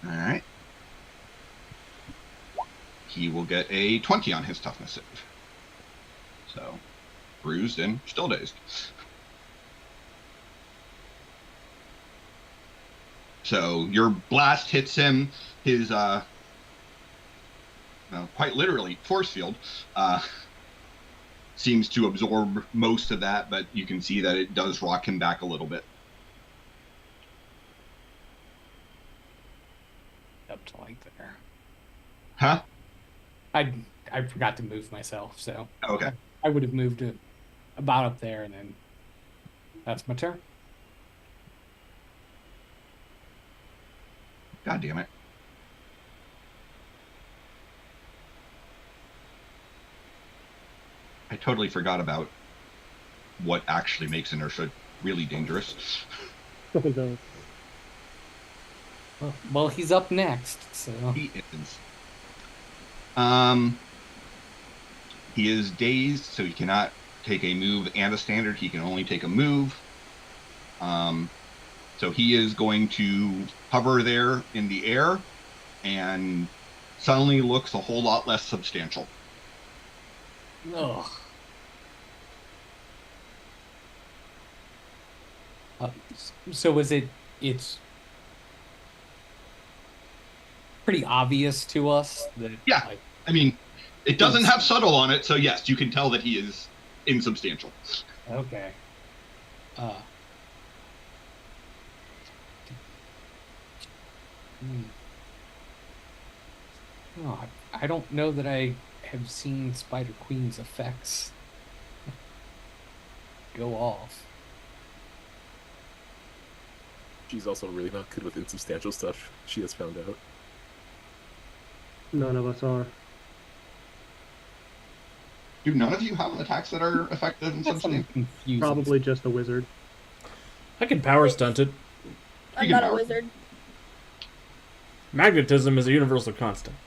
All right. He will get a 20 on his toughness save. So, bruised and still dazed. So your blast hits him. His well, quite literally force field seems to absorb most of that, but you can see that it does rock him back a little bit. Up to like there. Huh? I forgot to move myself, so Okay. I would have moved it about up there, and then that's my turn. God damn it. I totally forgot about what actually makes inertia really dangerous. Oh, no. Well, he's up next, so He is. He is dazed, so he cannot take a move and a standard. He can only take a move. So he is going to hover there in the air and suddenly looks a whole lot less substantial. ugh. So is it? It's pretty obvious to us that Yeah. like, I mean, It doesn't have subtle on it, so yes, you can tell that he is insubstantial. Okay. Oh, I don't know that I have seen Spider Queen's effects go off. She's also really not good with insubstantial stuff, she has found out. None of us are. Do none of you have attacks that are effective in That's substance? confusing. Probably just the wizard. I can power stunt it. I'm You not can a power. wizard. Magnetism is a universal constant.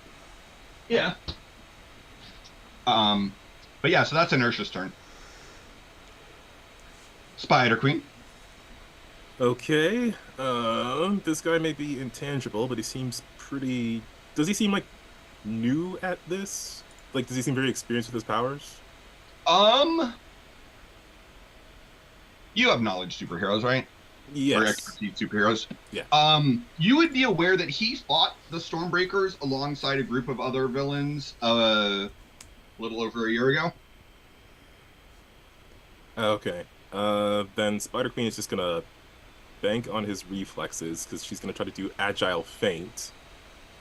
Yeah. But yeah, so that's Inertia's turn. Spider Queen. Okay. This guy may be intangible, but he seems pretty. Does he seem like new at this? Like, does he seem very experienced with his powers? You have knowledge superheroes, right? Or Yes. expertise superheroes. Yeah. You would be aware that he fought the Stormbreakers alongside a group of other villains a little over a year ago. Okay. Then Spider Queen is just gonna bank on his reflexes because she's gonna try to do agile feint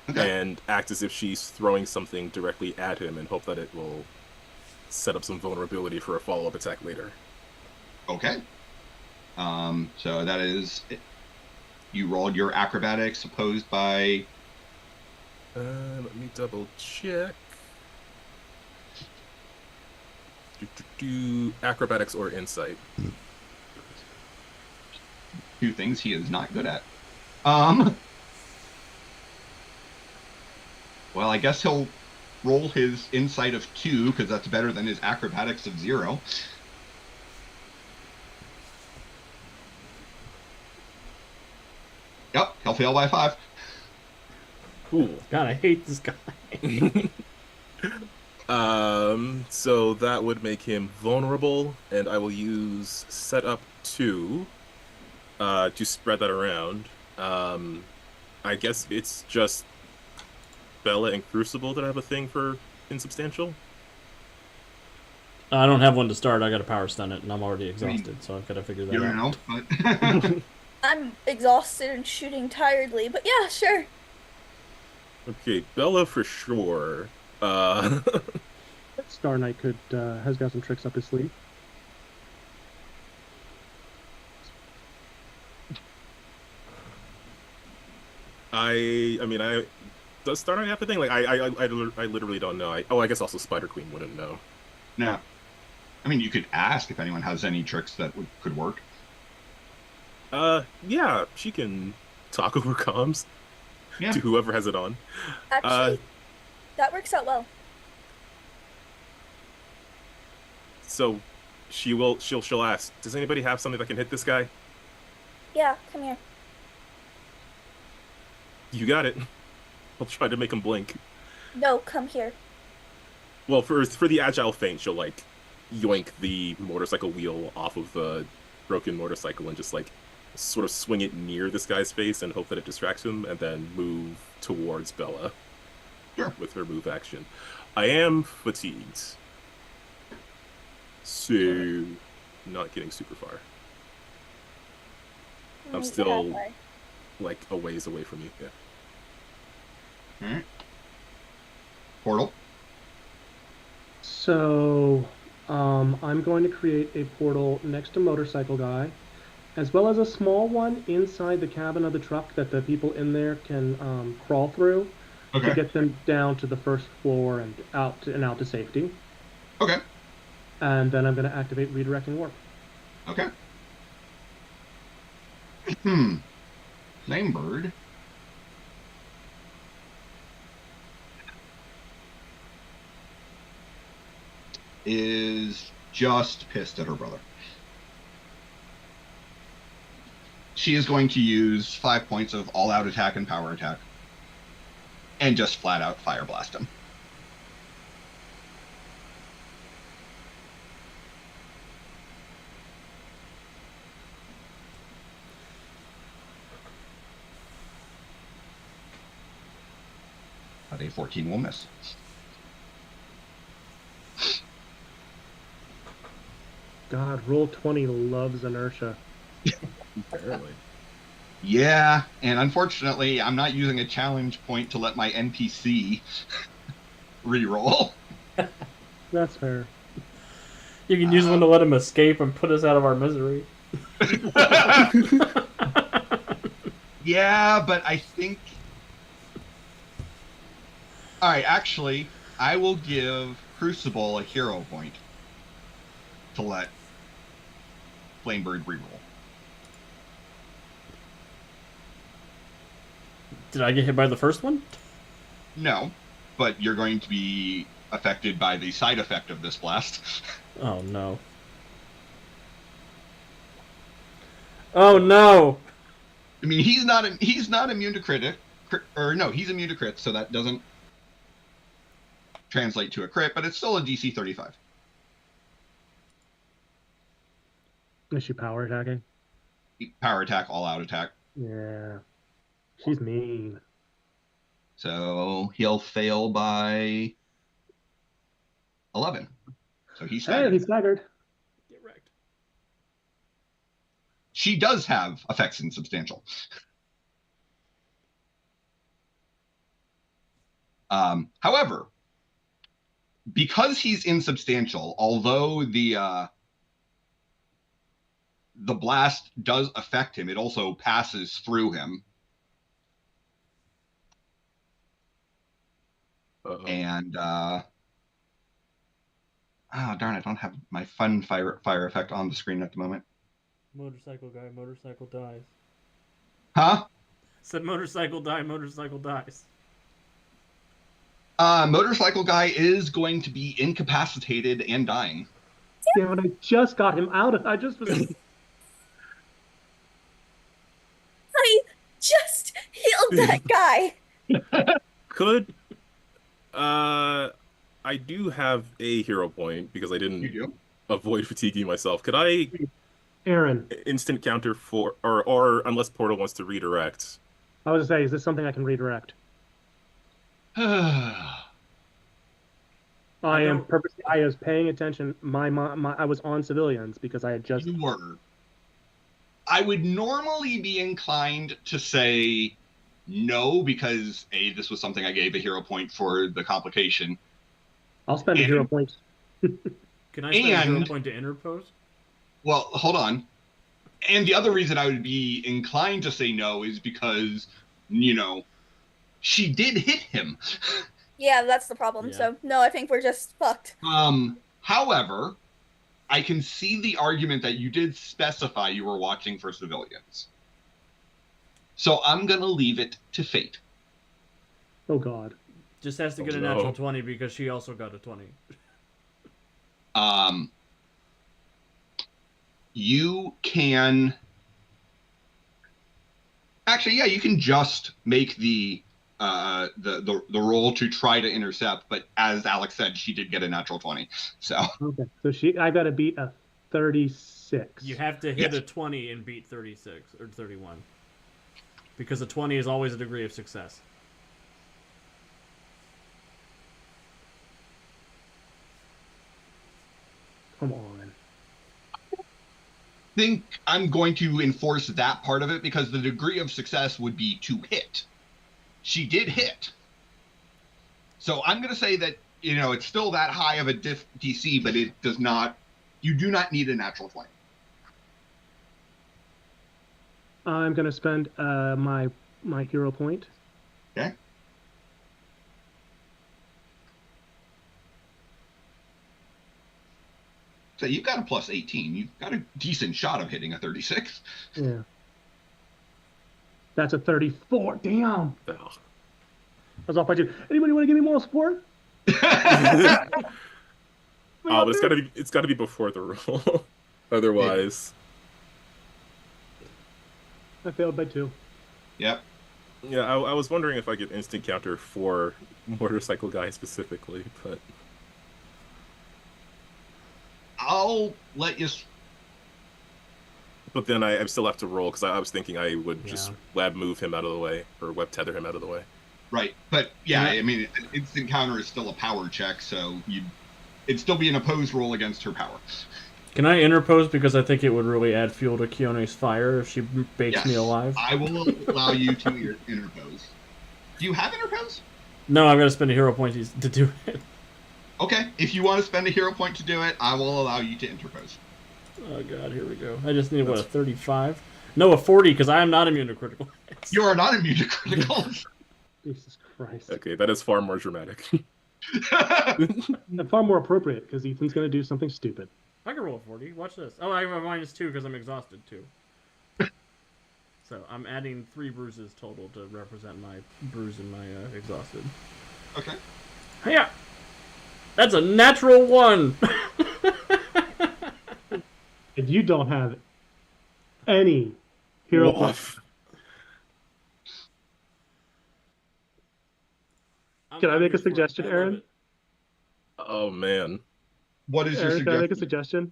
Okay. and act as if she's throwing something directly at him and hope that it will set up some vulnerability for a follow-up attack later. Okay. So that is it. You rolled your acrobatics opposed by Let me double check. Acrobatics or insight. two things he is not good at. Well, I guess he'll roll his insight of 2 because that's better than his acrobatics of 0. Yep, he'll fail by 5. Cool. God, I hate this guy. So that would make him vulnerable, and I will use set up 2 to spread that around. I guess it's just Bella and Crucible that have a thing for insubstantial. I don't have one to start. I got to power stun it, and I'm already exhausted, so I've got to figure that You out. don't know, but I'm exhausted and shooting tiredly, but yeah, sure. Okay, Bella for sure. Star Knight has got some tricks up his sleeve. I mean, does Star Knight have the thing? Like, I literally don't know. I guess also Spider Queen wouldn't know. no. I mean, you could ask if anyone has any tricks that could work. Yeah, she can talk over comms Yeah. to whoever has it on. Actually, that works out well. So she'll ask, does anybody have something that can hit this guy? Yeah, come here. You got it. I'll try to make him blink. No, come here. Well, for the agile feint, she'll like yoink the motorcycle wheel off of the broken motorcycle and just like sort of swing it near this guy's face and hope that it distracts him, and then move towards Bella. Sure. With her move action. I am fatigued, so not getting super far. I'm Mm, still yeah, bye. like a ways away from you. Yeah. All right. Portal. So, I'm going to create a portal next to Motorcycle Guy, as well as a small one inside the cabin of the truck that the people in there can crawl through to Okay. get them down to the first floor and out to safety. Okay. And then I'm going to activate Redirecting Warp. Okay. Flamebird. Is just pissed at her brother. She is going to use 5 points of all-out attack and power attack, and just flat out fire blast him. But a 14 will miss. God, roll 20 loves inertia. Apparently. Yeah, and unfortunately, I'm not using a challenge point to let my NPC reroll. That's fair. You can use one to let him escape and put us out of our misery. Yeah, but I think... Alright, actually, I will give Crucible a hero point to let Flamebird reroll. Did I get hit by the first one? No, but you're going to be affected by the side effect of this blast. Oh no. Oh no! I mean, he's not immune to crit, or no, he's immune to crit, so that doesn't translate to a crit, but it's still a DC 35. Is she power attacking? Power attack, all out attack. Yeah. She's mean. So he'll fail by 11. So he's Hey, staggered. he's staggered. Get wrecked. She does have effects in substantial. However, because he's insubstantial, although the blast does affect him, it also passes through him. Uh-oh. And oh darn, I don't have my fun fire effect on the screen at the moment. Motorcycle guy, motorcycle dies. Huh? Said motorcycle die, motorcycle dies. Motorcycle guy is going to be incapacitated and dying. Damn it, I just got him out of... I just was... I just healed that guy. Could I do have a hero point because I You didn't do? avoid fatiguing myself. Could I Aaron, instant counter for or unless Portal wants to redirect? I was gonna say, is this something I can redirect? I am purposely... I was paying attention. I was on civilians because I had just... You were. I would normally be inclined to say no, because A, this was something I gave a hero point for the complication. I'll spend a hero point. Can I spend a hero And- point to interpose? Well, hold on. And the other reason I would be inclined to say no is because, you know, she did hit him. Yeah, that's the problem. Yeah. So, no, I think we're just fucked. However, I can see the argument that you did specify you were watching for civilians. So I'm going to leave it to fate. Oh, God. Just has to get a no. natural 20 because she also got a 20. You can... Actually, yeah, you can just make the roll to try to intercept, but as Alex said, she did get a natural 20. So Okay. So I got to beat a 36. You have to hit Yes. a 20 and beat 36 or 31. Because a 20 is always a degree of success. Come on. think I'm going to enforce that part of it because the degree of success would be to hit. She did hit. So I'm going to say that, you know, it's still that high of a DC, but it does not, you do not need a natural 20. I'm going to spend my hero point. Okay. So you've got a plus 18. You've got a decent shot of hitting a 36. Yeah. That's a 34. Damn. Oh. I was off by 2. Anybody want to give me moral support? Oh, but it's gotta be before the roll. Otherwise. I failed by 2. Yep. Yeah, I was wondering if I could instant counter for motorcycle guy specifically, but I'll let you. but then I still have to roll because I was thinking I would just Yeah. web move him out of the way or web tether him out of the way. Right. But yeah, Yeah. I mean, an instant counter is still a power check, so it'd still be an opposed roll against her power. Can I interpose because I think it would really add fuel to Kione's fire if she bakes me Yes, alive? I will allow you to interpose. Do you have interpose? No, I've got to spend a hero point to do it. Okay, if you want to spend a hero point to do it, I will allow you to interpose. Oh god, here we go. I just need, what, a 35? No, a 40, because I am not immune to critical hits. You are not immune to criticals. Jesus Christ. Okay, that is far more dramatic. And far more appropriate because Ethan's going to do something stupid. I can roll a 40. Watch this. Oh, I have a -2 because I'm exhausted, too. So I'm adding 3 bruises total to represent my bruise and my exhausted. Okay. Hiya! That's a natural 1! And you don't have any hero points. Woof. Can I make a suggestion, Aaron? Oh man. What is your Aaron, can I make a suggestion? suggestion?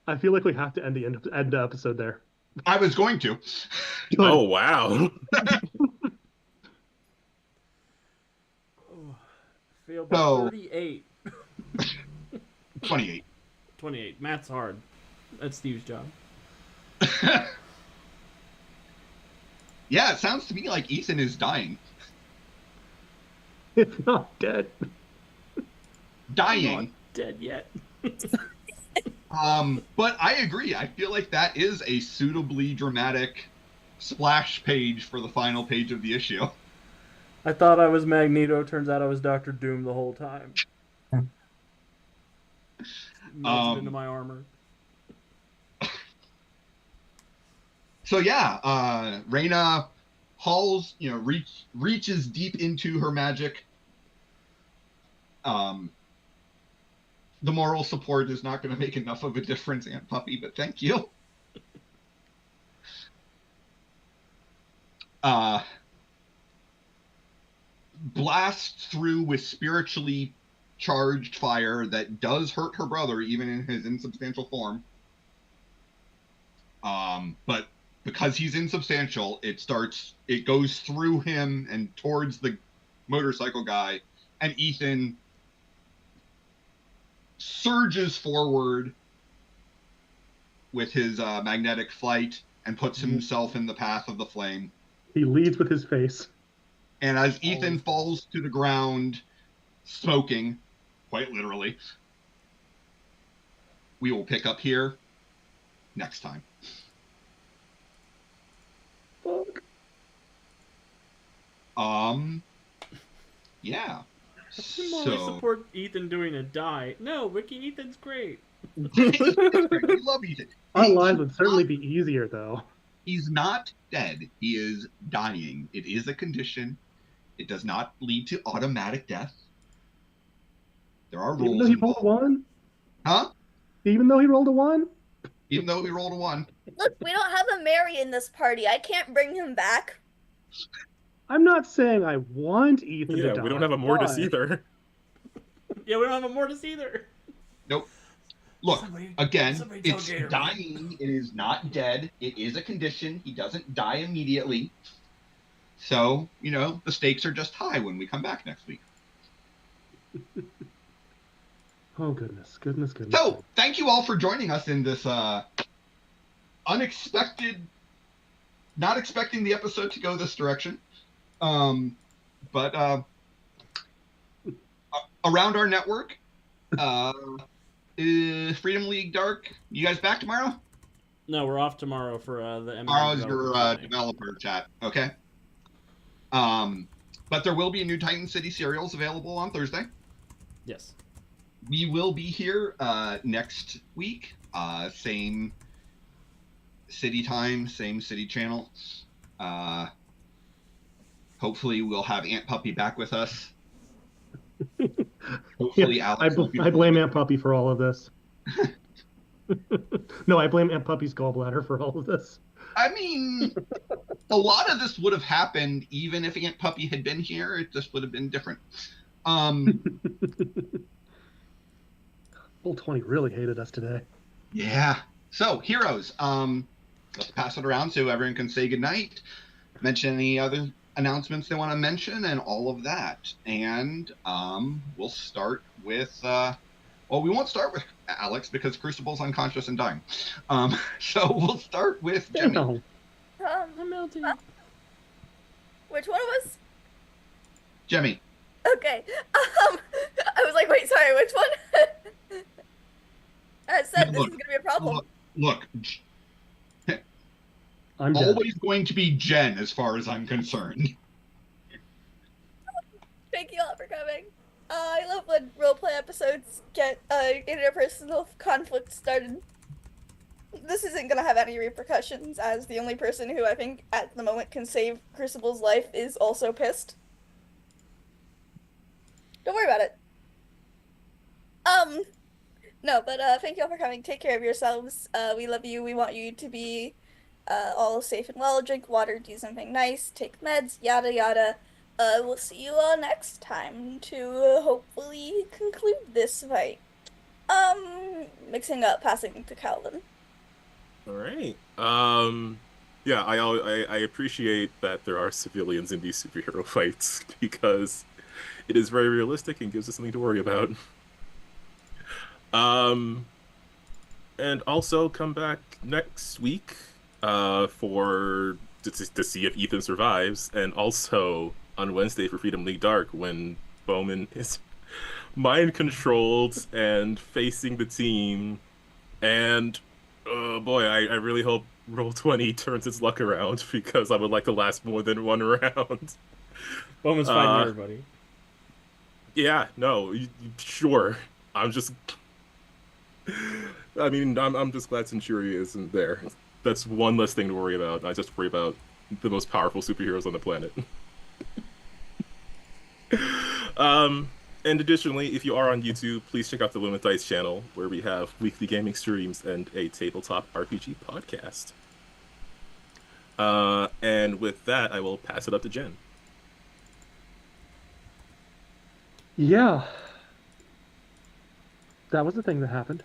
I feel like we have to end the episode there. I was going to. Oh wow. Failed by So- 38. 28. 28. Math's hard. That's Steve's job. Yeah, it sounds to me like Ethan is dying. It's not dead. Dying. Not dead yet. But I agree. I feel like that is a suitably dramatic splash page for the final page of the issue. I thought I was Magneto. Turns out I was Doctor Doom the whole time. Melted into my armor. So yeah, Reyna hauls, reaches deep into her magic. The moral support is not going to make enough of a difference, Aunt Puppy, but thank you. Blasts through with spiritually charged fire that does hurt her brother, even in his insubstantial form. But because he's insubstantial, it goes through him and towards the motorcycle guy, and Ethan surges forward with his magnetic flight and puts himself in the path of the flame. He leads with his face. And as Ethan falls to the ground, smoking, quite literally, we will pick up here next time. Fuck. Yeah. More we support Ethan doing a die. No, Wiki Ethan's great. We love Ethan. Our lives would certainly be easier, though. He's not dead. He is dying. It is a condition. It does not lead to automatic death. There are Even rules though he rolled a involved. 1? Huh? Even though he rolled a 1? Even though he rolled a 1. Look, we don't have a Mary in this party. I can't bring him back. I'm not saying I want Ethan to Yeah, die. we don't have a Mortis but- either. Yeah, we don't have a Mortis either. Nope. Look, again, somebody tell it's Gator. dying. It is not dead. It is a condition. He doesn't die immediately. So, the stakes are just high when we come back next week. Oh, goodness. So, thank you all for joining us in this unexpected, not expecting the episode to go this direction. But around our network, Freedom League Dark, you guys back tomorrow? No, we're off tomorrow for the MMA Tomorrow's your developer thing. developer chat, okay? But there will be a new Titan City serials available on Thursday. Yes. We will be here next week. Same city time, same city channel. Hopefully we'll have Aunt Puppy back with us. Hopefully Yeah, Alex will be I blame Aunt Puppy for all of this. No, I blame Aunt Puppy's gallbladder for all of this. I mean, a lot of this would have happened even if Aunt Puppy had been here. It just would have been different. Bull 20 really hated us today. Yeah. So, heroes. Let's pass it around so everyone can say goodnight, mention any other announcements they want to mention, and all of that. And we'll start with Well, we won't start with Alex because Crucible's unconscious and dying. So we'll start with Jimmy. No. I'm melting. Which one of us? Jimmy. Okay. I was like, wait, sorry, which one? I said this Look, is gonna be a problem. Look, I'm dead. always going to be Jen as far as I'm concerned. Thank you all for coming. I love when roleplay episodes get interpersonal conflict started. This isn't gonna have any repercussions, as the only person who I think at the moment can save Crucible's life is also pissed. Don't worry about it. No, but thank you all for coming. Take care of yourselves. We love you. We want you to be all safe and well. Drink water, do something nice, take meds, yada yada. We'll see you all next time to hopefully conclude this fight. Mixing up, passing to Calvin. All right. Yeah, I appreciate that there are civilians in these superhero fights because it is very realistic and gives us something to worry about. And also come back next week to see if Ethan survives, and also on Wednesday for Freedom League Dark when Bowman is mind controlled and facing the team. And oh boy, I really hope Roll20 turns its luck around because I would like to last more than one round. Bowman's fighting everybody. Yeah, no, sure. I'm just glad Centuria isn't there. That's one less thing to worry about. I just worry about the most powerful superheroes on the planet. And additionally, if you are on YouTube, please check out the Lumentice channel, where we have weekly gaming streams and a tabletop RPG podcast. And with that, I will pass it up to Jen. Yeah. That was the thing that happened.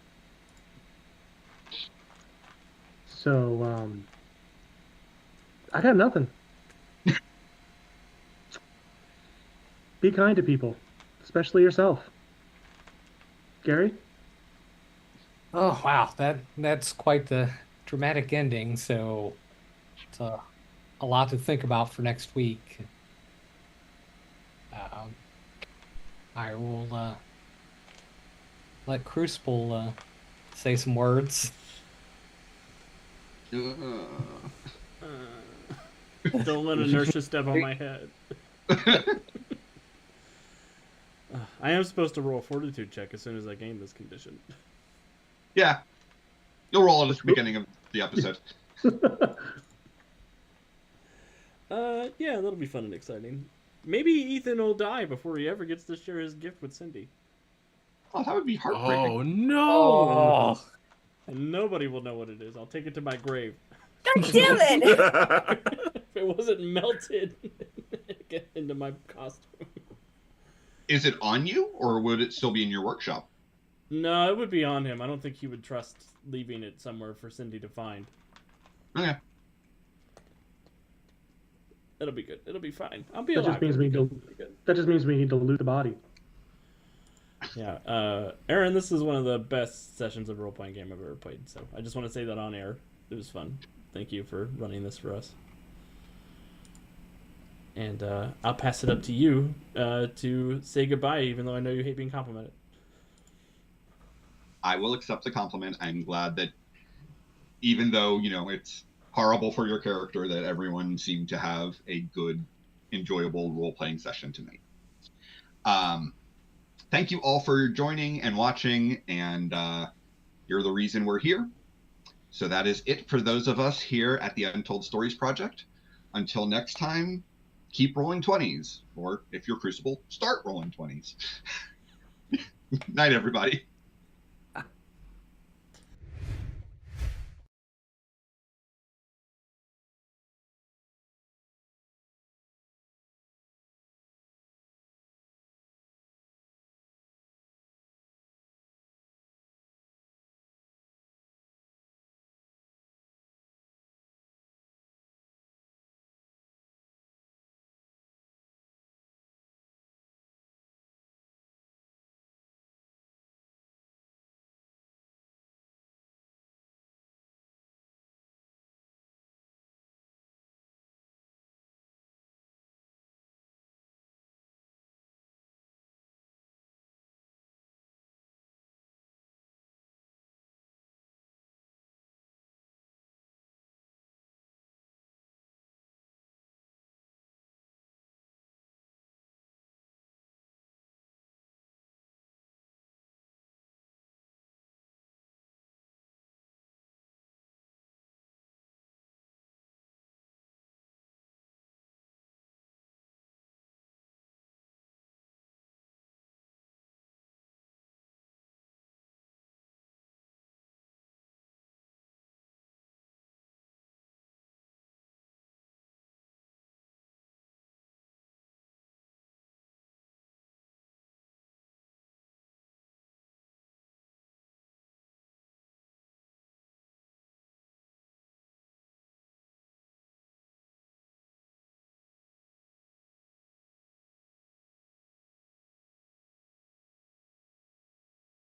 So, I got nothing. Be kind to people, especially yourself. Gary? Oh wow, that's quite the dramatic ending. So it's a lot to think about for next week. I will let Crucible say some words. Don't let inertia step on my head. I am supposed to roll a fortitude check as soon as I gain this condition. Yeah. You'll roll it at the beginning of the episode. Yeah, that'll be fun and exciting. Maybe Ethan will die before he ever gets to share his gift with Cindy. Oh, that would be heartbreaking. Oh no! Oh. And nobody will know what it is. I'll take it to my grave. God damn it! If it wasn't melted into my costume. Is it on you, or would it still be in your workshop? No, it would be on him. I don't think he would trust leaving it somewhere for Cindy to find. Okay. It'll be good. It'll be fine. I'll be That alive. just means we need to loot the body. Yeah. Aaron, this is one of the best sessions of role-playing game I've ever played, so I just want to say that on air. It was fun. Thank you for running this for us. And I'll pass it up to you to say goodbye, even though I know you hate being complimented. I will accept the compliment. I'm glad that even though, it's horrible for your character, that everyone seemed to have a good, enjoyable role-playing session tonight. Thank you all for joining and watching, and you're the reason we're here. So that is it for those of us here at the Untold Stories Project. Until next time, keep rolling 20s, or if you're Crucible, start rolling 20s. Night, everybody.